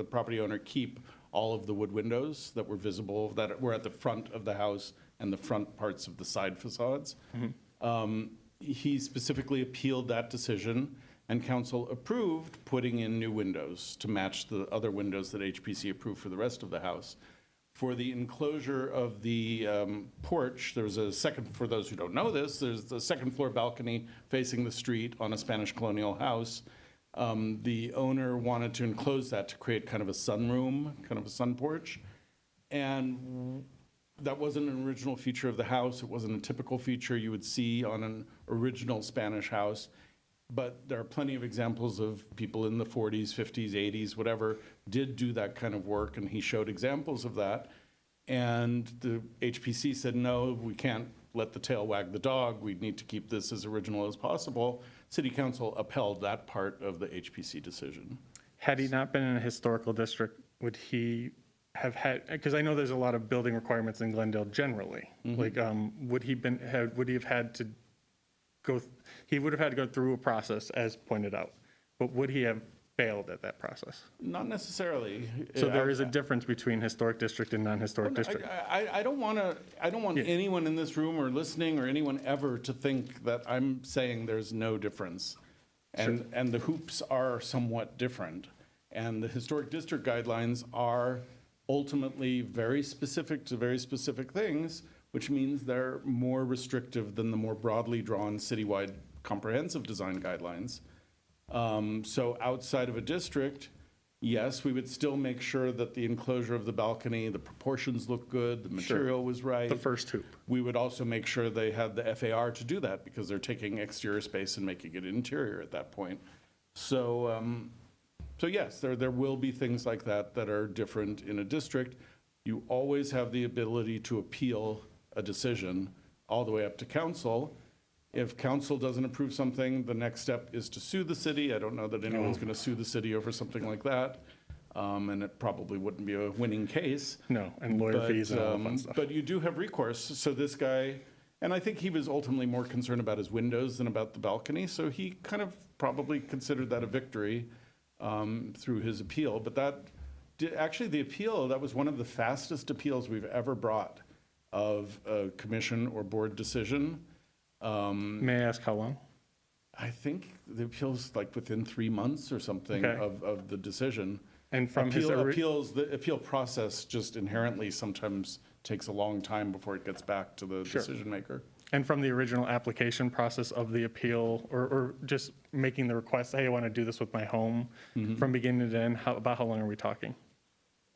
Speaker 2: property owner keep all of the wood windows that were visible, that were at the front of the house and the front parts of the side facades. He specifically appealed that decision, and council approved putting in new windows to match the other windows that HPC approved for the rest of the house. For the enclosure of the porch, there was a second, for those who don't know this, there's the second floor balcony facing the street on a Spanish colonial house. The owner wanted to enclose that to create kind of a sunroom, kind of a sun porch. And that wasn't an original feature of the house. It wasn't a typical feature you would see on an original Spanish house. But there are plenty of examples of people in the 40s, 50s, 80s, whatever, did do that kind of work, and he showed examples of that. And the HPC said, no, we can't let the tail wag the dog. We need to keep this as original as possible. City Council upheld that part of the HPC decision.
Speaker 15: Had he not been in a historical district, would he have had, because I know there's a lot of building requirements in Glendale generally. Like, would he have had to he would have had to go through a process as pointed out, but would he have failed at that process?
Speaker 2: Not necessarily.
Speaker 15: So there is a difference between historic district and non-historic district.
Speaker 2: I don't want anyone in this room or listening or anyone ever to think that I'm saying there's no difference. And the hoops are somewhat different. And the historic district guidelines are ultimately very specific to very specific things, which means they're more restrictive than the more broadly drawn citywide comprehensive design guidelines. So outside of a district, yes, we would still make sure that the enclosure of the balcony, the proportions look good, the material was right.
Speaker 15: The first hoop.
Speaker 2: We would also make sure they had the FAR to do that because they're taking exterior space and making it interior at that point. So, so yes, there will be things like that that are different in a district. You always have the ability to appeal a decision all the way up to council. If council doesn't approve something, the next step is to sue the city. I don't know that anyone's going to sue the city over something like that. And it probably wouldn't be a winning case.
Speaker 15: No, and lawyer fees and all that fun stuff.
Speaker 2: But you do have recourse. So this guy, and I think he was ultimately more concerned about his windows than about the balcony. So he kind of probably considered that a victory through his appeal. But that actually, the appeal, that was one of the fastest appeals we've ever brought of a commission or board decision.
Speaker 15: May I ask how long?
Speaker 2: I think the appeal's like within 3 months or something
Speaker 15: Okay.
Speaker 2: of the decision.
Speaker 15: And from his
Speaker 2: The appeal process just inherently sometimes takes a long time before it gets back to the
Speaker 15: Sure.
Speaker 2: decision maker.
Speaker 15: And from the original application process of the appeal, or just making the request, hey, I want to do this with my home, from beginning to end, about how long are we talking?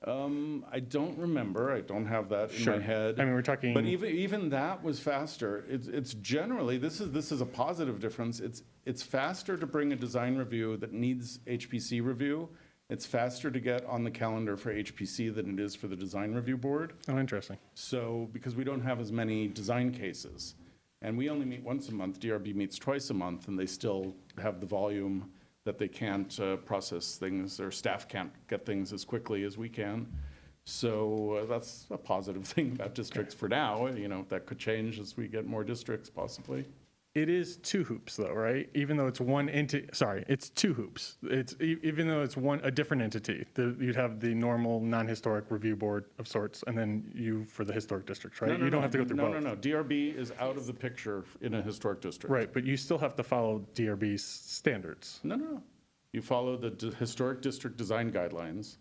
Speaker 2: I don't remember. I don't have that in
Speaker 15: Sure.
Speaker 2: my head.
Speaker 15: I mean, we're talking-
Speaker 2: But even that was faster. It's generally, this is a positive difference. It's faster to bring a design review that needs HPC review. It's faster to get on the calendar for HPC than it is for the design review board.
Speaker 15: Oh, interesting.
Speaker 2: So, because we don't have as many design cases. And we only meet once a month, DRB meets twice a month, and they still have the volume that they can't process things, or staff can't get things as quickly as we can. So that's a positive thing about districts for now. You know, that could change as we get more districts possibly.
Speaker 15: It is 2 hoops though, right? Even though it's one entity, sorry, it's 2 hoops. Even though it's a different entity. You'd have the normal non-historic review board of sorts, and then you for the historic districts, right? You don't have to go through both.
Speaker 2: No. DRB is out of the picture in a historic district.
Speaker 15: Right, but you still have to follow DRB's standards.
Speaker 2: No. You follow the historic district design guidelines.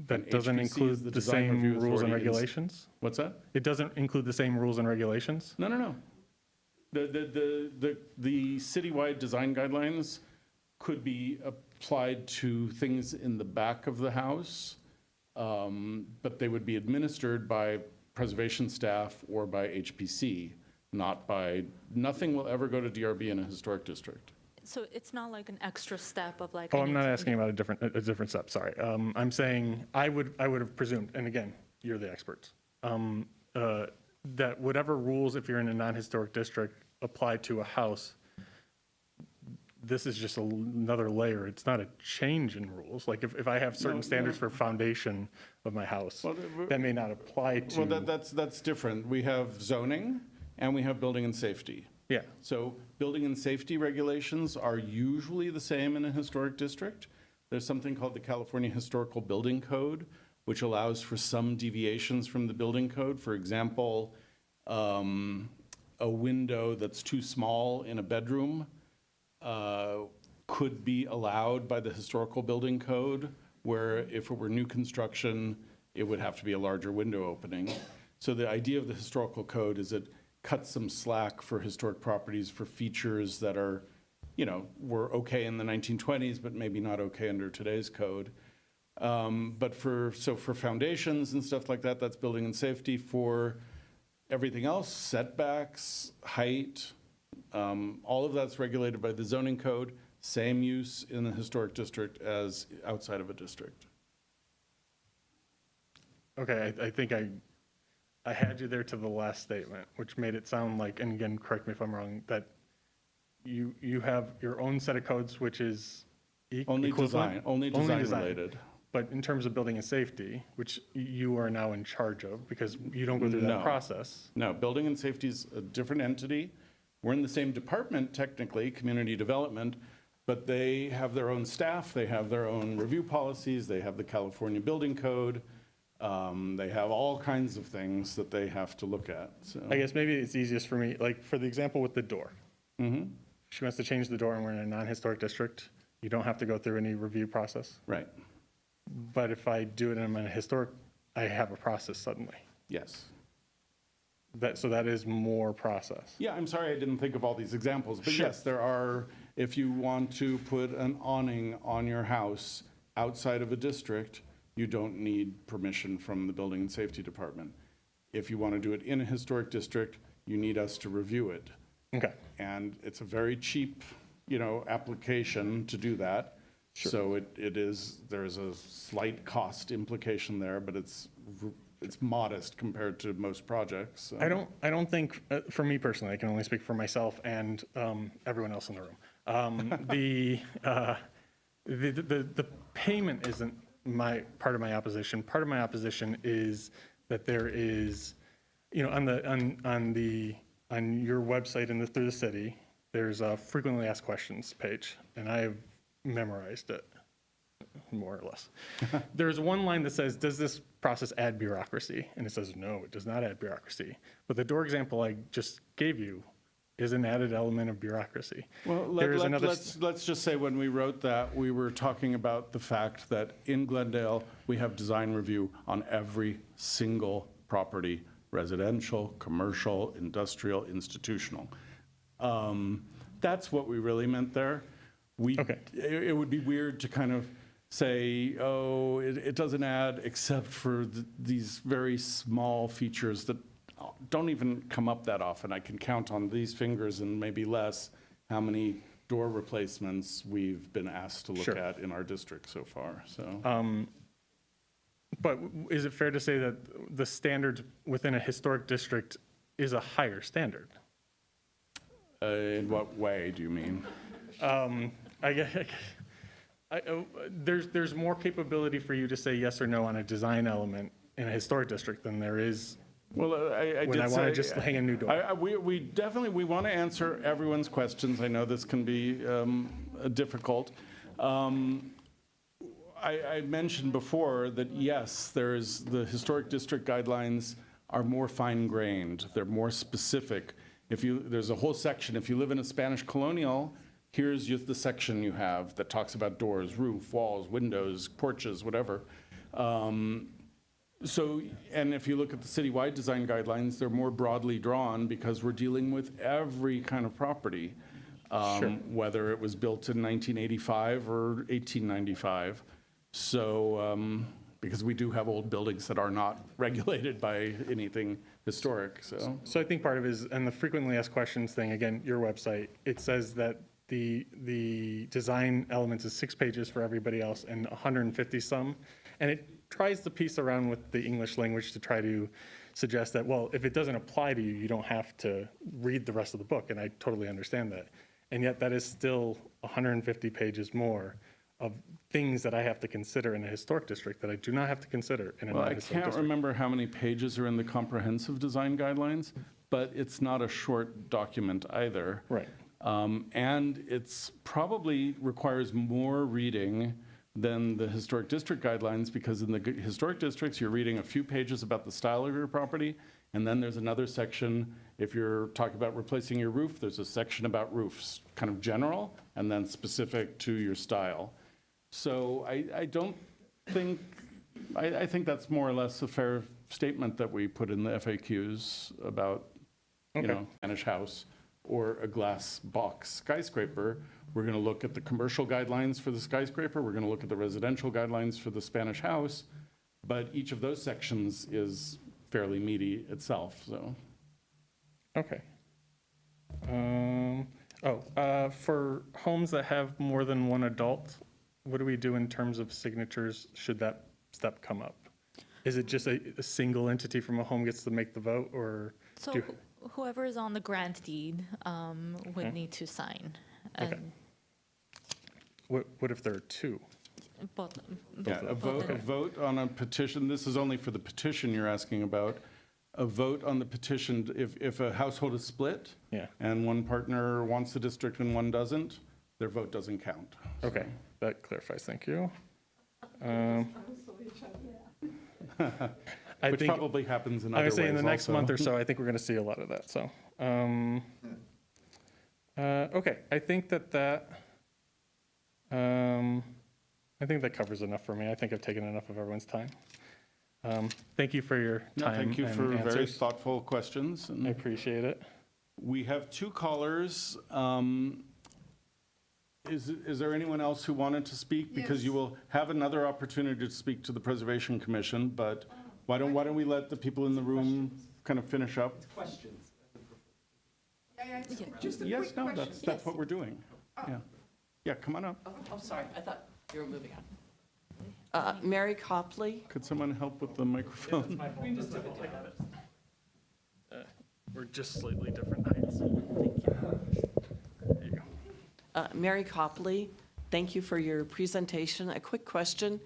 Speaker 15: That
Speaker 2: and
Speaker 15: doesn't
Speaker 2: HPC is
Speaker 15: include
Speaker 2: the
Speaker 15: the
Speaker 2: design
Speaker 15: same
Speaker 2: review
Speaker 15: rules and
Speaker 2: authority.
Speaker 15: regulations?
Speaker 2: What's that?
Speaker 15: It doesn't include the same rules and regulations?
Speaker 2: No. The citywide design guidelines could be applied to things in the back of the house, but they would be administered by preservation staff or by HPC, nothing will ever go to DRB in a historic district.
Speaker 1: So it's not like an extra step of like.
Speaker 15: Oh,
Speaker 1: I
Speaker 15: I'm
Speaker 1: need
Speaker 15: not
Speaker 1: to-
Speaker 15: asking about a different step, sorry. I'm saying, I would have presumed, and again, you're the experts, that whatever rules, if you're in a non-historic district, apply to a house, this is just another layer. It's not a change in rules. Like if I have certain standards for foundation of my house, that may not apply to.
Speaker 2: Well, that's different. We have zoning and we have building and safety.
Speaker 15: Yeah.
Speaker 2: So building and safety regulations are usually the same in a historic district. There's something called the California Historical Building Code, which allows for some deviations from the building code. For example, a window that's too small in a bedroom could be allowed by the historical building code, where if it were new construction, it would have to be a larger window opening. So the idea of the historical code is it cuts some slack for historic properties for features that are, were okay in the 1920s, but maybe not okay under today's code. But for foundations and stuff like that, that's building and safety. For everything else, setbacks, height, all of that's regulated by the zoning code. Same use in the historic district as outside of a district.
Speaker 15: Okay, I think I had you there to the last statement, which made it sound like, and again, correct me if I'm wrong, that you have your own set of codes, which is
Speaker 2: Only
Speaker 15: equivalent?
Speaker 2: design related.
Speaker 15: But in terms of building and safety, which you are now in charge of, because you don't go through
Speaker 2: No.
Speaker 15: that process.
Speaker 2: No, building and safety is a different entity. We're in the same department, technically, community development, but they have their own staff, they have their own review policies, they have the California Building Code, they have all kinds of things that they have to look at, so.
Speaker 15: I guess maybe it's easiest for me, like for the example with the door. She wants to change the door and we're in a non-historic district. You don't have to go through any review process.
Speaker 2: Right,
Speaker 15: But if I do it and I'm in a historic, I have a process suddenly.
Speaker 2: yes.
Speaker 15: So that is more process.
Speaker 2: Yeah, I'm sorry I didn't think of all these examples, but
Speaker 15: Sure.
Speaker 2: yes, there are, if you want to put an awning on your house outside of a district, you don't need permission from the Building and Safety Department. If you want to do it in a historic district, you need us to review it.
Speaker 15: Okay.
Speaker 2: And it's a very cheap, application to do that. So there's a slight cost implication there, but it's modest compared to most projects. So.
Speaker 15: I don't think, for me personally, I can only speak for myself and everyone else in the room. The payment isn't part of my opposition. Part of my opposition is that there is, on your website and through the city, there's a frequently asked questions page, and I have memorized it. more or less. There's one line that says, does this process add bureaucracy? And it says, no, it does not add bureaucracy. But the door example I just gave you is an added element of bureaucracy.
Speaker 2: Well,
Speaker 15: There is another
Speaker 2: let's just say when we wrote that, we were talking about the fact that in Glendale, we have design review on every single property, residential, commercial, industrial, institutional. That's what we really meant there. It would be weird to kind of say, oh, it doesn't add except for these very small features that don't even come up that often. I can count on these fingers and maybe less how many door replacements we've been asked to look
Speaker 15: Sure.
Speaker 2: at in our district so far, so.
Speaker 15: But is it fair to say that the standards within a historic district is a higher standard?
Speaker 2: In what way do you mean?
Speaker 15: There's more capability for you to say yes or no on a design element in a historic district than there is
Speaker 2: Well,
Speaker 15: when I want to just hang a new door.
Speaker 2: We definitely want to answer everyone's questions. I know this can be difficult. I mentioned before that, yes, the historic district guidelines are more fine-grained. They're more specific. There's a whole section, if you live in a Spanish colonial, here's just the section you have that talks about doors, roof, walls, windows, porches, whatever. And if you look at the citywide design guidelines, they're more broadly drawn because we're dealing with every kind of property, whether it was built in 1985 or 1895. So, because we do have old buildings that are not regulated by anything historic, so.
Speaker 15: So I think part of it is, and the frequently asked questions thing, again, your website, it says that the design elements is 6 pages for everybody else and 150 some. And it tries to piece around with the English language to try to suggest that, well, if it doesn't apply to you, you don't have to read the rest of the book. And I totally understand that. And yet that is still 150 pages more of things that I have to consider in a historic district that I do not have to consider in a
Speaker 2: Well, I
Speaker 15: non-historic
Speaker 2: can't
Speaker 15: district.
Speaker 2: remember how many pages are in the comprehensive design guidelines, but it's not a short document either.
Speaker 15: Right.
Speaker 2: And it's probably requires more reading than the historic district guidelines, because in the historic districts, you're reading a few pages about the style of your property, and then there's another section, if you're talking about replacing your roof, there's a section about roofs, kind of general, and then specific to your style. So I don't think, I think that's more or less a fair statement that we put in the FAQs about, you know, Spanish house or a glass box skyscraper. We're going to look at the commercial guidelines for the skyscraper. We're going to look at the residential guidelines for the Spanish house. But each of those sections is fairly meaty itself, so.
Speaker 15: Okay. For homes that have more than one adult, what do we do in terms of signatures should that step come up? Is it just a single entity from a home gets to make the vote, or?
Speaker 1: So
Speaker 15: do-
Speaker 1: whoever is on the grant deed would
Speaker 15: Okay.
Speaker 1: need to sign.
Speaker 15: Okay.
Speaker 1: And
Speaker 15: What if there are two?
Speaker 1: both,
Speaker 2: Yeah, a vote on a petition, this is only for the petition you're asking about. A vote on the petition, if a household is split,
Speaker 15: Yeah.
Speaker 2: and one partner wants the district and one doesn't, their vote doesn't count.
Speaker 15: Okay, that clarifies, thank you. I
Speaker 2: Which
Speaker 15: think-
Speaker 2: probably happens in
Speaker 15: I
Speaker 2: other
Speaker 15: would
Speaker 2: ways
Speaker 15: say in the next
Speaker 2: also.
Speaker 15: month or so, I think we're going to see a lot of that, so. Okay, I think that covers enough for me. I think I've taken enough of everyone's time. Thank you for your
Speaker 2: No,
Speaker 15: time
Speaker 2: thank you
Speaker 15: and
Speaker 2: for very
Speaker 15: answers.
Speaker 2: thoughtful questions.
Speaker 15: I appreciate it.
Speaker 2: We have 2 callers. Is there anyone else who wanted to speak? Because you will have another opportunity to speak to the Preservation Commission, but why don't we let the people in the room kind of finish up?
Speaker 16: Questions.
Speaker 2: Yes, no, that's what we're doing. Yeah. Yeah, come on up.
Speaker 16: Oh, sorry, I thought you were moving on. Mary Copley.
Speaker 2: Could someone help with the microphone?
Speaker 15: We're just slightly different heights.
Speaker 16: Mary Copley, thank you for your presentation. A quick question.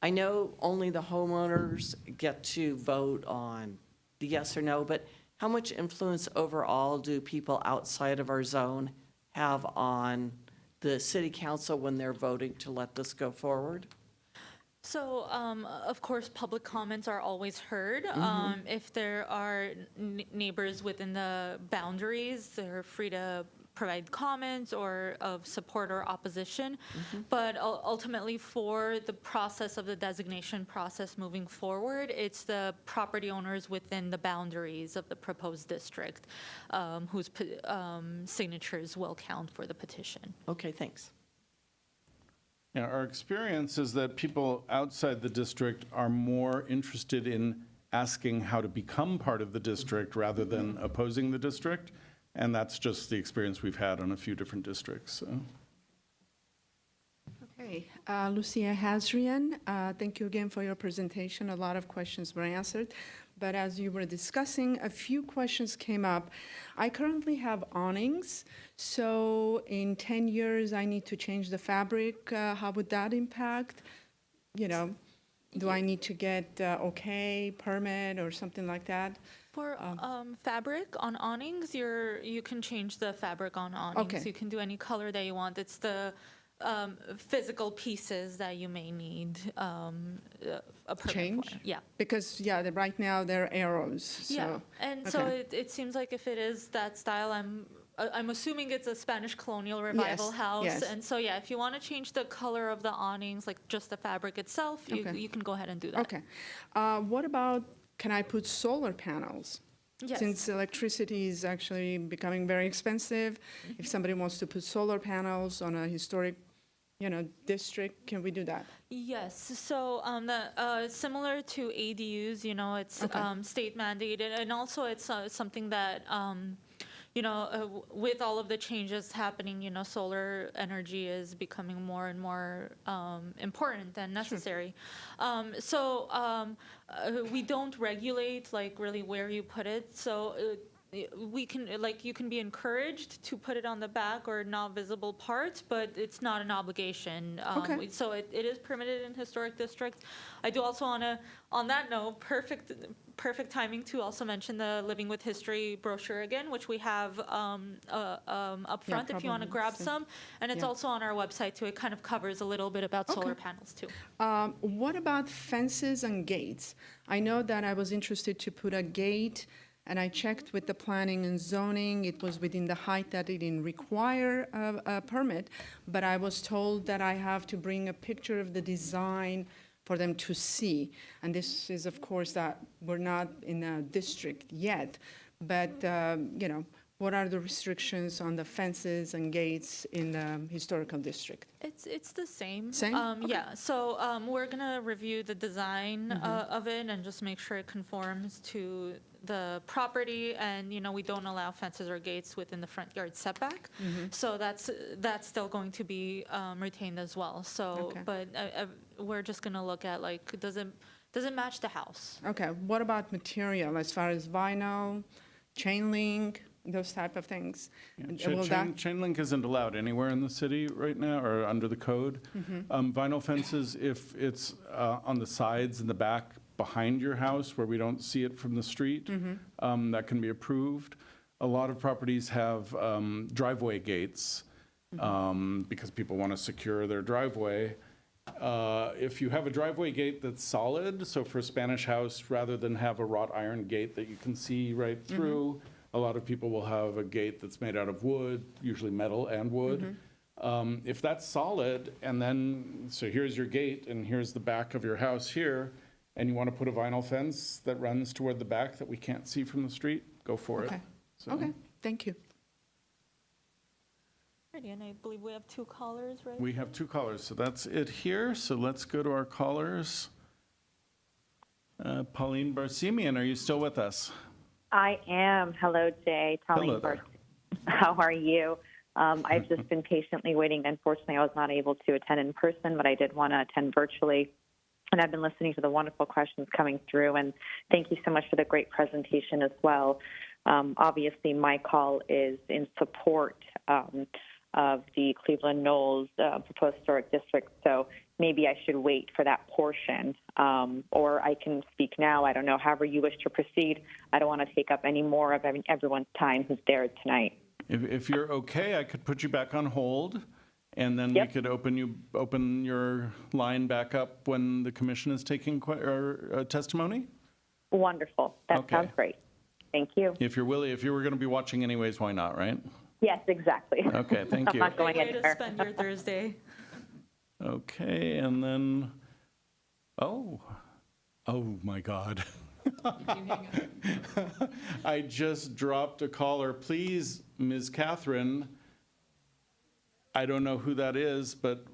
Speaker 16: I know only the homeowners get to vote on the yes or no, but how much influence overall do people outside of our zone have on the city council when they're voting to let this go forward?
Speaker 1: So, of course, public comments are always heard. If there are neighbors within the boundaries, they're free to provide comments or of support or opposition. But ultimately, for the process of the designation process moving forward, it's the property owners within the boundaries of the proposed district whose signatures will count for the petition.
Speaker 16: Okay, thanks.
Speaker 2: Yeah, our experience is that people outside the district are more interested in asking how to become part of the district rather than opposing the district. And that's just the experience we've had on a few different districts. So.
Speaker 17: Okay, Lucia Hazrian, thank you again for your presentation. A lot of questions were answered. But as you were discussing, a few questions came up. I currently have awnings, so in 10 years, I need to change the fabric. How would that impact? You know, do I need to get permit or something like that?
Speaker 1: For fabric on awnings, you can change the fabric on awnings.
Speaker 17: Okay.
Speaker 1: You can do any color that you want. It's the physical pieces that you may need a permit
Speaker 17: Change?
Speaker 1: for. Yeah.
Speaker 17: Because, right now, they're arrows, so.
Speaker 1: Yeah, and so
Speaker 17: okay.
Speaker 1: it seems like if it is that style, I'm assuming it's a Spanish colonial revival
Speaker 17: Yes,
Speaker 1: house,
Speaker 17: yes.
Speaker 1: and so if you want to change the color of the awnings, like just the fabric itself,
Speaker 17: Okay.
Speaker 1: you can go ahead and do that.
Speaker 17: Okay. What about, can I put solar panels?
Speaker 1: Yes.
Speaker 17: Since electricity is actually becoming very expensive, if somebody wants to put solar panels on a historic, district, can we do that?
Speaker 1: Yes, so similar to ADUs, it's
Speaker 17: Okay.
Speaker 1: state mandated, and also it's something that, with all of the changes happening, solar energy is becoming more and more important and necessary. We don't regulate really where you put it, so you can be encouraged to put it on the back or not visible parts, but it's not an obligation.
Speaker 17: Okay.
Speaker 1: So it is permitted in historic districts. I do also on that note, perfect timing to also mention the Living with History brochure again, which we have up front if you want to
Speaker 17: probably,
Speaker 1: grab
Speaker 17: so-
Speaker 1: some. And it's
Speaker 17: yeah.
Speaker 1: also on our website too. It kind of covers a little bit about solar panels too.
Speaker 17: What about fences and gates? I know that I was interested to put a gate, and I checked with the planning and zoning. It was within the height that it didn't require a permit, but I was told that I have to bring a picture of the design for them to see. And this is, of course, that we're not in a district yet, but, what are the restrictions on the fences and gates in the historical district?
Speaker 1: It's the same.
Speaker 17: Same? Okay.
Speaker 1: Yeah. So we're gonna review the design of it and just make sure it conforms to the property. And we don't allow fences or gates within the front yard setback. So that's still going to be retained as well. So,
Speaker 17: Okay.
Speaker 1: but we're just gonna look at does it match the house?
Speaker 17: Okay, what about material as far as vinyl, chain link, those type of things? Will that-
Speaker 2: Chain link isn't allowed anywhere in the city right now, or under the code. Vinyl fences, if it's on the sides and the back behind your house where we don't see it from the street, that can be approved. A lot of properties have driveway gates because people want to secure their driveway. If you have a driveway gate that's solid, so for a Spanish house, rather than have a wrought iron gate that you can see right through, a lot of people will have a gate that's made out of wood, usually metal and wood. If that's solid, and then, so here's your gate, and here's the back of your house here, and you want to put a vinyl fence that runs toward the back that we can't see from the street, go for it.
Speaker 17: Okay.
Speaker 2: So-
Speaker 17: Okay, thank you.
Speaker 1: Alrighty, and I believe we have 2 callers, right?
Speaker 2: We have 2 callers, so that's it here. So let's go to our callers. Pauline Barsimian, are you still with us?
Speaker 18: I am. Hello, Jay.
Speaker 2: Hello there.
Speaker 18: How are you? I've just been patiently waiting. Unfortunately, I was not able to attend in person, but I did want to attend virtually. And I've been listening to the wonderful questions coming through. And thank you so much for the great presentation as well. Obviously, my call is in support of the Cleveland Knolls proposed historic district. So maybe I should wait for that portion, or I can speak now. I don't know. However you wish to proceed. I don't want to take up any more of everyone's time who's there tonight.
Speaker 2: If you're okay, I could put you back on hold, And then we could open your line back up when the commission is taking testimony?
Speaker 18: Wonderful. That sounds great. Thank you.
Speaker 2: If you were going to be watching anyways, why not, right?
Speaker 18: Yes, exactly.
Speaker 2: Okay, thank you.
Speaker 18: I'm not going
Speaker 1: Great way to
Speaker 18: anywhere.
Speaker 1: spend your Thursday.
Speaker 2: Okay, and then, oh my God. I just dropped a caller. Please, Ms. Catherine, I don't know who that is, but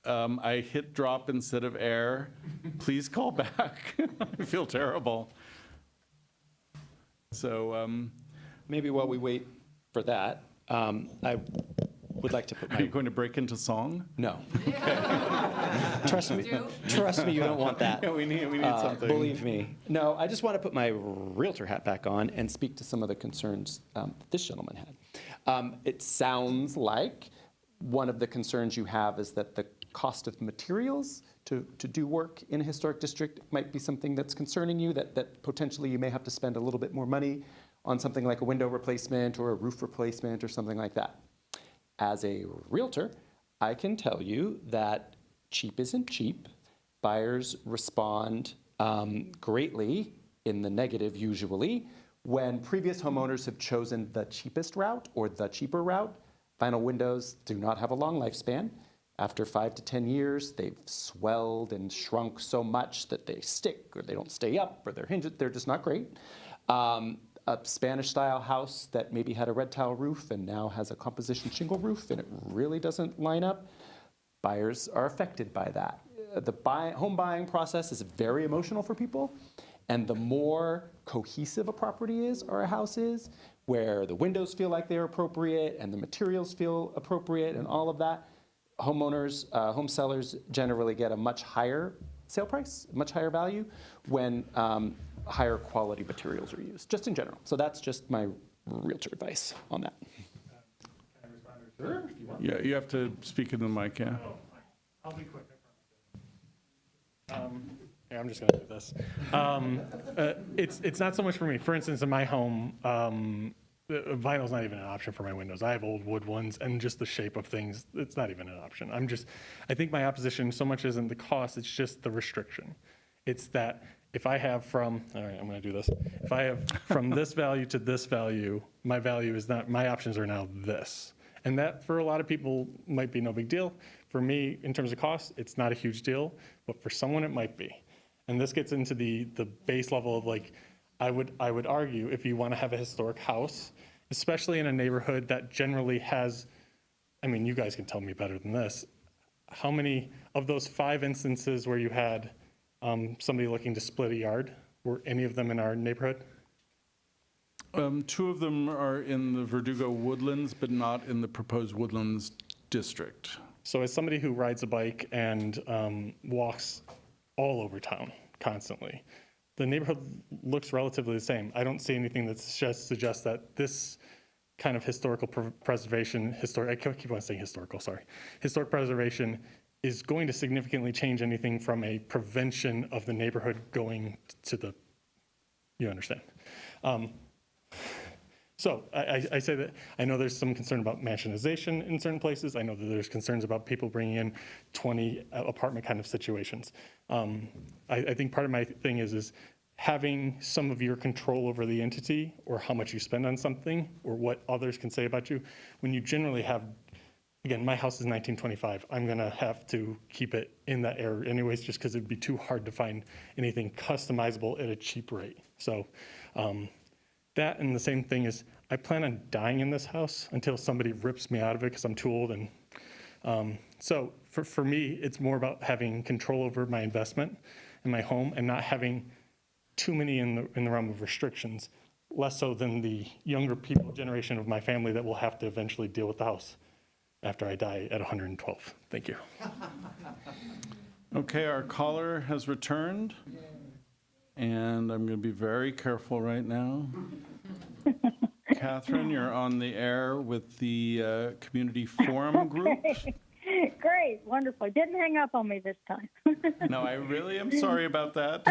Speaker 2: I hit drop instead of air. Please call back. I feel terrible. So
Speaker 11: maybe while we wait for that, I would like to put
Speaker 2: Are you going to break into song?
Speaker 11: No. Trust me, you don't want that.
Speaker 2: Yeah, we need something.
Speaker 11: Believe me. No, I just want to put my realtor hat back on and speak to some of the concerns that this gentleman had. It sounds like one of the concerns you have is that the cost of materials to do work in a historic district might be something that's concerning you, that potentially you may have to spend a little bit more money on something like a window replacement or a roof replacement or something like that. As a realtor, I can tell you that cheap isn't cheap. Buyers respond greatly in the negative usually when previous homeowners have chosen the cheapest route or the cheaper route. Vinyl windows do not have a long lifespan. After 5 to 10 years, they've swelled and shrunk so much that they stick or they don't stay up or they're just not great. A Spanish-style house that maybe had a red tile roof and now has a composition shingle roof and it really doesn't line up, buyers are affected by that. The home buying process is very emotional for people, and the more cohesive a property is or a house is, where the windows feel like they're appropriate and the materials feel appropriate and all of that, homeowners, home sellers generally get a much higher sale price, much higher value when higher quality materials are used, just in general. So that's just my realtor advice on that.
Speaker 15: Can I respond to sure? If you want.
Speaker 2: Yeah, you have to speak into the mic, yeah.
Speaker 15: I'll be quick. I promise. Yeah, I'm just going to do this. It's not so much for me. For instance, in my home, vinyl's not even an option for my windows. I have old wood ones, and just the shape of things, it's not even an option. I think my opposition so much isn't the cost, it's just the restriction. It's that if I have all right, I'm going to do this. If I have from this value to this value, my options are now this. And that for a lot of people might be no big deal. For me, in terms of cost, it's not a huge deal, but for someone it might be. And this gets into the base level of I would argue if you want to have a historic house, especially in a neighborhood that generally has, you guys can tell me better than this, how many of those 5 instances where you had somebody looking to split a yard, were any of them in our neighborhood?
Speaker 2: 2 of them are in the Verdugo Woodlands, but not in the proposed Woodlands district.
Speaker 15: So as somebody who rides a bike and walks all over town constantly, the neighborhood looks relatively the same. I don't see anything that suggests that this kind of historical preservation, I keep on saying historical, sorry. Historic preservation is going to significantly change anything from a prevention of the neighborhood going to you understand. So I say that I know there's some concern about mansionization in certain places. I know that there's concerns about people bringing in 20 apartment kind of situations. I think part of my thing is having some of your control over the entity or how much you spend on something or what others can say about you when you generally have, again, my house is 1925. I'm going to have to keep it in that era anyways, just because it'd be too hard to find anything customizable at a cheap rate. So that, and the same thing is I plan on dying in this house until somebody rips me out of it because I'm too old. And so for me, it's more about having control over my investment in my home and not having too many in the realm of restrictions, less so than the younger people generation of my family that will have to eventually deal with the house after I die at 112. Thank you.
Speaker 2: Okay, our caller has returned, and I'm going to be very careful right now. Catherine, you're on the air with the Community Forum Group.
Speaker 19: Great, wonderful. Didn't hang up on me this time.
Speaker 2: No, I really am sorry about that.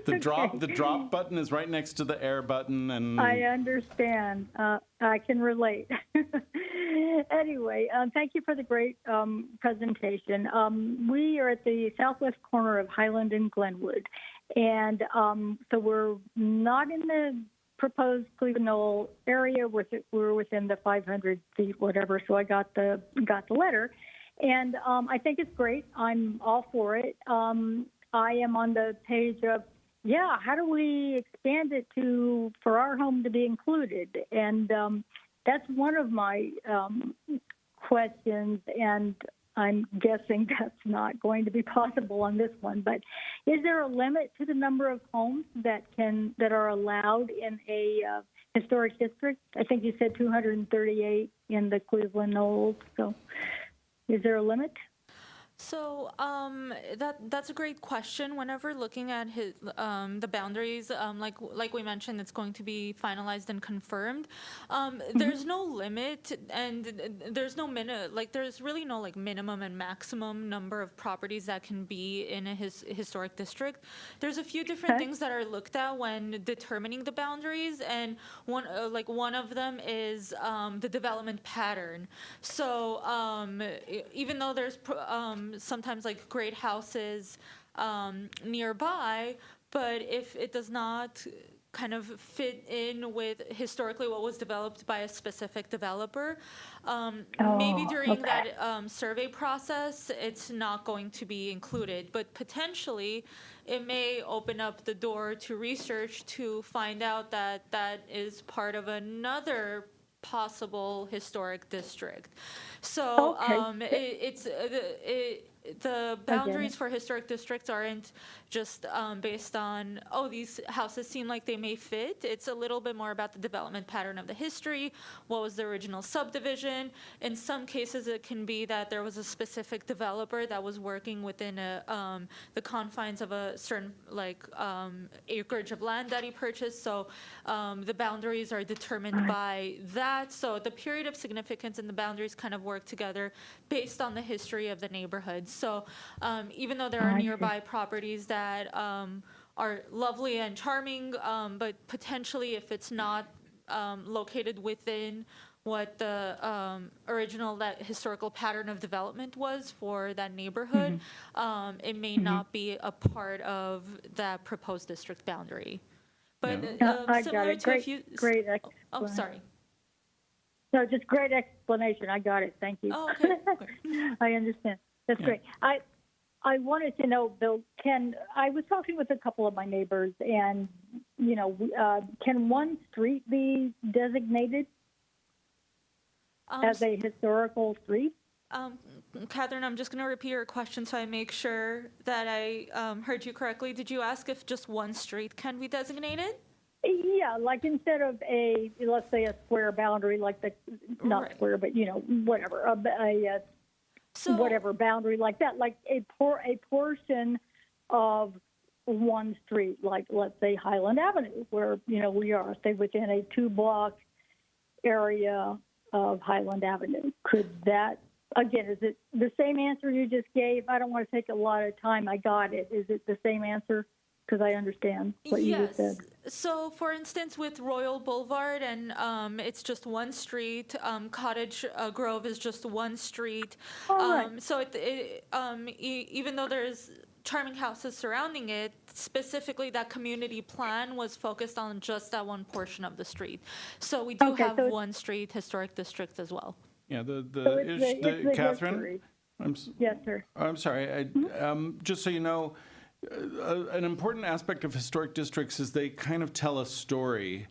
Speaker 2: The drop button is right next to the air button, and
Speaker 19: I understand. I can relate. Anyway, thank you for the great presentation. We are at the southwest corner of Highland and Glenwood, and so we're not in the proposed Cleveland Knoll area. We're within the 500 feet, whatever. So I got the letter, and I think it's great. I'm all for it. I am on the page of, how do we expand it for our home to be included? And that's one of my questions, and I'm guessing that's not going to be possible on this one. But is there a limit to the number of homes that are allowed in a historic district? I think you said 238 in the Cleveland Knolls. So, is there a limit?
Speaker 1: So that's a great question. Whenever looking at the boundaries, like we mentioned, it's going to be finalized and confirmed. There's no limit, and there's no there's really no minimum and maximum number of properties that can be in a historic district. There's a few different things that are looked at when determining the boundaries, and one of them is the development pattern. So even though there's sometimes great houses nearby, but if it does not kind of fit in with historically what was developed by a specific developer, maybe during that survey process, it's not going to be included. But potentially, it may open up the door to research to find out that that is part of another possible historic district. So the boundaries for historic districts aren't just based on, these houses seem like they may fit. It's a little bit more about the development pattern of the history. What was the original subdivision? In some cases, it can be that there was a specific developer that was working within the confines of a certain acreage of land that he purchased. So the boundaries are determined by that. So the period of significance and the boundaries kind of work together based on the history of the neighborhood. So even though there are nearby properties that are lovely and charming, but potentially if it's not located within what the original historical pattern of development was for that neighborhood, it may not be a part of that proposed district boundary. But
Speaker 19: I got
Speaker 1: similar
Speaker 19: it.
Speaker 1: to
Speaker 19: Great
Speaker 1: oh, sorry.
Speaker 19: No, just great explanation. I got it. Thank you.
Speaker 1: Oh, okay.
Speaker 19: I understand. That's great. I wanted to know, Bill, I was talking with a couple of my neighbors, and, can one street be designated as a historical street?
Speaker 1: Catherine, I'm just going to repeat your question so I make sure that I heard you correctly. Did you ask if just one street can be designated?
Speaker 19: Yeah, instead of let's say a square boundary, not square, but whatever, whatever boundary like that, a portion of one street, let's say Highland Avenue, where we are, say within a 2-block area of Highland Avenue. Could that, again, is it the same answer you just gave? I don't want to take a lot of time. I got it. Is it the same answer? Because I understand what you just said.
Speaker 1: So, for instance, with Royal Boulevard, and it's just one street. Cottage Grove is just one street. So, even though there's charming houses surrounding it, specifically that community plan was focused on just that one portion of the street. So, we do have one street historic district as well.
Speaker 2: Yeah,
Speaker 19: the
Speaker 2: Catherine.
Speaker 19: Yes, sir.
Speaker 2: I'm sorry. Just so you know. An important aspect of historic districts is they kind of tell a story.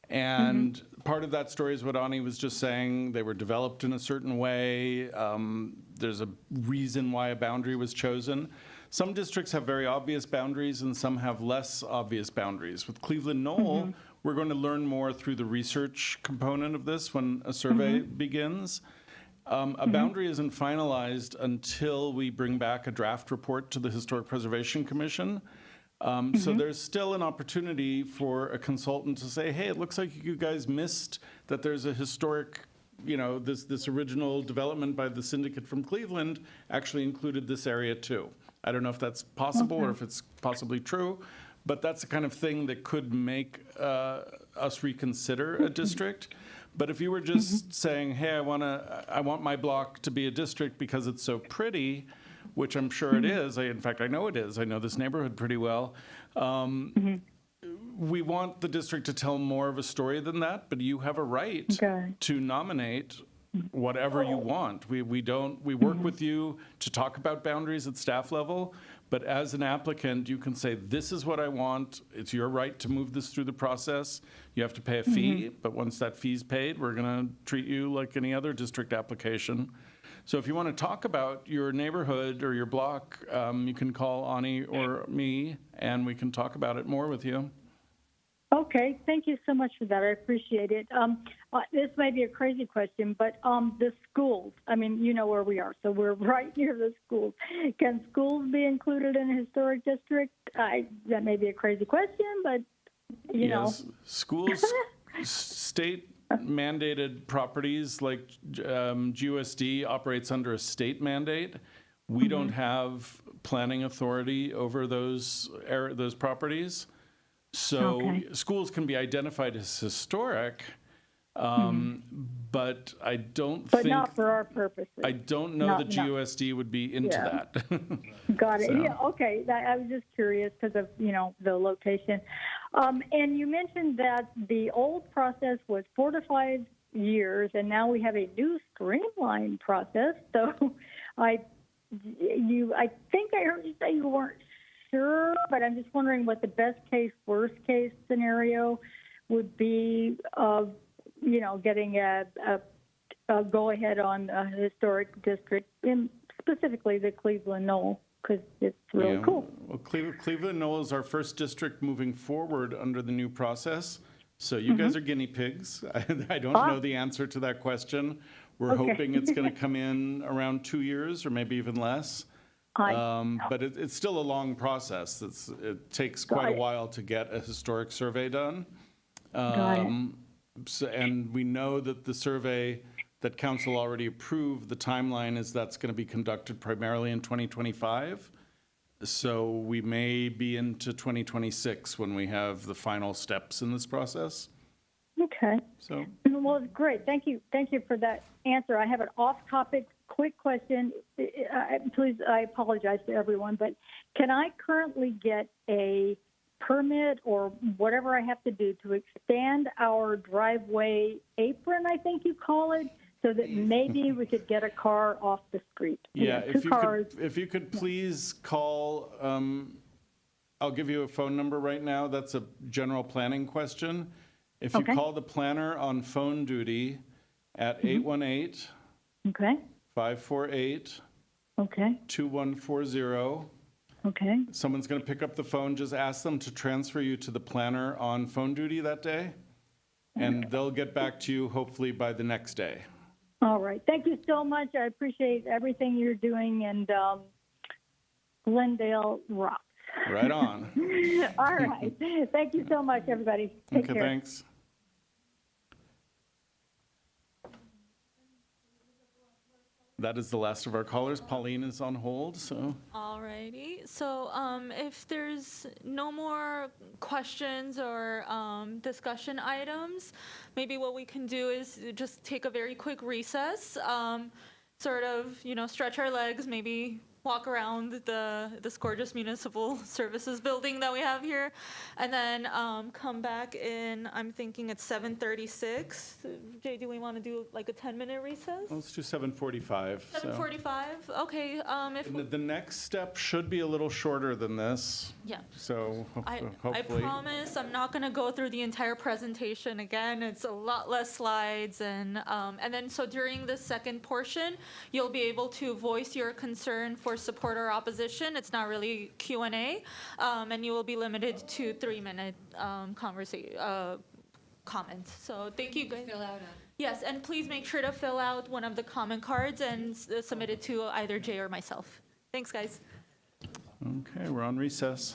Speaker 2: And part of that story is what Ani was just saying. They were developed in a certain way. There's a reason why a boundary was chosen. Some districts have very obvious boundaries and some have less obvious boundaries. With Cleveland Knoll, we're going to learn more through the research component of this when a survey begins. A boundary isn't finalized until we bring back a draft report to the Historic Preservation Commission. So there's still an opportunity for a consultant to say, hey, it looks like you guys missed that there's a historic this original development by the syndicate from Cleveland actually included this area too. I don't know if that's possible or if it's possibly true, but that's the kind of thing that could make us reconsider a district. But if you were just saying, hey, I want my block to be a district because it's so pretty, which I'm sure it is. In fact, I know it is. I know this neighborhood pretty well. We want the district to tell more of a story than that, but you have a right to nominate whatever you want. We work with you to talk about boundaries at staff level, but as an applicant, you can say, this is what I want. It's your right to move this through the process. You have to pay a fee, but once that fee's paid, we're gonna treat you like any other district application. So if you want to talk about your neighborhood or your block, you can call Ani or me, and we can talk about it more with you.
Speaker 19: Okay, thank you so much for that. I appreciate it. This may be a crazy question, but the schools, I mean, you know where we are, so we're right near the schools. Can schools be included in a historic district? That may be a crazy question, but, you know.
Speaker 2: Schools, state mandated properties like GUSD operates under a state mandate. We don't have planning authority over those properties. So schools can be identified as historic, but I don't think...
Speaker 19: But not for our purposes.
Speaker 2: I don't know that GUSD would be into that.
Speaker 19: Got it.
Speaker 2: So.
Speaker 19: Yeah, okay. I was just curious because of, the location. And you mentioned that the old process was 4 to 5 years, and now we have a new streamlined process. So I think I heard you say you weren't sure, but I'm just wondering what the best case, worst case scenario would be of, getting a go ahead on a historic district, in specifically the Cleveland Knoll, because it's really cool.
Speaker 2: Well, Cleveland Knoll is our first district moving forward under the new process. So you guys are guinea pigs. I don't know the answer to that question. We're hoping it's going to come in around 2 years or maybe even less. But it's still a long process. It takes quite a while to get a historic survey done. And we know that the survey that council already approved, the timeline is that's going to be conducted primarily in 2025. So we may be into 2026 when we have the final steps in this process.
Speaker 19: Okay.
Speaker 2: So.
Speaker 19: Well, great. Thank you. Thank you for that answer. I have an off-topic quick question. Please, I apologize to everyone, but can I currently get a permit or whatever I have to do to expand our driveway apron, I think you call it, so that maybe we could get a car off the street?
Speaker 2: Yeah, if you could please call, I'll give you a phone number right now. That's a general planning question. If you call the planner on phone duty at 818 548 2140.
Speaker 19: Okay.
Speaker 2: Someone's going to pick up the phone. Just ask them to transfer you to the planner on phone duty that day, and they'll get back to you hopefully by the next day.
Speaker 19: All right. Thank you so much. I appreciate everything you're doing, and Glendale rocks.
Speaker 2: Right on.
Speaker 19: All right. Thank you so much, everybody. Take care.
Speaker 2: Thanks. That is the last of our callers. Pauline is on hold, so.
Speaker 1: Alrighty. So if there's no more questions or discussion items, maybe what we can do is just take a very quick recess, sort of, stretch our legs, maybe walk around this gorgeous municipal services building that we have here, and then come back in, I'm thinking it's 7:36. Jay, do we want to do like a 10-minute recess?
Speaker 2: Let's do 7:45.
Speaker 1: 7:45? Okay.
Speaker 2: The next step should be a little shorter than this.
Speaker 1: Yeah.
Speaker 2: So hopefully.
Speaker 1: I promise I'm not going to go through the entire presentation again. It's a lot less slides, and then so during the second portion, you'll be able to voice your concern for support or opposition. It's not really Q&A, and you will be limited to 3-minute comments. So thank you guys. Yes, and please make sure to fill out one of the comment cards and submit it to either Jay or myself. Thanks, guys.
Speaker 2: Okay, we're on recess.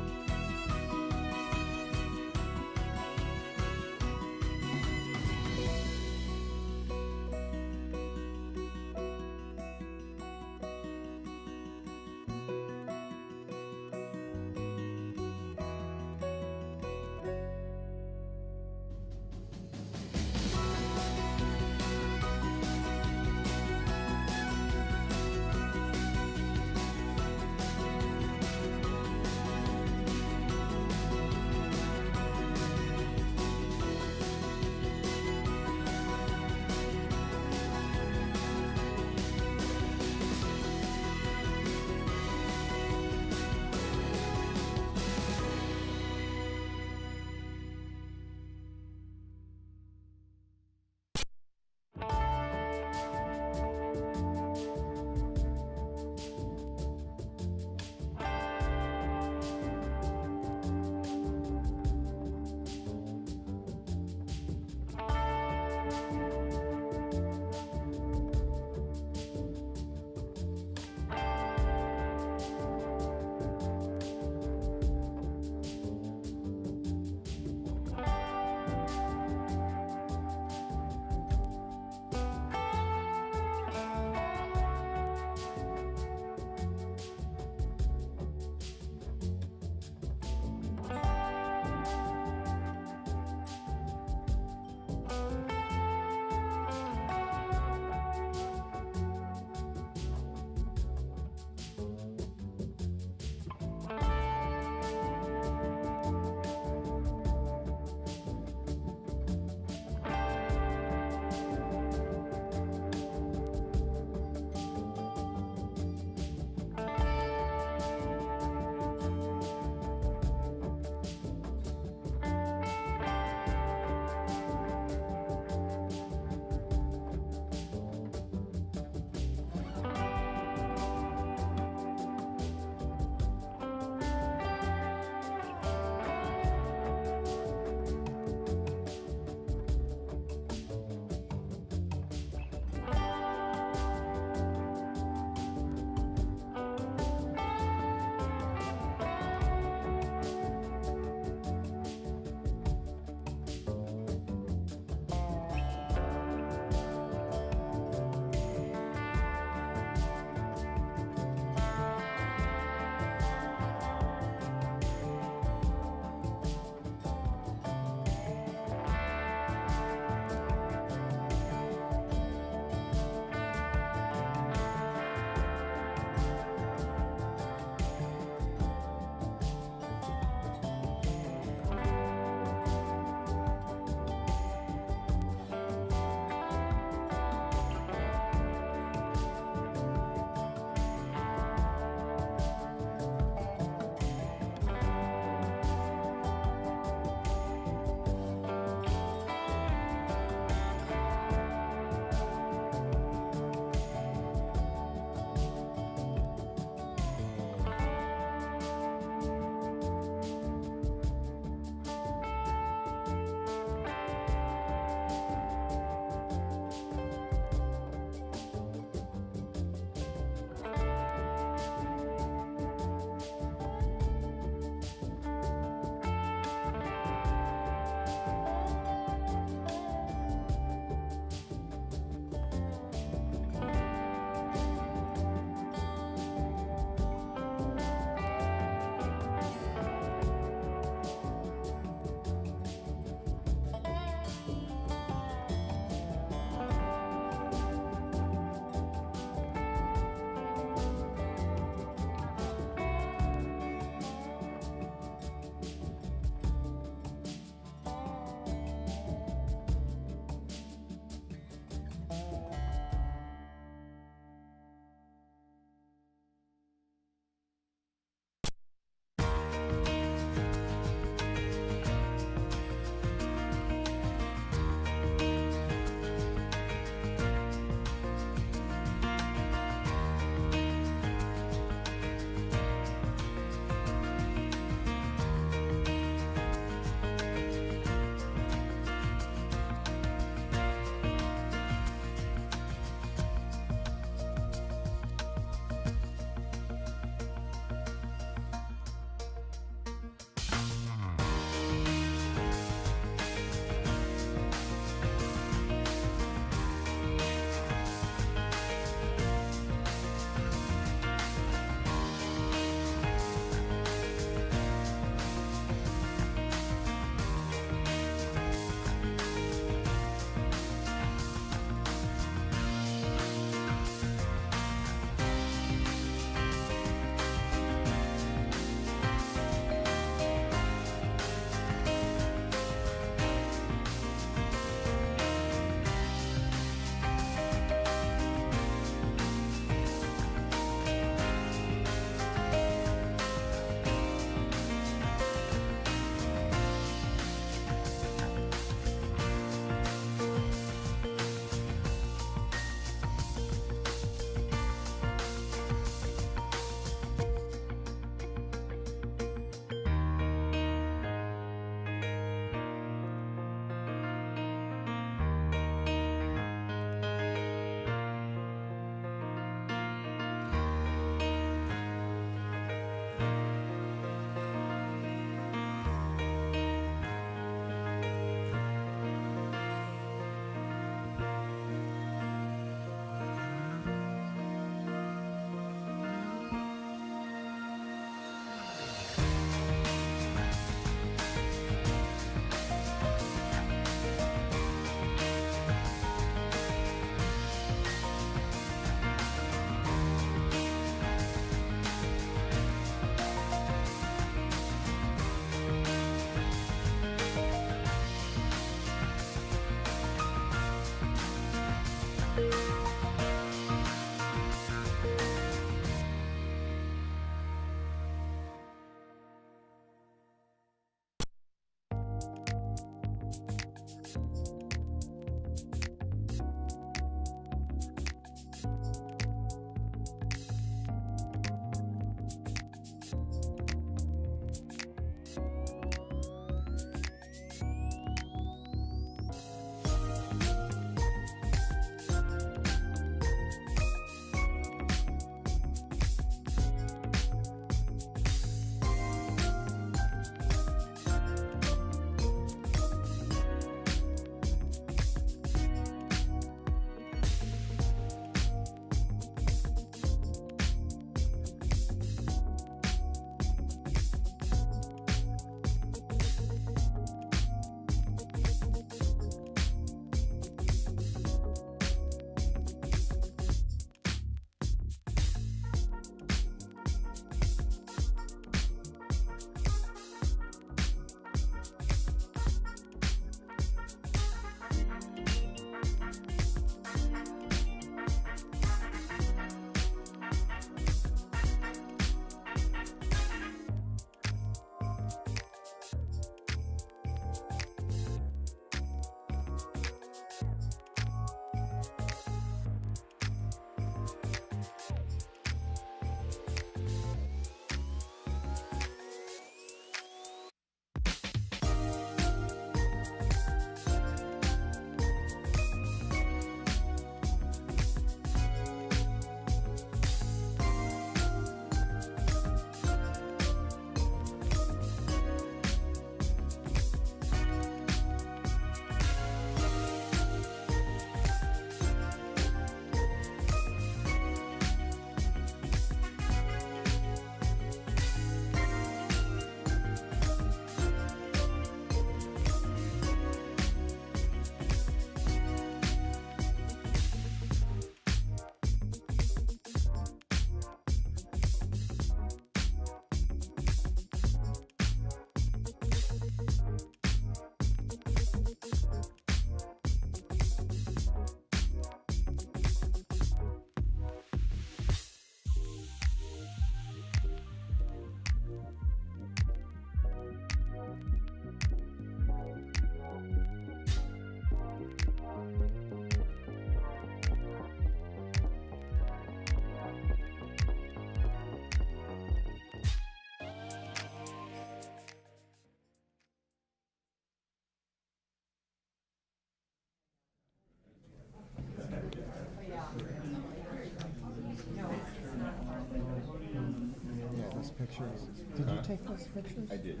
Speaker 20: those pictures? Did you take those pictures?
Speaker 21: I did.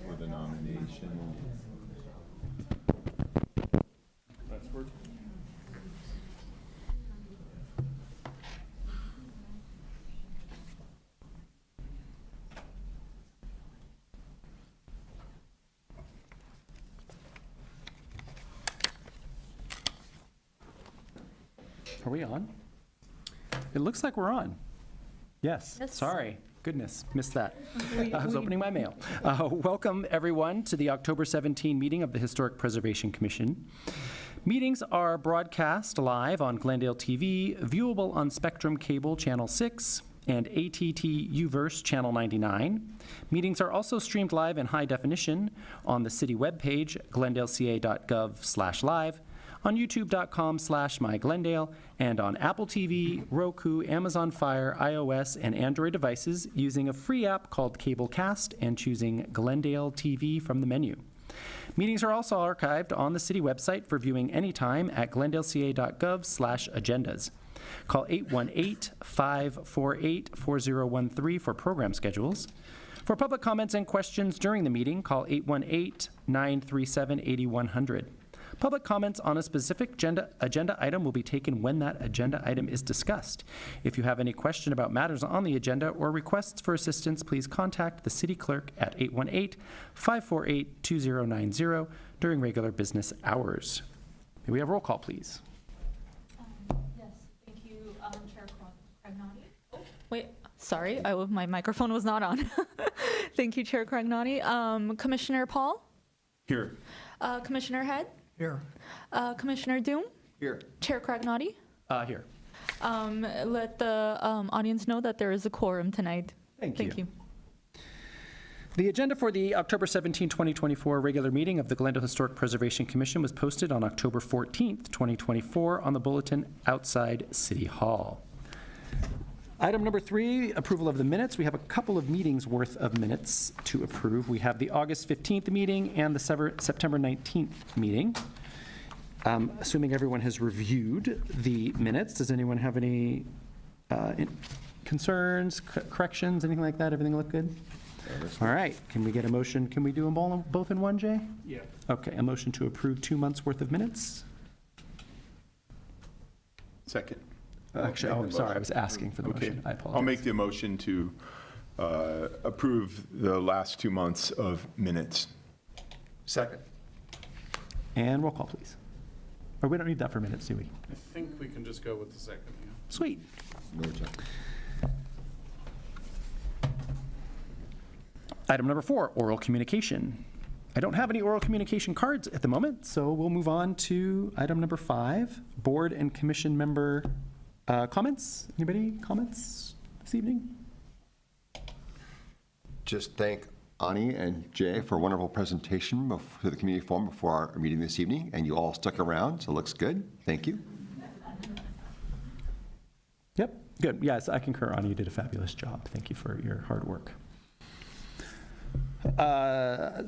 Speaker 21: For the nomination.
Speaker 2: That's work.
Speaker 11: Are we on? It looks like we're on. Yes. Sorry. Goodness, missed that. I was opening my mail. Welcome, everyone, to the October 17 meeting of the Historic Preservation Commission. Meetings are broadcast live on Glendale TV, viewable on Spectrum Cable Channel 6, and ATT UVerse Channel 99. Meetings are also streamed live in high definition on the city webpage, glendaleca.gov/live, on youtube.com/myglendale, and on Apple TV, Roku, Amazon Fire, iOS, and Android devices using a free app called Cablecast and choosing Glendale TV from the menu. Meetings are also archived on the city website for viewing anytime at glendaleca.gov/agendas. Call 818-548-4013 for program schedules. For public comments and questions during the meeting, call 818-937-8100. Public comments on a specific agenda item will be taken when that agenda item is discussed. If you have any question about matters on the agenda or requests for assistance, please contact the city clerk at 818-548-2090 during regular business hours. May we have roll call, please?
Speaker 1: Yes, thank you, Chair Cragnotti. Oh, wait, sorry, my microphone was not on. Thank you, Chair Cragnotti. Commissioner Paul?
Speaker 2: Here.
Speaker 1: Commissioner Head?
Speaker 20: Here.
Speaker 1: Commissioner Doom?
Speaker 20: Here.
Speaker 1: Chair Cragnotti?
Speaker 11: Here.
Speaker 1: Let the audience know that there is a quorum tonight.
Speaker 11: Thank you. The agenda for the October 17, 2024 regular meeting of the Glendale Historic Preservation Commission was posted on October 14th, 2024 on the bulletin outside City Hall. Item number 3, approval of the minutes. We have a couple of meetings worth of minutes to approve. We have the August 15th meeting and the September 19th meeting. Assuming everyone has reviewed the minutes, does anyone have any concerns, corrections, anything like that? Everything look good? All right, can we get a motion? Can we do them both in one, Jay?
Speaker 15: Yeah.
Speaker 11: Okay, a motion to approve 2 months worth of minutes?
Speaker 21: Second.
Speaker 11: Actually, I'm sorry, I was asking for the motion. I apologize.
Speaker 21: I'll make the motion to approve the last 2 months of minutes. Second.
Speaker 11: And roll call, please. Or we don't need that for minutes, do we?
Speaker 2: I think we can just go with the second, yeah.
Speaker 11: Sweet. Item number 4, oral communication. I don't have any oral communication cards at the moment, so we'll move on to item number 5, board and commission member comments. Anybody comments this evening?
Speaker 22: Just thank Ani and Jay for a wonderful presentation to the community forum before our meeting this evening, and you all stuck around, so it looks good. Thank you.
Speaker 11: Yep, good. Yes, I concur. Ani, you did a fabulous job. Thank you for your hard work.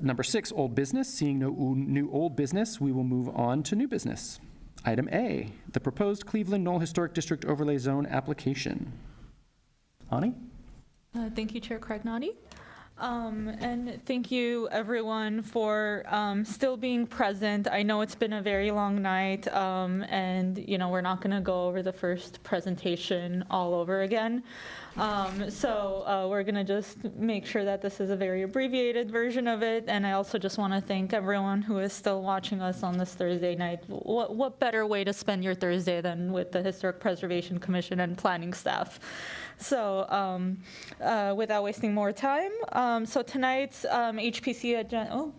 Speaker 11: Number 6, old business. Seeing no new old business, we will move on to new business. Item A, the proposed Cleveland Knoll Historic District Overlay Zone application. Ani?
Speaker 1: Thank you, Chair Cragnotti. And thank you, everyone, for still being present. I know it's been a very long night, and, we're not going to go over the first presentation all over again. So we're going to just make sure that this is a very abbreviated version of it. And I also just want to thank everyone who is still watching us on this Thursday night. What better way to spend your Thursday than with the Historic Preservation Commission and planning staff? So without wasting more time, so tonight's HPC agenda,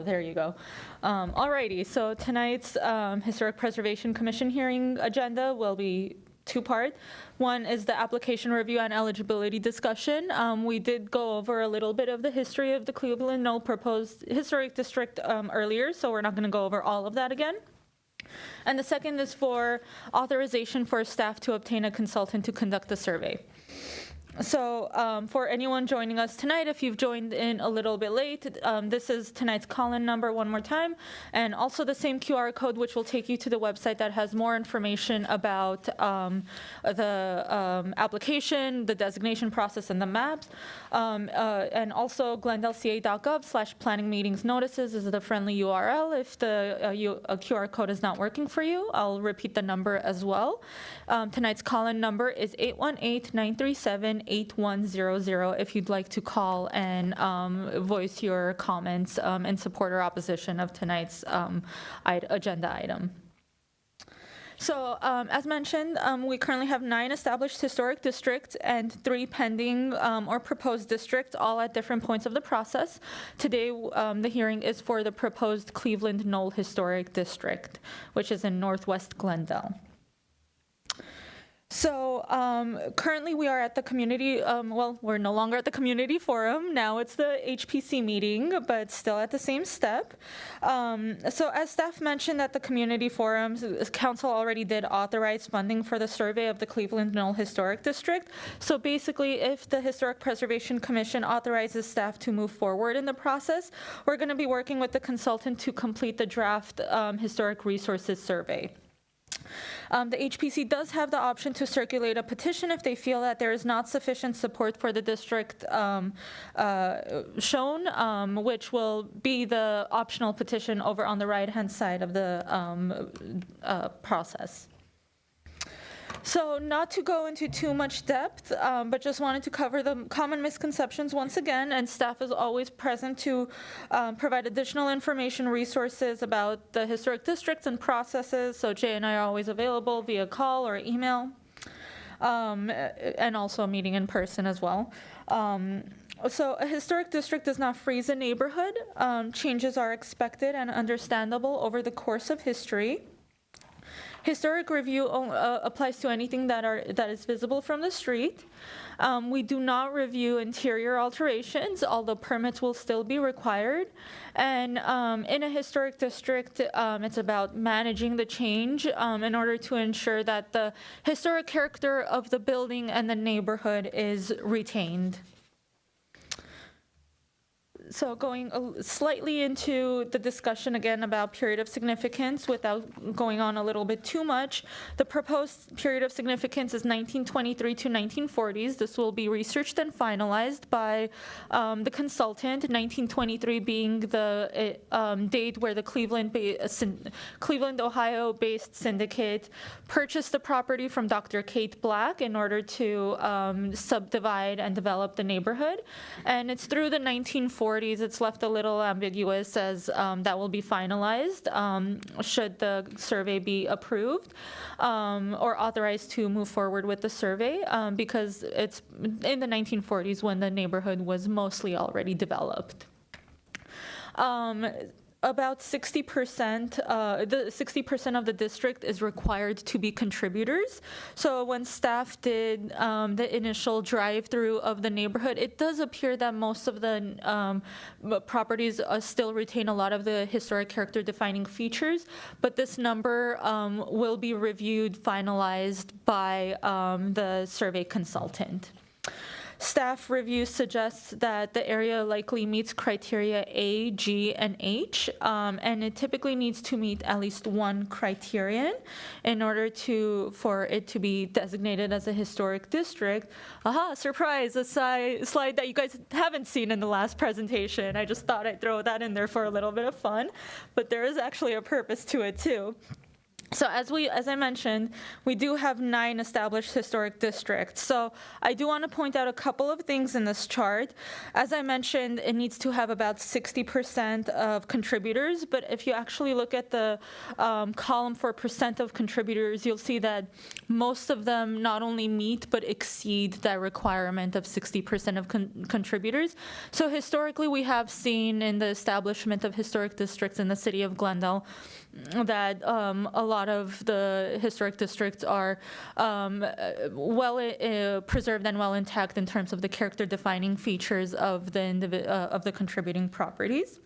Speaker 1: there you go. Alrighty, so tonight's Historic Preservation Commission hearing agenda will be 2-part. One is the application review and eligibility discussion. We did go over a little bit of the history of the Cleveland Knoll proposed historic district earlier, so we're not going to go over all of that again. And the second is for authorization for staff to obtain a consultant to conduct the survey. For anyone joining us tonight, if you've joined in a little bit late, this is tonight's call-in number one more time, and also the same QR code, which will take you to the website that has more information about the application, the designation process, and the maps. And also glendaleca.gov/planning meetings notices is the friendly URL if the QR code is not working for you. I'll repeat the number as well. Tonight's call-in number is 818-937-8100 if you'd like to call and voice your comments in support or opposition of tonight's agenda item. So, as mentioned, we currently have 9 established historic districts and 3 pending or proposed districts, all at different points of the process. Today, the hearing is for the proposed Cleveland Knoll Historic District, which is in Northwest Glendale. So currently we are at the community, we're no longer at the community forum. Now it's the HPC meeting, but still at the same step. So as staff mentioned at the community forums, council already did authorize funding for the survey of the Cleveland Knoll Historic District. So basically, if the Historic Preservation Commission authorizes staff to move forward in the process, we're going to be working with the consultant to complete the draft historic resources survey. The HPC does have the option to circulate a petition if they feel that there is not sufficient support for the district shown, which will be the optional petition over on the right-hand side of the process. So not to go into too much depth, but just wanted to cover the common misconceptions once again, and staff is always present to provide additional information, resources about the historic districts and processes. So Jay and I are always available via call or email, and also meeting in person as well. So a historic district does not freeze a neighborhood. Changes are expected and understandable over the course of history. Historic review applies to anything that is visible from the street. We do not review interior alterations, although permits will still be required. And in a historic district, it's about managing the change in order to ensure that the historic character of the building and the neighborhood is retained. So going slightly into the discussion again about period of significance without going on a little bit too much, the proposed period of significance is 1923 to 1940s. This will be researched and finalized by the consultant, 1923 being the date where the Cleveland, Ohio-based syndicate purchased the property from Dr. Kate Black in order to subdivide and develop the neighborhood. And it's through the 1940s. It's left a little ambiguous as that will be finalized should the survey be approved or authorized to move forward with the survey because it's in the 1940s when the neighborhood was mostly already developed. About 60%, the 60% of the district is required to be contributors. So when staff did the initial drive-through of the neighborhood, it does appear that most of the properties still retain a lot of the historic character-defining features, but this number will be reviewed, finalized by the survey consultant. Staff review suggests that the area likely meets criteria A, G, and H, and it typically needs to meet at least one criterion in order for it to be designated as a historic district. Aha, surprise, a slide that you guys haven't seen in the last presentation. I just thought I'd throw that in there for a little bit of fun, but there is actually a purpose to it too. So as I mentioned, we do have 9 established historic districts. So I do want to point out a couple of things in this chart. As I mentioned, it needs to have about 60% of contributors, but if you actually look at the column for percent of contributors, you'll see that most of them not only meet but exceed that requirement of 60% of contributors. So historically, we have seen in the establishment of historic districts in the city of Glendale that a lot of the historic districts are well preserved and well intact in terms of the character-defining features of the contributing properties.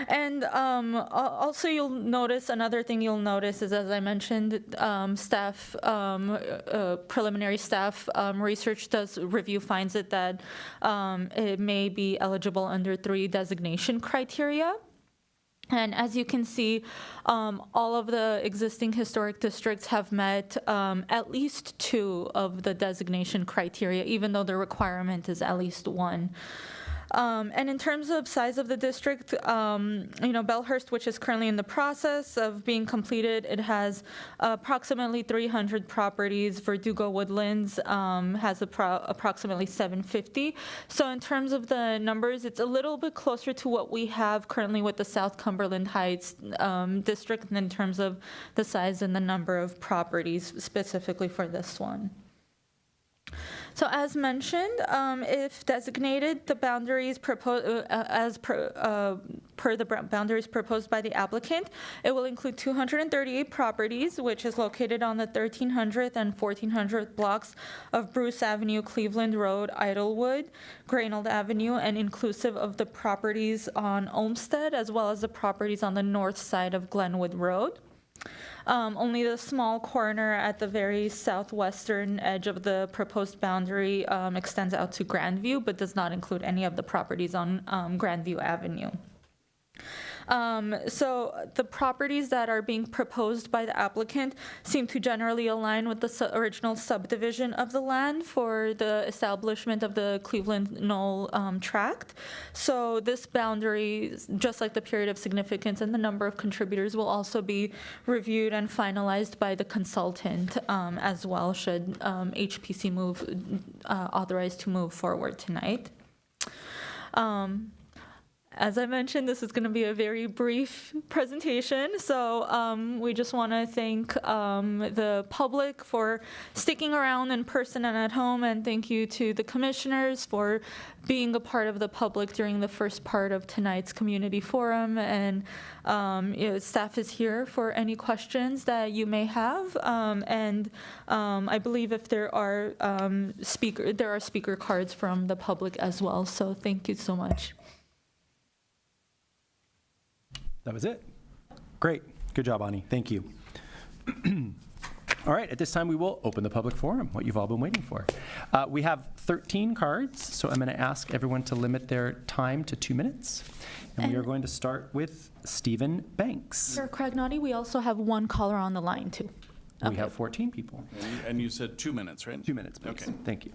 Speaker 1: And also, you'll notice another thing you'll notice is, as I mentioned, staff preliminary staff research does review finds it that it may be eligible under 3 designation criteria. And as you can see, all of the existing historic districts have met at least 2 of the designation criteria, even though the requirement is at least 1. And in terms of size of the district, Bellhurst, which is currently in the process of being completed, it has approximately 300 properties. Verdugo Woodlands has approximately 750. So in terms of the numbers, it's a little bit closer to what we have currently with the South Cumberland Heights district in terms of the size and the number of properties specifically for this one. So as mentioned, if designated, the boundaries per the boundaries proposed by the applicant, it will include 238 properties, which is located on the 1300th and 1400th blocks of Bruce Avenue, Cleveland Road, Idlewood, Graynold Avenue, and inclusive of the properties on Olmsted, as well as the properties on the north side of Glenwood Road. Only the small corner at the very southwestern edge of the proposed boundary extends out to Grandview, but does not include any of the properties on Grandview Avenue. So the properties that are being proposed by the applicant seem to generally align with the original subdivision of the land for the establishment of the Cleveland Knoll tract. So this boundary, just like the period of significance and the number of contributors, will also be reviewed and finalized by the consultant as well, should HPC authorize to move forward tonight. As I mentioned, this is going to be a very brief presentation, so we just want to thank the public for sticking around in person and at home, and thank you to the commissioners for being a part of the public during the first part of tonight's community forum. And staff is here for any questions that you may have, and I believe if there are speaker cards from the public as well. So thank you so much.
Speaker 3: That was it. Great. Good job, Ani. Thank you. All right, at this time we will open the public forum, what you've all been waiting for. We have 13 cards, so I'm going to ask everyone to limit their time to 2 minutes. And we are going to start with Stephen Banks.
Speaker 1: Sir Cragnotti, we also have 1 caller on the line too.
Speaker 3: We have 14 people.
Speaker 2: And you said 2 minutes, right?
Speaker 3: 2 minutes, please.
Speaker 2: Okay.
Speaker 3: Thank you.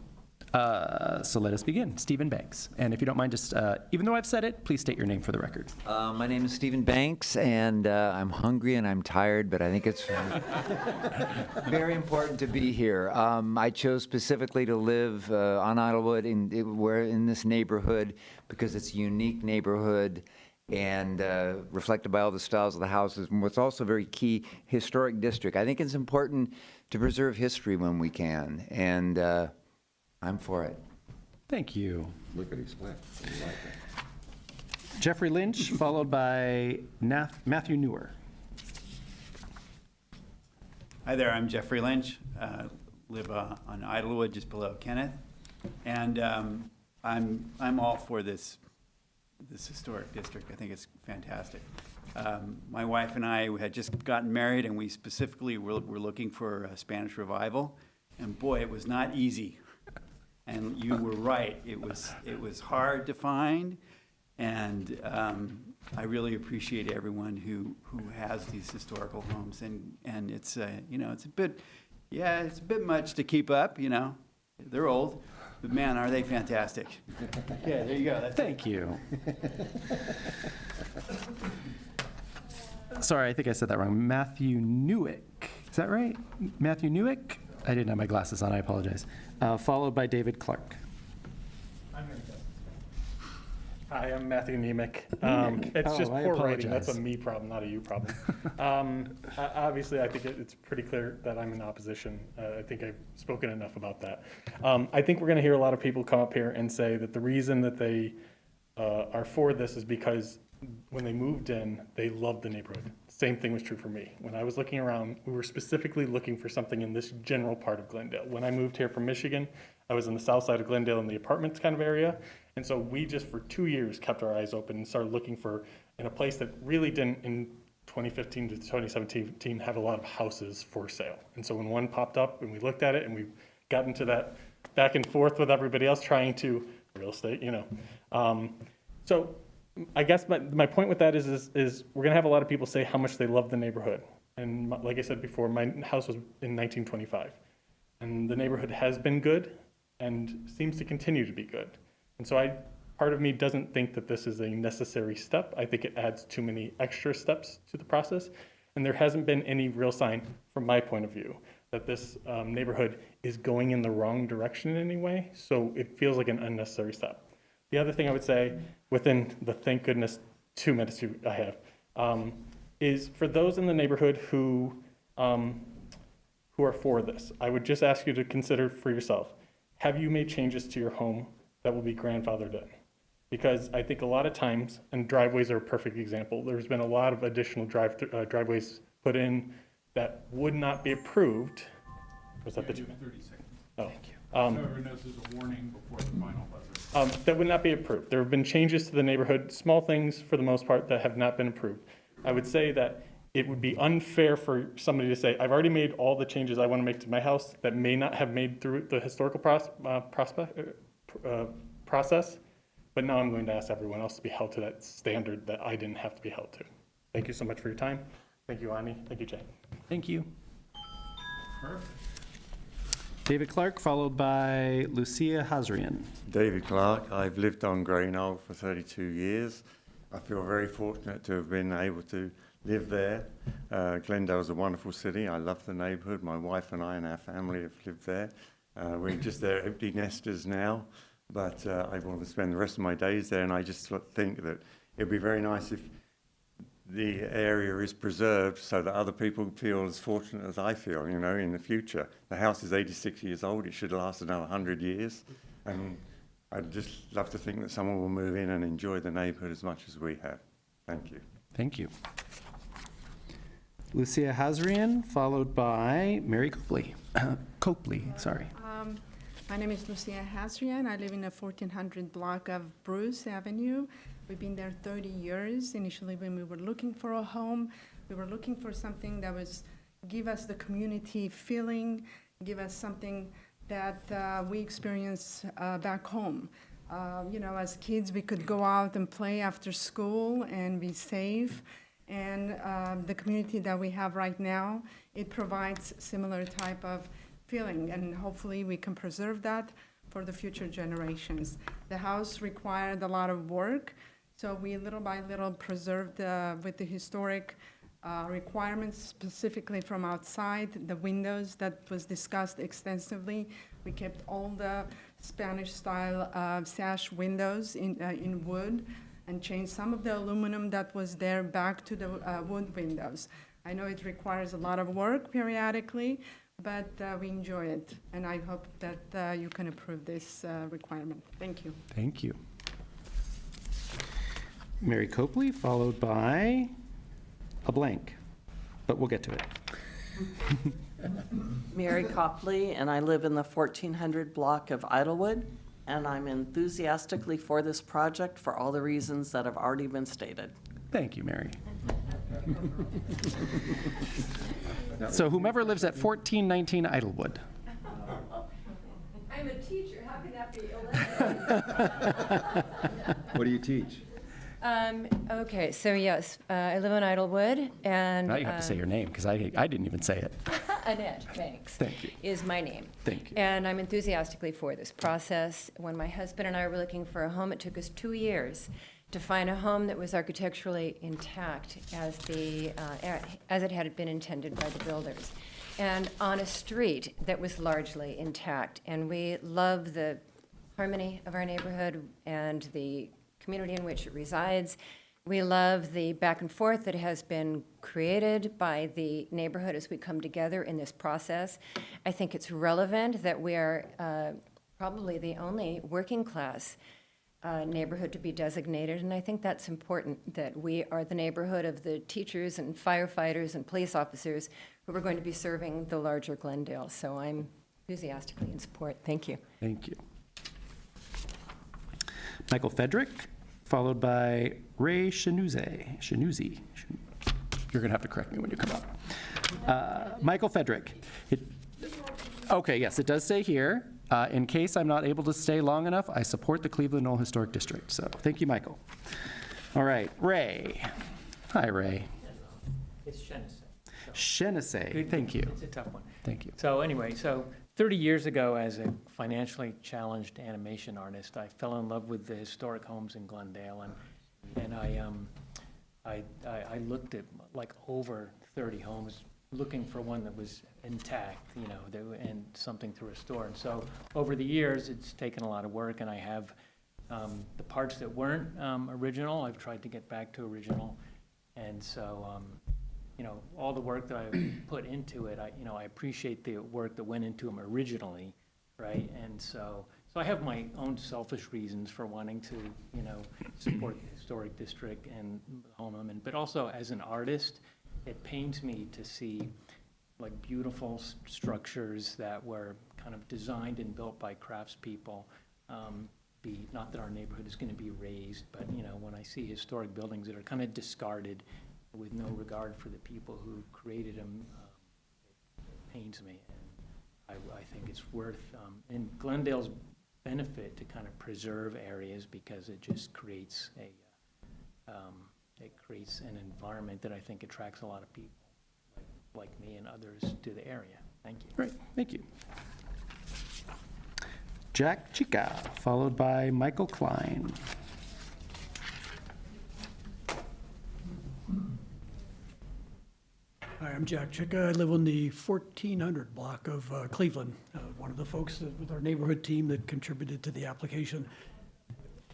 Speaker 3: So let us begin. Stephen Banks. And if you don't mind, just, even though I've said it, please state your name for the record.
Speaker 4: My name is Stephen Banks, and I'm hungry and I'm tired, but I think it's very important to be here. I chose specifically to live on Idlewood, in this neighborhood, because it's a unique neighborhood and reflected by all the styles of the houses. And what's also a very key historic district. I think it's important to preserve history when we can, and I'm for it.
Speaker 3: Thank you.
Speaker 22: Look at his split. I like that.
Speaker 3: Jeffrey Lynch, followed by Matthew Newer.
Speaker 23: Hi there, I'm Jeffrey Lynch. Live on Idlewood, just below Kenneth, and I'm all for this historic district. I think it's fantastic. My wife and I had just gotten married, and we specifically were looking for a Spanish revival, and boy, it was not easy. And you were right. It was hard to find, and I really appreciate everyone who has these historical homes. And it's it's a bit much to keep up. They're old, but man, are they fantastic. Yeah, there you go.
Speaker 3: Thank you. Sorry, I think I said that wrong. Matthew Newick. Is that right? Matthew Newick? I didn't have my glasses on. I apologize. Followed by David Clark.
Speaker 15: Hi, I'm Matthew Nemec. It's just
Speaker 3: I
Speaker 15: poor writing.
Speaker 3: apologize.
Speaker 15: That's a me problem, not a you problem. Obviously, I think it's pretty clear that I'm in opposition. I think I've spoken enough about that. I think we're going to hear a lot of people come up here and say that the reason that they are for this is because when they moved in, they loved the neighborhood. Same thing was true for me. When I was looking around, we were specifically looking for something in this general part of Glendale. When I moved here from Michigan, I was in the south side of Glendale in the apartments kind of area. And so we just, for 2 years, kept our eyes open and started looking for in a place that really didn't, in 2015 to 2017, have a lot of houses for sale. And so when one popped up and we looked at it and we got into that back and forth with everybody else trying to, real estate, So I guess my point with that is we're gonna have a lot of people say how much they love the neighborhood. And like I said before, my house was in 1925. And the neighborhood has been good and seems to continue to be good. And so part of me doesn't think that this is a necessary step. I think it adds too many extra steps to the process. And there hasn't been any real sign, from my point of view, that this neighborhood is going in the wrong direction in any way. So it feels like an unnecessary step. The other thing I would say, within the thank goodness 2 minutes I have, is for those in the neighborhood who are for this, I would just ask you to consider for yourself, have you made changes to your home that will be grandfathered in? Because I think a lot of times, and driveways are a perfect example, there's been a lot of additional driveways put in that would not be approved. Was that the 2 minutes? 30 seconds. Oh. Thank you.
Speaker 2: Whoever knows there's a warning before the final buzzer.
Speaker 15: That would not be approved. There have been changes to the neighborhood, small things for the most part, that have not been approved. I would say that it would be unfair for somebody to say, I've already made all the changes I want to make to my house that may not have made through the historical process, but now I'm going to ask everyone else to be held to that standard that I didn't have to be held to. Thank you so much for your time. Thank you, Ani. Thank you, Jay.
Speaker 3: Thank you.
Speaker 2: Perfect.
Speaker 11: David Clark, followed by Lucia Hazrian.
Speaker 13: David Clark. I've lived on Graynell for 32 years. I feel very fortunate to have been able to live there. Glendale's a wonderful city. I love the neighborhood. My wife and I and our family have lived there. We're just there empty nesters now, but I want to spend the rest of my days there, and I just think that it'd be very nice if the area is preserved so that other people feel as fortunate as I feel, in the future. The house is 86 years old. It should last another 100 years. And I'd just love to think that someone will move in and enjoy the neighborhood as much as we have. Thank you.
Speaker 11: Thank you. Lucia Hazrian, followed by Mary Copley. Sorry.
Speaker 17: My name is Lucia Hazrian. I live in the 1400 block of Bruce Avenue. We've been there 30 years. Initially, when we were looking for a home, we were looking for something that was give us the community feeling, give us something that we experience back home. As kids, we could go out and play after school and be safe. And the community that we have right now, it provides similar type of feeling, and hopefully we can preserve that for the future generations. The house required a lot of work, so we little by little preserved with the historic requirements, specifically from outside, the windows that was discussed extensively. We kept all the Spanish-style sash windows in wood and changed some of the aluminum that was there back to the wood windows. I know it requires a lot of work periodically, but we enjoy it, and I hope that you can approve this requirement. Thank you.
Speaker 11: Thank you. Mary Copley, followed by a blank, but we'll get to it.
Speaker 16: Mary Copley, and I live in the 1400 block of Idlewood, and I'm enthusiastically for this project for all the reasons that have already been stated.
Speaker 11: Thank you, Mary. So whomever lives at 1419 Idlewood.
Speaker 5: I'm a teacher, how can that be
Speaker 22: What do you teach?
Speaker 5: Okay, so yes, I live in Idlewood, and
Speaker 3: Now you have to say your name, because I didn't even say it.
Speaker 5: Annette Banks
Speaker 3: Thank you.
Speaker 5: is my name.
Speaker 3: Thank you.
Speaker 5: And I'm enthusiastically for this process. When my husband and I were looking for a home, it took us 2 years to find a home that was architecturally intact as it had been intended by the builders, and on a street that was largely intact. And we love the harmony of our neighborhood and the community in which it resides. We love the back and forth that has been created by the neighborhood as we come together in this process. I think it's relevant that we are probably the only working class neighborhood to be designated, and I think that's important, that we are the neighborhood of the teachers and firefighters and police officers who are going to be serving the larger Glendale. So I'm enthusiastically in support. Thank you.
Speaker 11: Thank you. Michael Fedrick,
Speaker 3: followed by Ray Shanuzzi. You're going to have to correct me when you come up. Michael Fedrick. Okay, yes, it does say here, in case I'm not able to stay long enough, I support the Cleveland Knoll Historic District. So thank you, Michael. All right, Ray. Hi, Ray.
Speaker 7: It's Shennesee.
Speaker 3: Shennesee, thank you.
Speaker 7: It's a tough one.
Speaker 3: Thank you.
Speaker 7: So anyway, 30 years ago, as a financially challenged animation artist, I fell in love with the historic homes in Glendale, and I looked at like over 30 homes, looking for one that was intact, you know, and something to restore. And so over the years, it's taken a lot of work, and I have the parts that weren't original, I've tried to get back to original. And so, you know, all the work that I put into it, I appreciate the work that went into them originally, right? And so I have my own selfish reasons for wanting to, you know, support the historic district and home, but also as an artist, it pains me to see like beautiful structures that were kind of designed and built by craftspeople not that our neighborhood is going to be razed, but, you know, when I see historic buildings that are kind of discarded with no regard for the people who created them, it pains me. And I think it's worth, in Glendale's benefit, to kind of preserve areas, because it just creates an environment that I think attracts a lot of people like me and others to the area. Thank you.
Speaker 3: Great, thank you. Jack Chica, followed by Michael Klein.
Speaker 8: Hi, I'm Jack Chica. I live on the 1400 block of Cleveland, one of the folks with our neighborhood team that contributed to the application.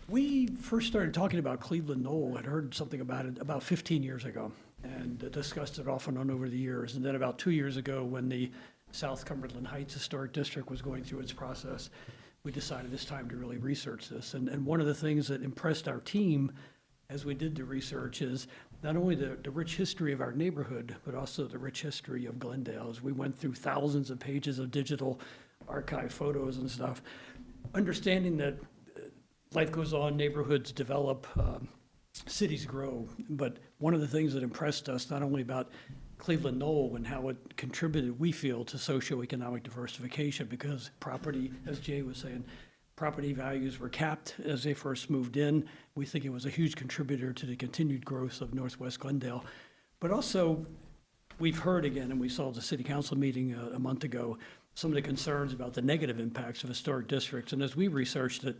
Speaker 8: We first started talking about Cleveland Knoll. I'd heard something about it about 15 years ago and discussed it off and on over the years. And then about 2 years ago, when the South Cumberland Heights Historic District was going through its process, we decided it's time to really research this. And one of the things that impressed our team as we did the research is not only the rich history of our neighborhood, but also the rich history of Glendale. As we went through thousands of pages of digital archive photos and stuff, understanding that life goes on, neighborhoods develop, cities grow. But one of the things that impressed us, not only about Cleveland Knoll and how it contributed, we feel, to socioeconomic diversification, because property, as Jay was saying, property values were capped as they first moved in. We think it was a huge contributor to the continued growth of Northwest Glendale. But also, we've heard again, and we saw at the city council meeting a month ago, some of the concerns about the negative impacts of historic districts. And as we researched it,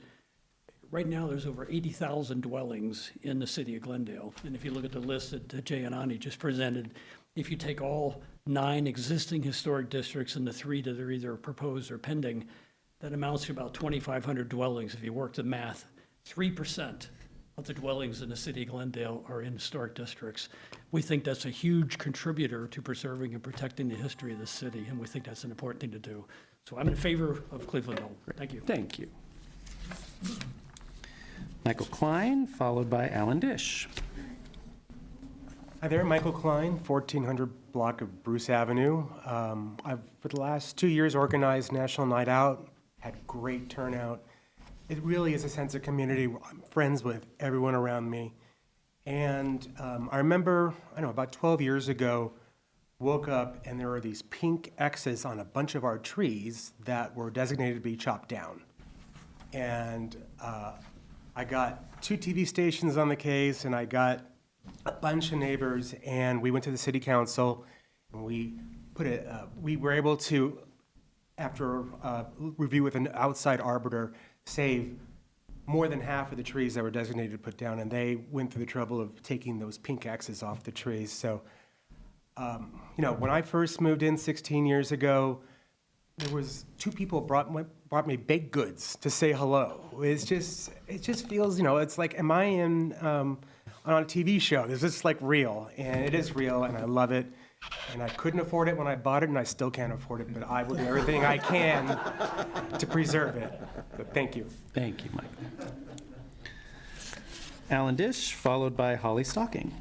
Speaker 8: right now there's over 80,000 dwellings in the city of Glendale. And if you look at the list that Jay and Ani just presented, if you take all 9 existing historic districts and the 3 that are either proposed or pending, that amounts to about 2,500 dwellings. If you work the math, 3% of the dwellings in the city of Glendale are in historic districts. We think that's a huge contributor to preserving and protecting the history of the city, and we think that's an important thing to do. So I'm in favor of Cleveland Knoll. Thank you.
Speaker 3: Thank you. Michael Klein, followed by Alan Dish.
Speaker 9: Hi there, Michael Klein, 1400 block of Bruce Avenue. I've, for the last 2 years, organized National Night Out, had great turnout. It really is a sense of community. I'm friends with everyone around me. And I remember, about 12 years ago, woke up and there were these pink X's on a bunch of our trees that were designated to be chopped down. And I got 2 TV stations on the case, and I got a bunch of neighbors, and we went to the city council, and we were able to, after a review with an outside arbiter, save more than half of the trees that were designated to put down, and they went through the trouble of taking those pink X's off the trees. So, when I first moved in 16 years ago, there was 2 people brought me baked goods to say hello. It just feels, it's like, am I on a TV show? Is this like real? And it is real, and I love it. And I couldn't afford it when I bought it, and I still can't afford it, but I will do everything I can to preserve it. So thank you.
Speaker 3: Thank you, Michael. Alan Dish, followed by Holly Stocking.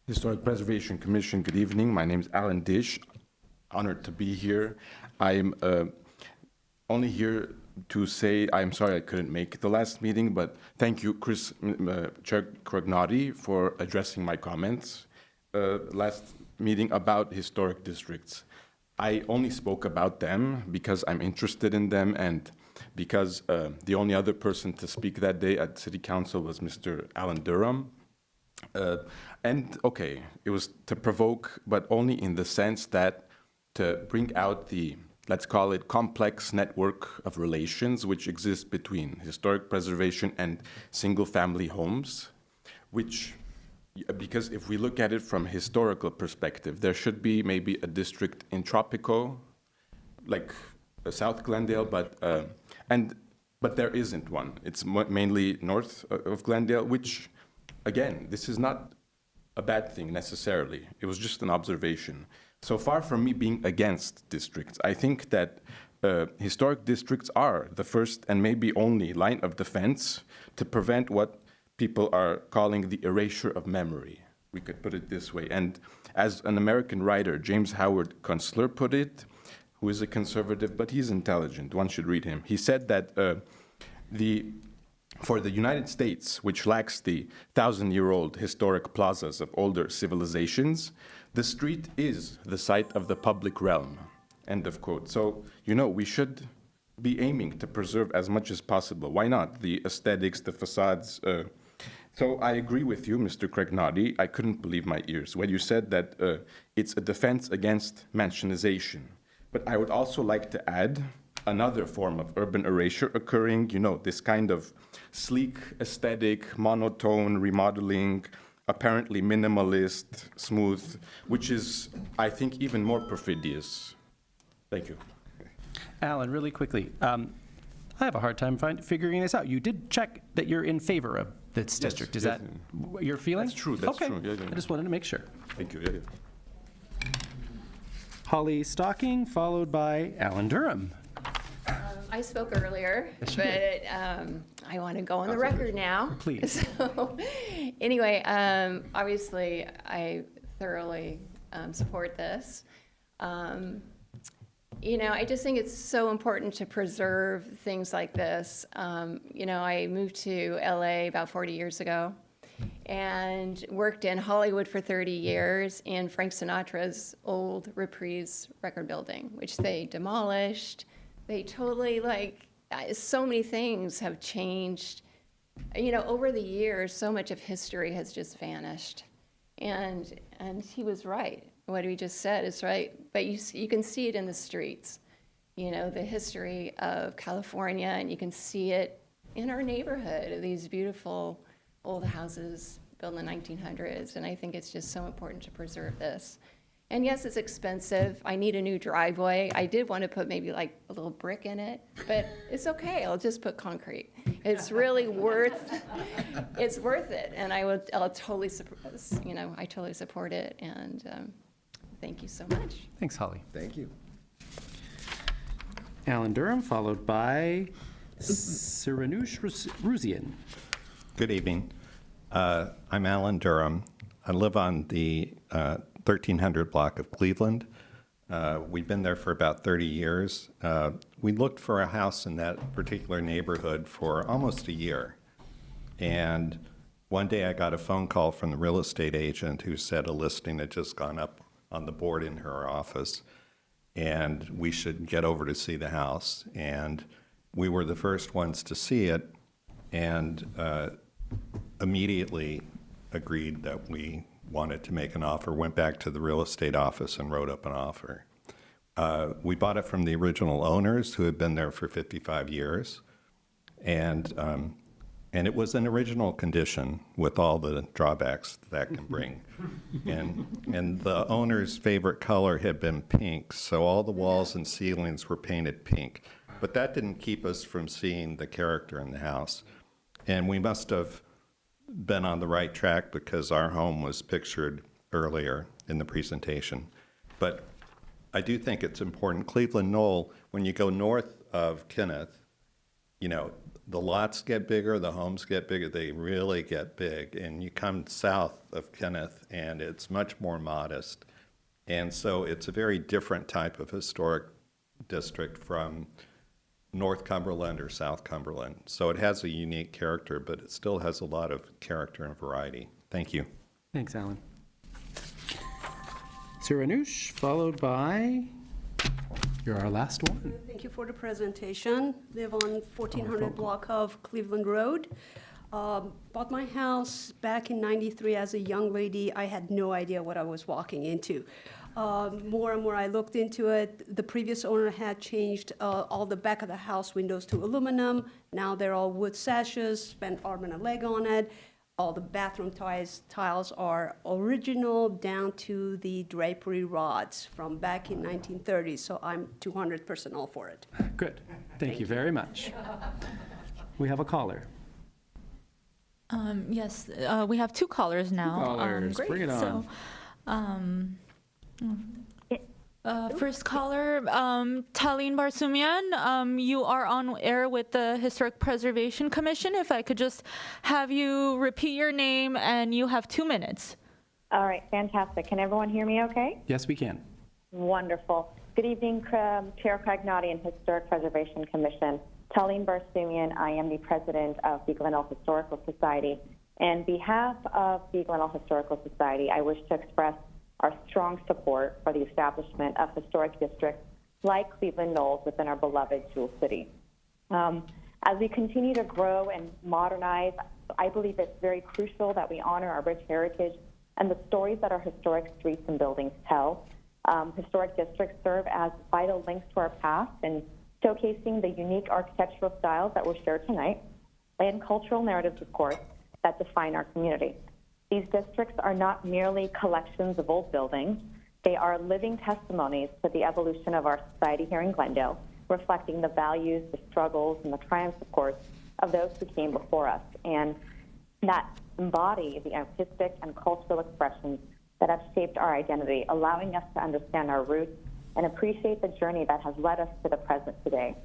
Speaker 24: Historic Preservation Commission, good evening. My name is Alan Dish. Honored to be here. I'm only here to say, I'm sorry I couldn't make the last meeting, but thank you, Chair Crognati, for addressing my comments last meeting about historic districts. I only spoke about them because I'm interested in them and because the only other person to speak that day at City Council was Mr. Alan Durham. And okay, it was to provoke, but only in the sense that to bring out the, let's call it, complex network of relations which exists between historic preservation and single-family homes, which, because if we look at it from a historical perspective, there should be maybe a district in Tropico, like South Glendale, but there isn't one. It's mainly north of Glendale, which, again, this is not a bad thing necessarily. It was just an observation. So far from me being against districts, I think that historic districts are the first and maybe only line of defense to prevent what people are calling the erasure of memory. We could put it this way. And as an American writer, James Howard Kunstler, put it, who is a conservative, but he's intelligent, one should read him. He said that for the United States, which lacks the 1,000-year-old historic plazas of older civilizations, the street is the site of the public realm, end of quote. So, we should be aiming to preserve as much as possible. Why not? The aesthetics, the facades. So I agree with you, Mr. Crognati. I couldn't believe my ears when you said that it's a defense against mansionization. But I would also like to add another form of urban erasure occurring, this kind of sleek, aesthetic, monotone remodeling, apparently minimalist, smooth, which is, I think, even more perfidious. Thank you.
Speaker 3: Alan, really quickly, I have a hard time figuring this out. You did check that you're in favor of this district. Is that your feeling?
Speaker 24: That's true. That's
Speaker 3: okay.
Speaker 24: true. Yeah.
Speaker 3: I just wanted to make sure.
Speaker 24: Thank you. Yeah.
Speaker 3: Holly Stocking, followed by Alan Durham.
Speaker 5: I spoke earlier,
Speaker 3: Yes, you
Speaker 5: but
Speaker 3: did.
Speaker 5: I want to go on the record now.
Speaker 3: Please.
Speaker 5: So, anyway, obviously, I thoroughly support this. I just think it's so important to preserve things like this. I moved to LA about 40 years ago and worked in Hollywood for 30 years in Frank Sinatra's old Reprise record building, which they demolished. They totally, so many things have changed. Over the years, so much of history has just vanished. And he was right. What he just said is right. But you can see it in the streets, the history of California, and you can see it in our neighborhood, these beautiful old houses built in the 1900s. And I think it's just so important to preserve this. And yes, it's expensive. I need a new driveway. I did want to put maybe a little brick in it, but it's okay. I'll just put concrete. It's really it's worth it. And I'll totally support, I totally support it. And thank you so much.
Speaker 3: Thanks, Holly.
Speaker 22: Thank you.
Speaker 3: Alan Durham, followed by Siranush Ruzian.
Speaker 6: Good evening. I'm Alan Durham. I live on the 1300 block of Cleveland. We've been there for about 30 years. We looked for a house in that particular neighborhood for almost a year. And one day I got a phone call from the real estate agent who said a listing had just gone up on the board in her office and we should get over to see the house. And we were the first ones to see it and immediately agreed that we wanted to make an offer, went back to the real estate office and wrote up an offer. We bought it from the original owners who had been there for 55 years. And it was an original condition with all the drawbacks that can bring. And the owner's favorite color had been pink, so all the walls and ceilings were painted pink. But that didn't keep us from seeing the character in the house. And we must have been on the right track because our home was pictured earlier in the presentation. But I do think it's important. Cleveland Knoll, when you go north of Kenneth, the lots get bigger, the homes get bigger, they really get big. And you come south of Kenneth and it's much more modest. And so it's a very different type of historic district from North Cumberland or South Cumberland. So it has a unique character, but it still has a lot of character and variety. Thank you.
Speaker 3: Thanks, Alan. Siranush, followed by, you're our last one.
Speaker 10: Thank you for the presentation. Live on 1400 block of Cleveland Road. Bought my house back in '93 as a young lady. I had no idea what I was walking into. More and more I looked into it. The previous owner had changed all the back of the house windows to aluminum. Now they're all wood sashes, spent arm and a leg on it. All the bathroom tiles are original down to the drapery rods from back in 1930. So I'm 200% all for it.
Speaker 3: Good. Thank you very much. We have a caller.
Speaker 1: Yes, we have two callers now.
Speaker 3: Callers,
Speaker 1: Great.
Speaker 3: bring it on.
Speaker 1: So, first caller, Talene Barsumian, you are on air with the Historic Preservation Commission. If I could just have you repeat your name, and you have 2 minutes.
Speaker 12: All right, fantastic. Can everyone hear me okay?
Speaker 3: Yes, we can.
Speaker 12: Wonderful. Good evening, Chair Cragnati and Historic Preservation Commission. Talene Barsumian, I am the president of the Glenelg Historical Society. On behalf of the Glenelg Historical Society, I wish to express our strong support for the establishment of historic districts like Cleveland Knolls within our beloved Jewel City. As we continue to grow and modernize, I believe it's very crucial that we honor our rich heritage and the stories that our historic streets and buildings tell. Historic districts serve as vital links to our past and showcasing the unique architectural styles that we'll share tonight, and cultural narratives, of course, that define our community. These districts are not merely collections of old buildings. They are living testimonies to the evolution of our society here in Glendale, reflecting the values, the struggles, and the triumphs, of course, of those who came before us, and that embody the artistic and cultural expressions that have shaped our identity, allowing us to understand our roots and appreciate the journey that has led us to the present today.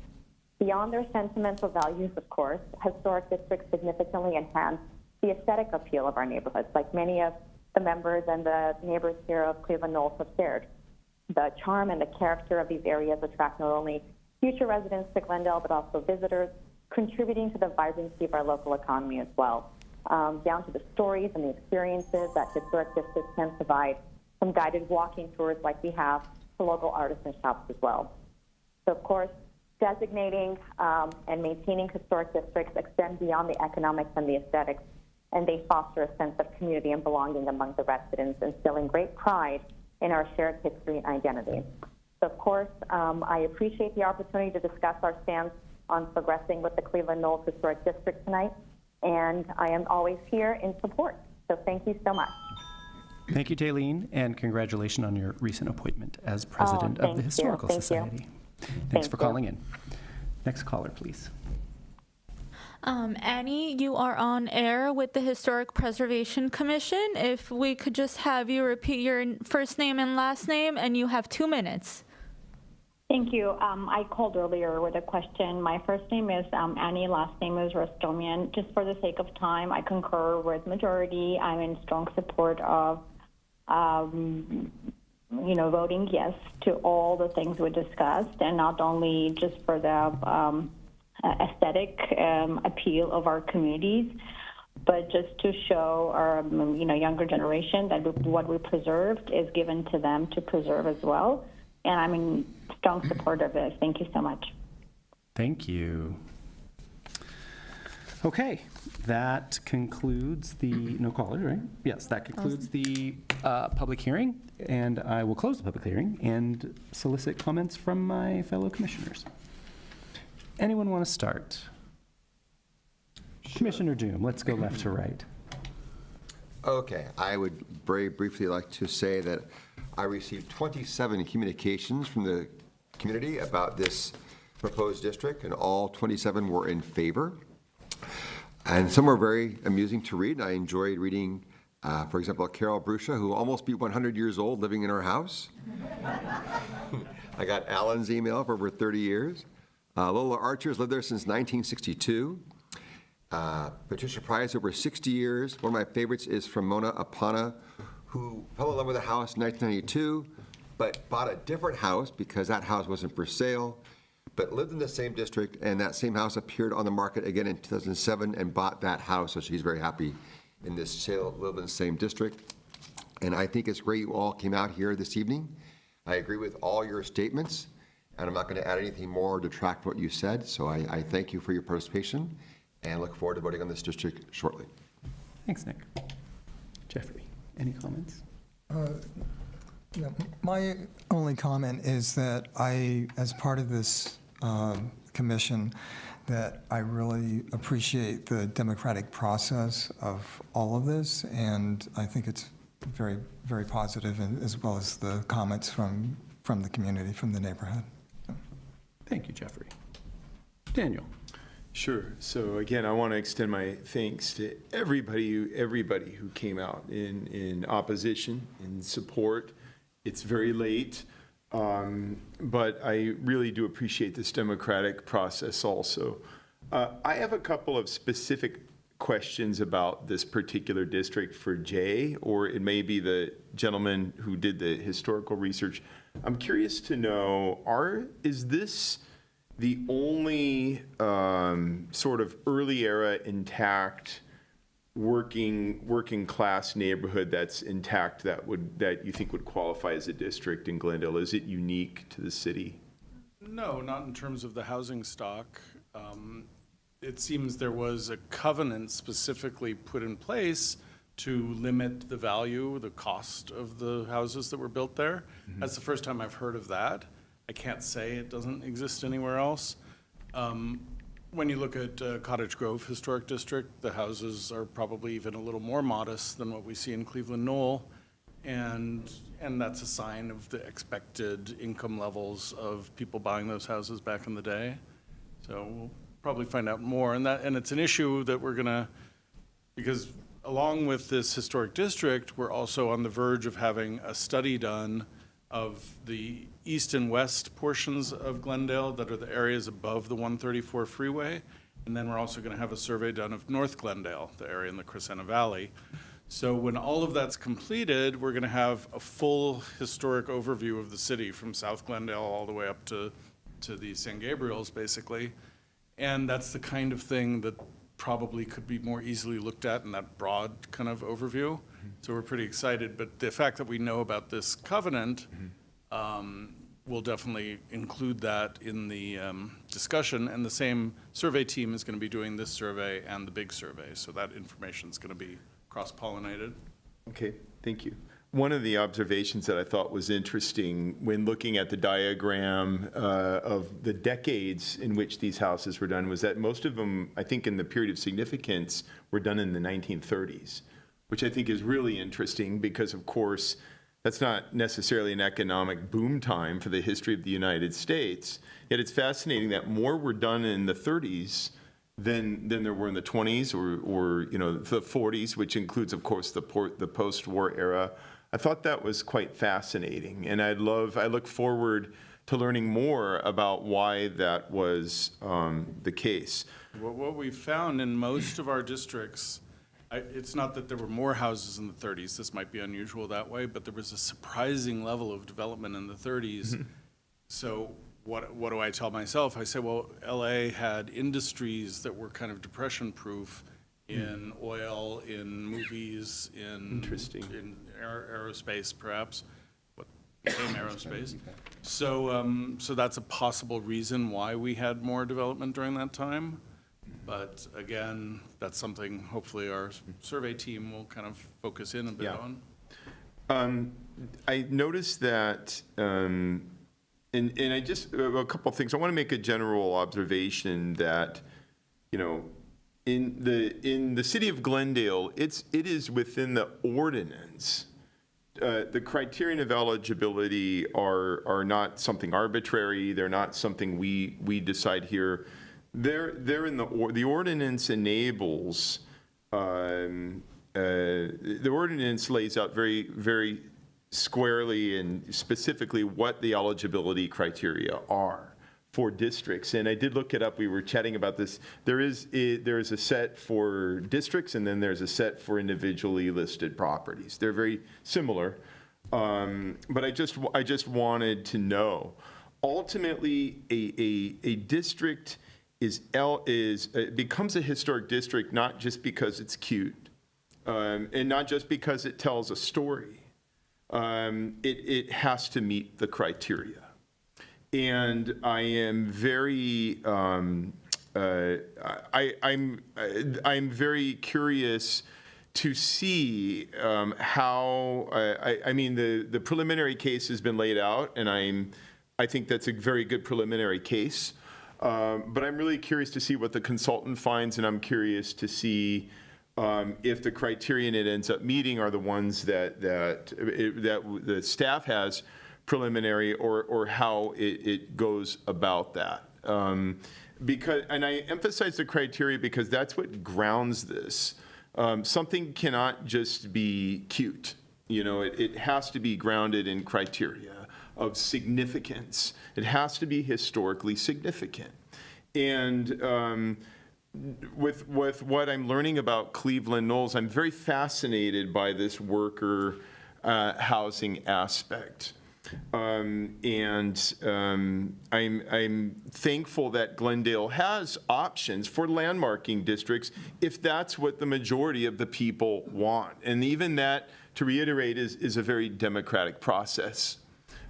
Speaker 12: Beyond their sentimental values, of course, historic districts significantly enhance the aesthetic appeal of our neighborhoods, like many of the members and the neighbors here of Cleveland Knolls have shared. The charm and the character of these areas attract not only future residents to Glendale, but also visitors, contributing to the vibrancy of our local economy as well, down to the stories and the experiences that historic districts can provide, some guided walking tours like we have to local artisan shops as well. So, of course, designating and maintaining historic districts extend beyond the economics and the aesthetics, and they foster a sense of community and belonging among the residents, instilling great pride in our shared history and identity. So, of course, I appreciate the opportunity to discuss our stance on progressing with the Cleveland Knolls Historic District tonight, and I am always here in support. So thank you so much.
Speaker 3: Thank you, Talene, and congratulations on your recent appointment as president of the Historical Society. Thanks for calling in. Next caller, please.
Speaker 1: Annie, you are on air with the Historic Preservation Commission. If we could just have you repeat your first name and last name, and you have 2 minutes.
Speaker 14: Thank you. I called earlier with a question. My first name is Annie, last name is Rostomian. Just for the sake of time, I concur with majority. I'm in strong support of, voting yes to all the things we discussed, and not only just for the aesthetic appeal of our communities, but just to show our younger generation that what we preserved is given to them to preserve as well. And I'm in strong support of this. Thank you so much.
Speaker 3: Thank you. Okay, that concludes the, no caller, right? Yes, that concludes the public hearing, and I will close the public hearing and solicit comments from my fellow commissioners. Anyone want to start? Commissioner Doom, let's go left to right.
Speaker 22: Okay, I would very briefly like to say that I received 27 communications from the community about this proposed district, and all 27 were in favor. And some were very amusing to read. I enjoyed reading, for example, Carol Brusha, who almost be 100 years old living in her house. I got Alan's email for over 30 years. Lola Archer's lived there since 1962. Patricia Price, over 60 years. One of my favorites is from Mona Apana, who fell in love with a house in 1992, but bought a different house because that house wasn't for sale. but lived in the same district, and that same house appeared on the market again in 2007 and bought that house, so she's very happy in this sale, live in the same district. And I think it's great you all came out here this evening. I agree with all your statements, and I'm not going to add anything more or detract what you said, so I thank you for your participation and look forward to voting on this district shortly.
Speaker 3: Thanks, Nick. Jeffrey, any comments?
Speaker 18: Yeah, my only comment is that I, as part of this commission, that I really appreciate the democratic process of all of this, and I think it's very, very positive, and as well as the comments from the community, from the neighborhood.
Speaker 3: Thank you, Jeffrey. Daniel.
Speaker 19: Sure. So again, I want to extend my thanks to everybody who came out in opposition, in support. It's very late, but I really do appreciate this democratic process also. I have a couple of specific questions about this particular district for Jay, or it may be the gentleman who did the historical research. I'm curious to know, is this the only sort of early era intact working class neighborhood that's intact that you think would qualify as a district in Glendale? Is it unique to the city?
Speaker 2: No, not in terms of the housing stock. It seems there was a covenant specifically put in place to limit the value, the cost of the houses that were built there. That's the first time I've heard of that. I can't say it doesn't exist anywhere else. When you look at Cottage Grove Historic District, the houses are probably even a little more modest than what we see in Cleveland Knoll, and that's a sign of the expected income levels of people buying those houses back in the day. So we'll probably find out more, and it's an issue that we're gonna, because along with this historic district, we're also on the verge of having a study done of the east and west portions of Glendale that are the areas above the 134 freeway. And then we're also going to have a survey done of North Glendale, the area in the Crescenta Valley. So when all of that's completed, we're going to have a full historic overview of the city from South Glendale all the way up to the San Gabriels, basically. And that's the kind of thing that probably could be more easily looked at in that broad kind of overview. So we're pretty excited, but the fact that we know about this covenant will definitely include that in the discussion, and the same survey team is going to be doing this survey and the big survey, so that information is going to be cross-pollinated.
Speaker 19: Okay, thank you. One of the observations that I thought was interesting when looking at the diagram of the decades in which these houses were done was that most of them, I think in the period of significance, were done in the 1930s, which I think is really interesting because, of course, that's not necessarily an economic boom time for the history of the United States. Yet it's fascinating that more were done in the 30s than there were in the 20s or the 40s, which includes, of course, the post-war era. I thought that was quite fascinating, and I look forward to learning more about why that was the case.
Speaker 2: What we found in most of our districts, it's not that there were more houses in the 30s, this might be unusual that way, but there was a surprising level of development in the 30s. So what do I tell myself? I say, well, LA had industries that were kind of depression-proof in oil, in movies, in aerospace, perhaps, what became aerospace. So that's a possible reason why we had more development during that time. But again, that's something hopefully our survey team will kind of focus in a bit on.
Speaker 19: I noticed that, and I just, a couple of things. I want to make a general observation that, in the city of Glendale, it is within the ordinance. The criterion of eligibility are not something arbitrary. They're not something we decide here. They're in the ordinance enables. The ordinance lays out very, very squarely and specifically what the eligibility criteria are for districts. And I did look it up. We were chatting about this. There is a set for districts, and then there's a set for individually listed properties. They're very similar, but I just wanted to know. ultimately a district becomes a historic district not just because it's cute, and not just because it tells a story. It has to meet the criteria. And I am very, I'm very curious to see how, I mean, the preliminary case has been laid out, and I think that's a very good preliminary case. But I'm really curious to see what the consultant finds, and I'm curious to see if the criterion it ends up meeting are the ones that the staff has preliminary, or how it goes about that. Because, and I emphasize the criteria because that's what grounds this. Something cannot just be cute. You know, it has to be grounded in criteria of significance. It has to be historically significant. And with what I'm learning about Cleveland Knolls, I'm very fascinated by this worker housing aspect. I'm thankful that Glendale has options for landmarking districts if that's what the majority of the people want. And even that, to reiterate, is a very democratic process.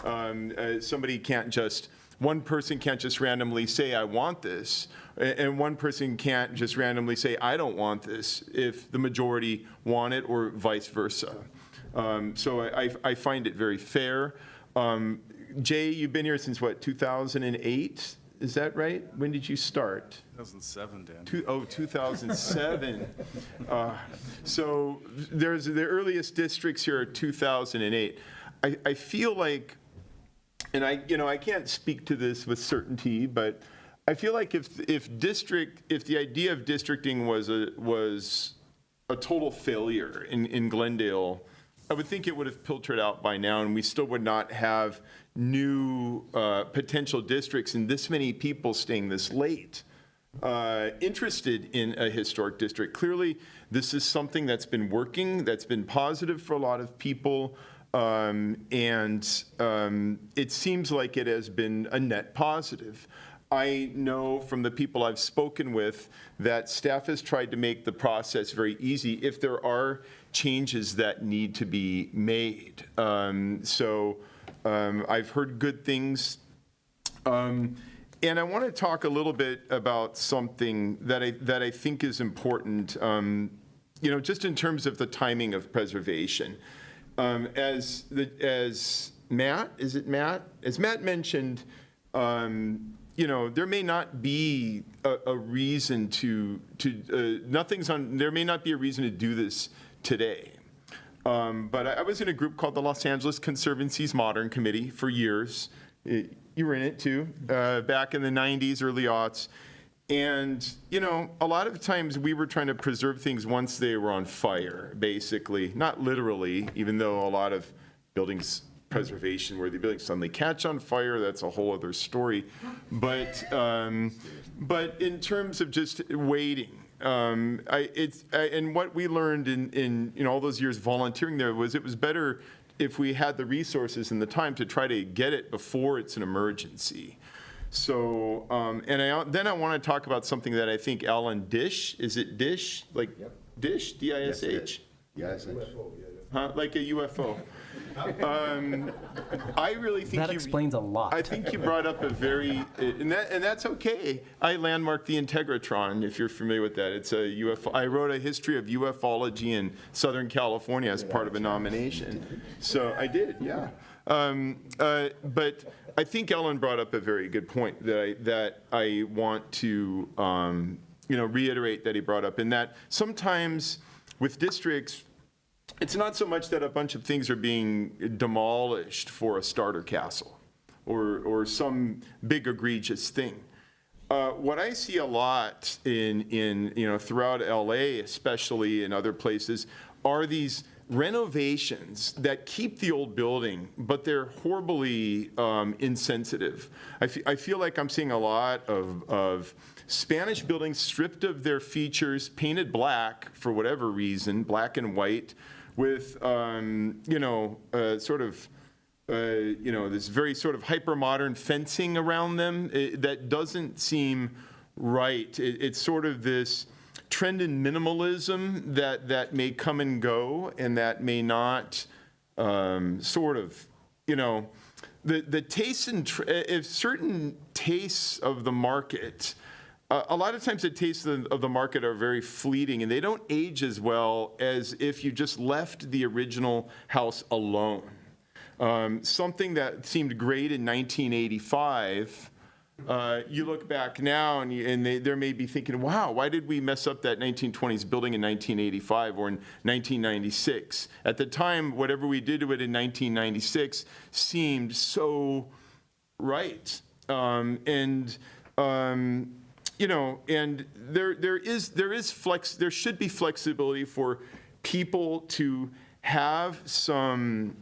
Speaker 19: One person can't just randomly say, I want this, and one person can't just randomly say, I don't want this, if the majority want it, or vice versa. So I find it very fair. Jay, you've been here since what, 2008? Is that right? When did you start?
Speaker 2: 2007, Dan.
Speaker 19: 2007. So there's the earliest districts here are 2008. I feel like, and I can't speak to this with certainty, but I feel like if the idea of districting was a total failure in Glendale, I would think it would have filtered out by now, and we still would not have new potential districts and this many people staying this late interested in a historic district. Clearly, this is something that's been working, that's been positive for a lot of people, and it seems like it has been a net positive. I know from the people I've spoken with that staff has tried to make the process very easy if there are changes that need to be made. I've heard good things. And I want to talk a little bit about something that I think is important, just in terms of the timing of preservation. As Matt mentioned, there may not be a reason there may not be a reason to do this today. But I was in a group called the Los Angeles Conservancy's Modern Committee for years. You were in it too, back in the 90s, early aughts. And, a lot of times we were trying to preserve things once they were on fire, basically. Not literally, even though a lot of buildings, preservation-worthy buildings suddenly catch on fire, that's a whole other story. But in terms of just waiting, and what we learned in all those years volunteering there was it was better if we had the resources and the time to try to get it before it's an emergency. So, then I want to talk about something that I think Alan Dish, is it Dish? Like Dish, D-I-S-H?
Speaker 22: Yes.
Speaker 19: Huh? Like a UFO. I really think
Speaker 3: that explains a lot.
Speaker 19: I think you brought up a very, and that's okay. I landmarked the Integratron, if you're familiar with that. It's a UFO. I wrote a history of ufology in Southern California as part of a nomination. So I did, yeah. But I think Ellen brought up a very good point that I want to reiterate that he brought up, in that sometimes with districts, it's not so much that a bunch of things are being demolished for a starter castle or some big egregious thing. What I see a lot in throughout LA, especially in other places, are these renovations that keep the old building, but they're horribly insensitive. I feel like I'm seeing a lot of Spanish buildings stripped of their features, painted black for whatever reason, black and white, with sort of this very sort of hyper-modern fencing around them. That doesn't seem right. It's sort of this trend in minimalism that may come and go, and that may not the tastes and if certain tastes of the market. A lot of times the tastes of the market are very fleeting, and they don't age as well as if you just left the original house alone. Something that seemed great in 1985, you look back now and they may be thinking, wow, why did we mess up that 1920s building in 1985 or in 1996? At the time, whatever we did to it in 1996 seemed so right. And there should be flexibility for people to have some,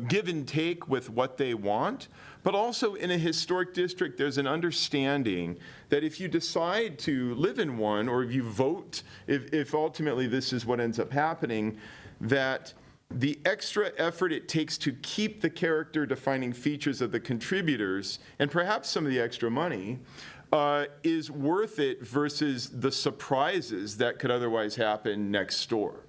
Speaker 19: give and take with what they want. But also in a historic district, there's an understanding that if you decide to live in one, or if you vote, if ultimately this is what ends up happening, that the extra effort it takes to keep the character defining features of the contributors, and perhaps some of the extra money, is worth it versus the surprises that could otherwise happen next door.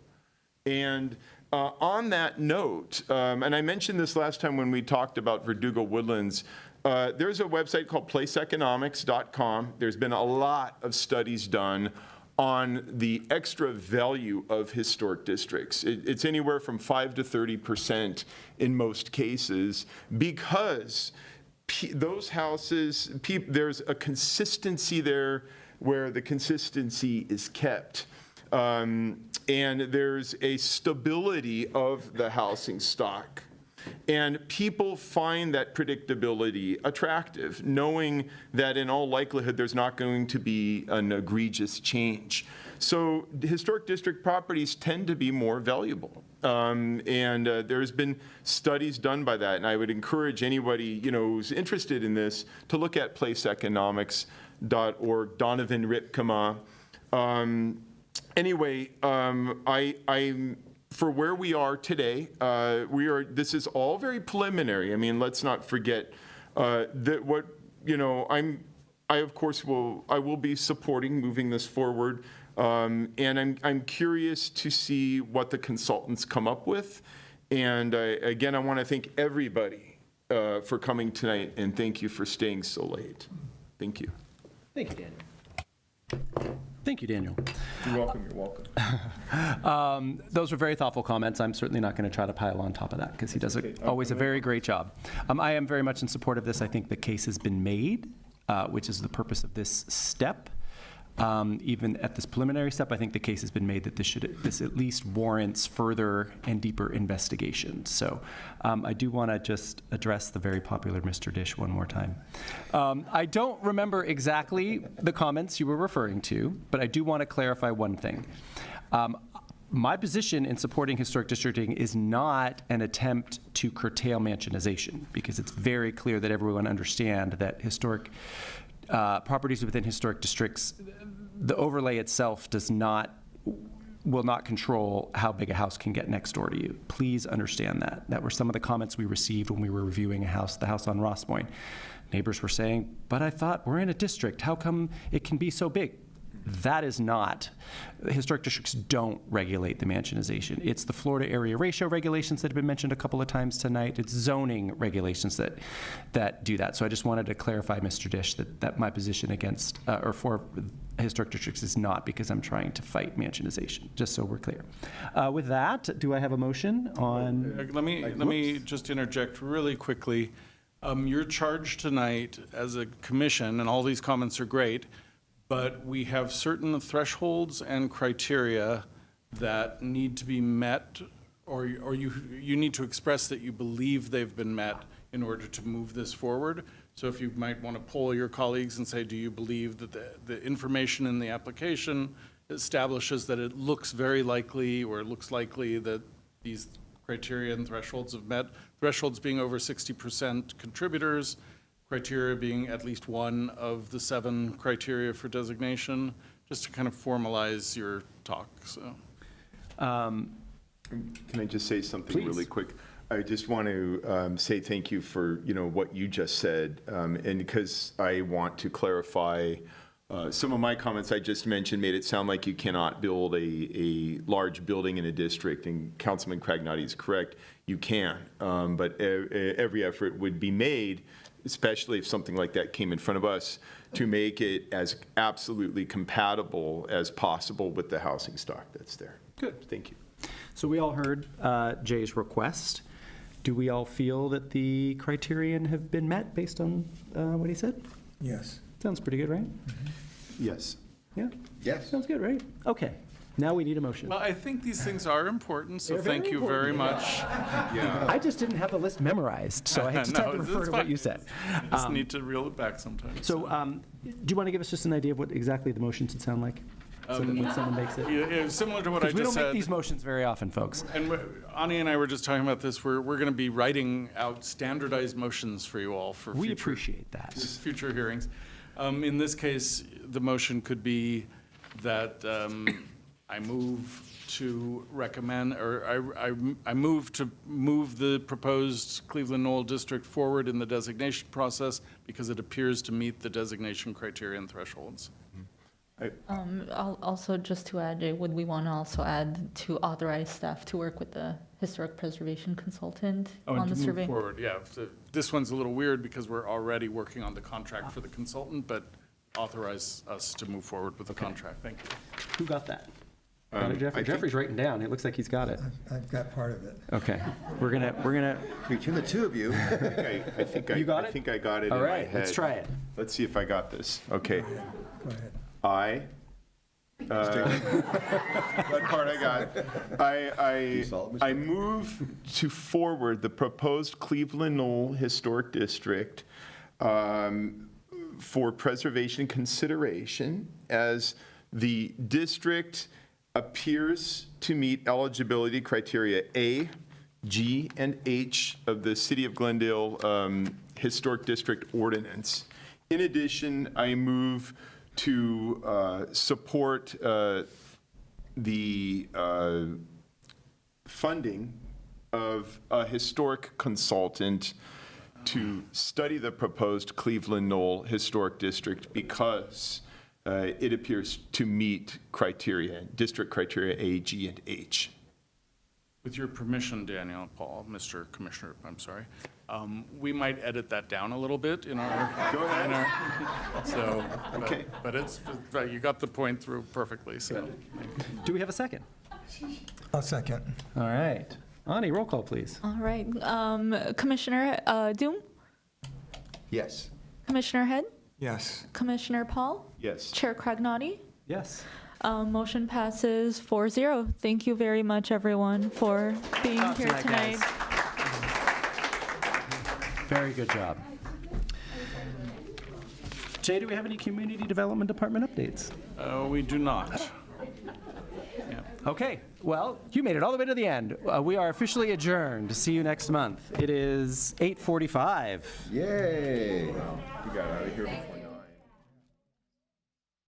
Speaker 19: And on that note, and I mentioned this last time when we talked about Verdugo Woodlands, there's a website called placeeconomics.com. There's been a lot of studies done on the extra value of historic districts. It's anywhere from 5 to 30% in most cases, because those houses, there's a consistency there where the consistency is kept. And there's a stability of the housing stock. And people find that predictability attractive, knowing that in all likelihood there's not going to be an egregious change. So historic district properties tend to be more valuable. There's been studies done by that. And I would encourage anybody who's interested in this to look at placeeconomics.org, Donovan Ripkema. Anyway, for where we are today, this is all very preliminary. I mean, let's not forget that what, I of course will be supporting moving this forward. And I'm curious to see what the consultants come up with. And again, I want to thank everybody for coming tonight, and thank you for staying so late. Thank you.
Speaker 3: Thank you, Daniel. Thank you, Daniel.
Speaker 19: You're welcome. You're welcome.
Speaker 3: Those were very thoughtful comments. I'm certainly not going to try to pile on top of that, because he does always a very great job. I am very much in support of this. I think the case has been made, which is the purpose of this step. Even at this preliminary step, I think the case has been made that this at least warrants further and deeper investigation. So I do want to just address the very popular Mr. Dish one more time. I don't remember exactly the comments you were referring to, but I do want to clarify one thing. My position in supporting historic districting is not an attempt to curtail mansionization, because it's very clear that everyone understands that historic properties within historic districts, the overlay itself will not control how big a house can get next door to you. Please understand that. That were some of the comments we received when we were reviewing the house on Rossmoyne. Neighbors were saying, but I thought we're in a district. How come it can be so big? That is not. Historic districts don't regulate the mansionization. It's the Florida area ratio regulations that have been mentioned a couple of times tonight. It's zoning regulations that do that. So I just wanted to clarify, Mr. Dish, that my position against or for historic districts is not because I'm trying to fight mansionization, just so we're clear. With that, do I have a motion on?
Speaker 2: Let me just interject really quickly. Your charge tonight as a commission, and all these comments are great, but we have certain thresholds and criteria that need to be met, or you need to express that you believe they've been met in order to move this forward. So if you might want to poll your colleagues and say, do you believe that the information in the application establishes that it looks very likely, or it looks likely that these criteria and thresholds have met, thresholds being over 60% contributors, criteria being at least one of the 7 criteria for designation, just to kind of formalize your talk. So,
Speaker 19: can I just say something really quick? I just want to say thank you for, what you just said. And because I want to clarify, some of my comments I just mentioned made it sound like you cannot build a large building in a district, and Councilman Cragnotti is correct, you can. But every effort would be made, especially if something like that came in front of us, to make it as absolutely compatible as possible with the housing stock that's there.
Speaker 3: Good.
Speaker 19: Thank you.
Speaker 3: So we all heard Jay's request. Do we all feel that the criterion have been met based on what he said?
Speaker 18: Yes.
Speaker 3: Sounds pretty good, right?
Speaker 19: Yes.
Speaker 3: Yeah?
Speaker 22: Yes.
Speaker 3: Sounds good, right? Okay. Now we need a motion.
Speaker 2: Well, I think these things are important, so
Speaker 3: They're very
Speaker 2: thank you very
Speaker 3: important,
Speaker 2: much.
Speaker 3: I just didn't have the list memorized, so I just had to refer to what you said.
Speaker 2: Just need to reel it back sometimes.
Speaker 3: So do you want to give us just an idea of what exactly the motion should sound like? So that when someone makes it?
Speaker 2: Yeah, similar to what I
Speaker 3: Because we
Speaker 2: just
Speaker 3: don't
Speaker 2: said.
Speaker 3: make these motions very often, folks.
Speaker 2: And Ani and I were just talking about this. We're going to be writing out standardized motions for you all for
Speaker 3: We
Speaker 2: future,
Speaker 3: appreciate that.
Speaker 2: future hearings. In this case, the motion could be that I move to recommend, or I move to move the proposed Cleveland Knoll district forward in the designation process because it appears to meet the designation criteria and thresholds.
Speaker 1: Also, just to add, would we want to also add to authorize staff to work with the historic preservation consultant
Speaker 2: Oh,
Speaker 1: on
Speaker 2: and
Speaker 1: the
Speaker 2: to move
Speaker 1: survey?
Speaker 2: forward, yeah. So this one's a little weird because we're already working on the contract for the consultant, but authorize us to move forward with the contract. Thank you.
Speaker 3: Who got that? Got it, Jeffrey?
Speaker 19: I think-
Speaker 3: Jeffrey's writing down. It looks like he's got it.
Speaker 18: I've got part of it.
Speaker 3: Okay. We're gonna.
Speaker 22: Between the two of you.
Speaker 19: I think
Speaker 3: You got it?
Speaker 19: I think I got it
Speaker 3: All
Speaker 19: in my
Speaker 3: right,
Speaker 19: head.
Speaker 3: let's try it.
Speaker 19: Let's see if I got this. Okay.
Speaker 18: Go ahead.
Speaker 19: That part I got. I move to forward the proposed Cleveland Knoll Historic District for preservation consideration as the district appears to meet eligibility criteria A, G, and H of the City of Glendale Historic District Ordinance. In addition, I move to support the funding of a historic consultant to study the proposed Cleveland Knoll Historic District because it appears to meet criteria, district criteria A, G, and H.
Speaker 2: With your permission, Daniel, Paul, Mr. Commissioner, I'm sorry, we might edit that down a little bit in our.
Speaker 19: Go ahead.
Speaker 2: So,
Speaker 19: Okay.
Speaker 2: but it's, you got the point through perfectly, so.
Speaker 3: Do we have a second?
Speaker 18: I'll second.
Speaker 3: All right. Ani, roll call, please.
Speaker 1: All right. Commissioner Doom?
Speaker 22: Yes.
Speaker 1: Commissioner Head?
Speaker 18: Yes.
Speaker 1: Commissioner Paul?
Speaker 19: Yes.
Speaker 1: Chair Cragnotti?
Speaker 3: Yes.
Speaker 1: Motion passes 4-0. Thank you very much, everyone, for being here tonight.
Speaker 3: guys. Very good job. Jay, do we have any community development department updates?
Speaker 2: We do not.
Speaker 3: Okay, well, you made it all the way to the end. We are officially adjourned. See you next month. It is 8:45.
Speaker 22: Yay.
Speaker 19: We got out of here before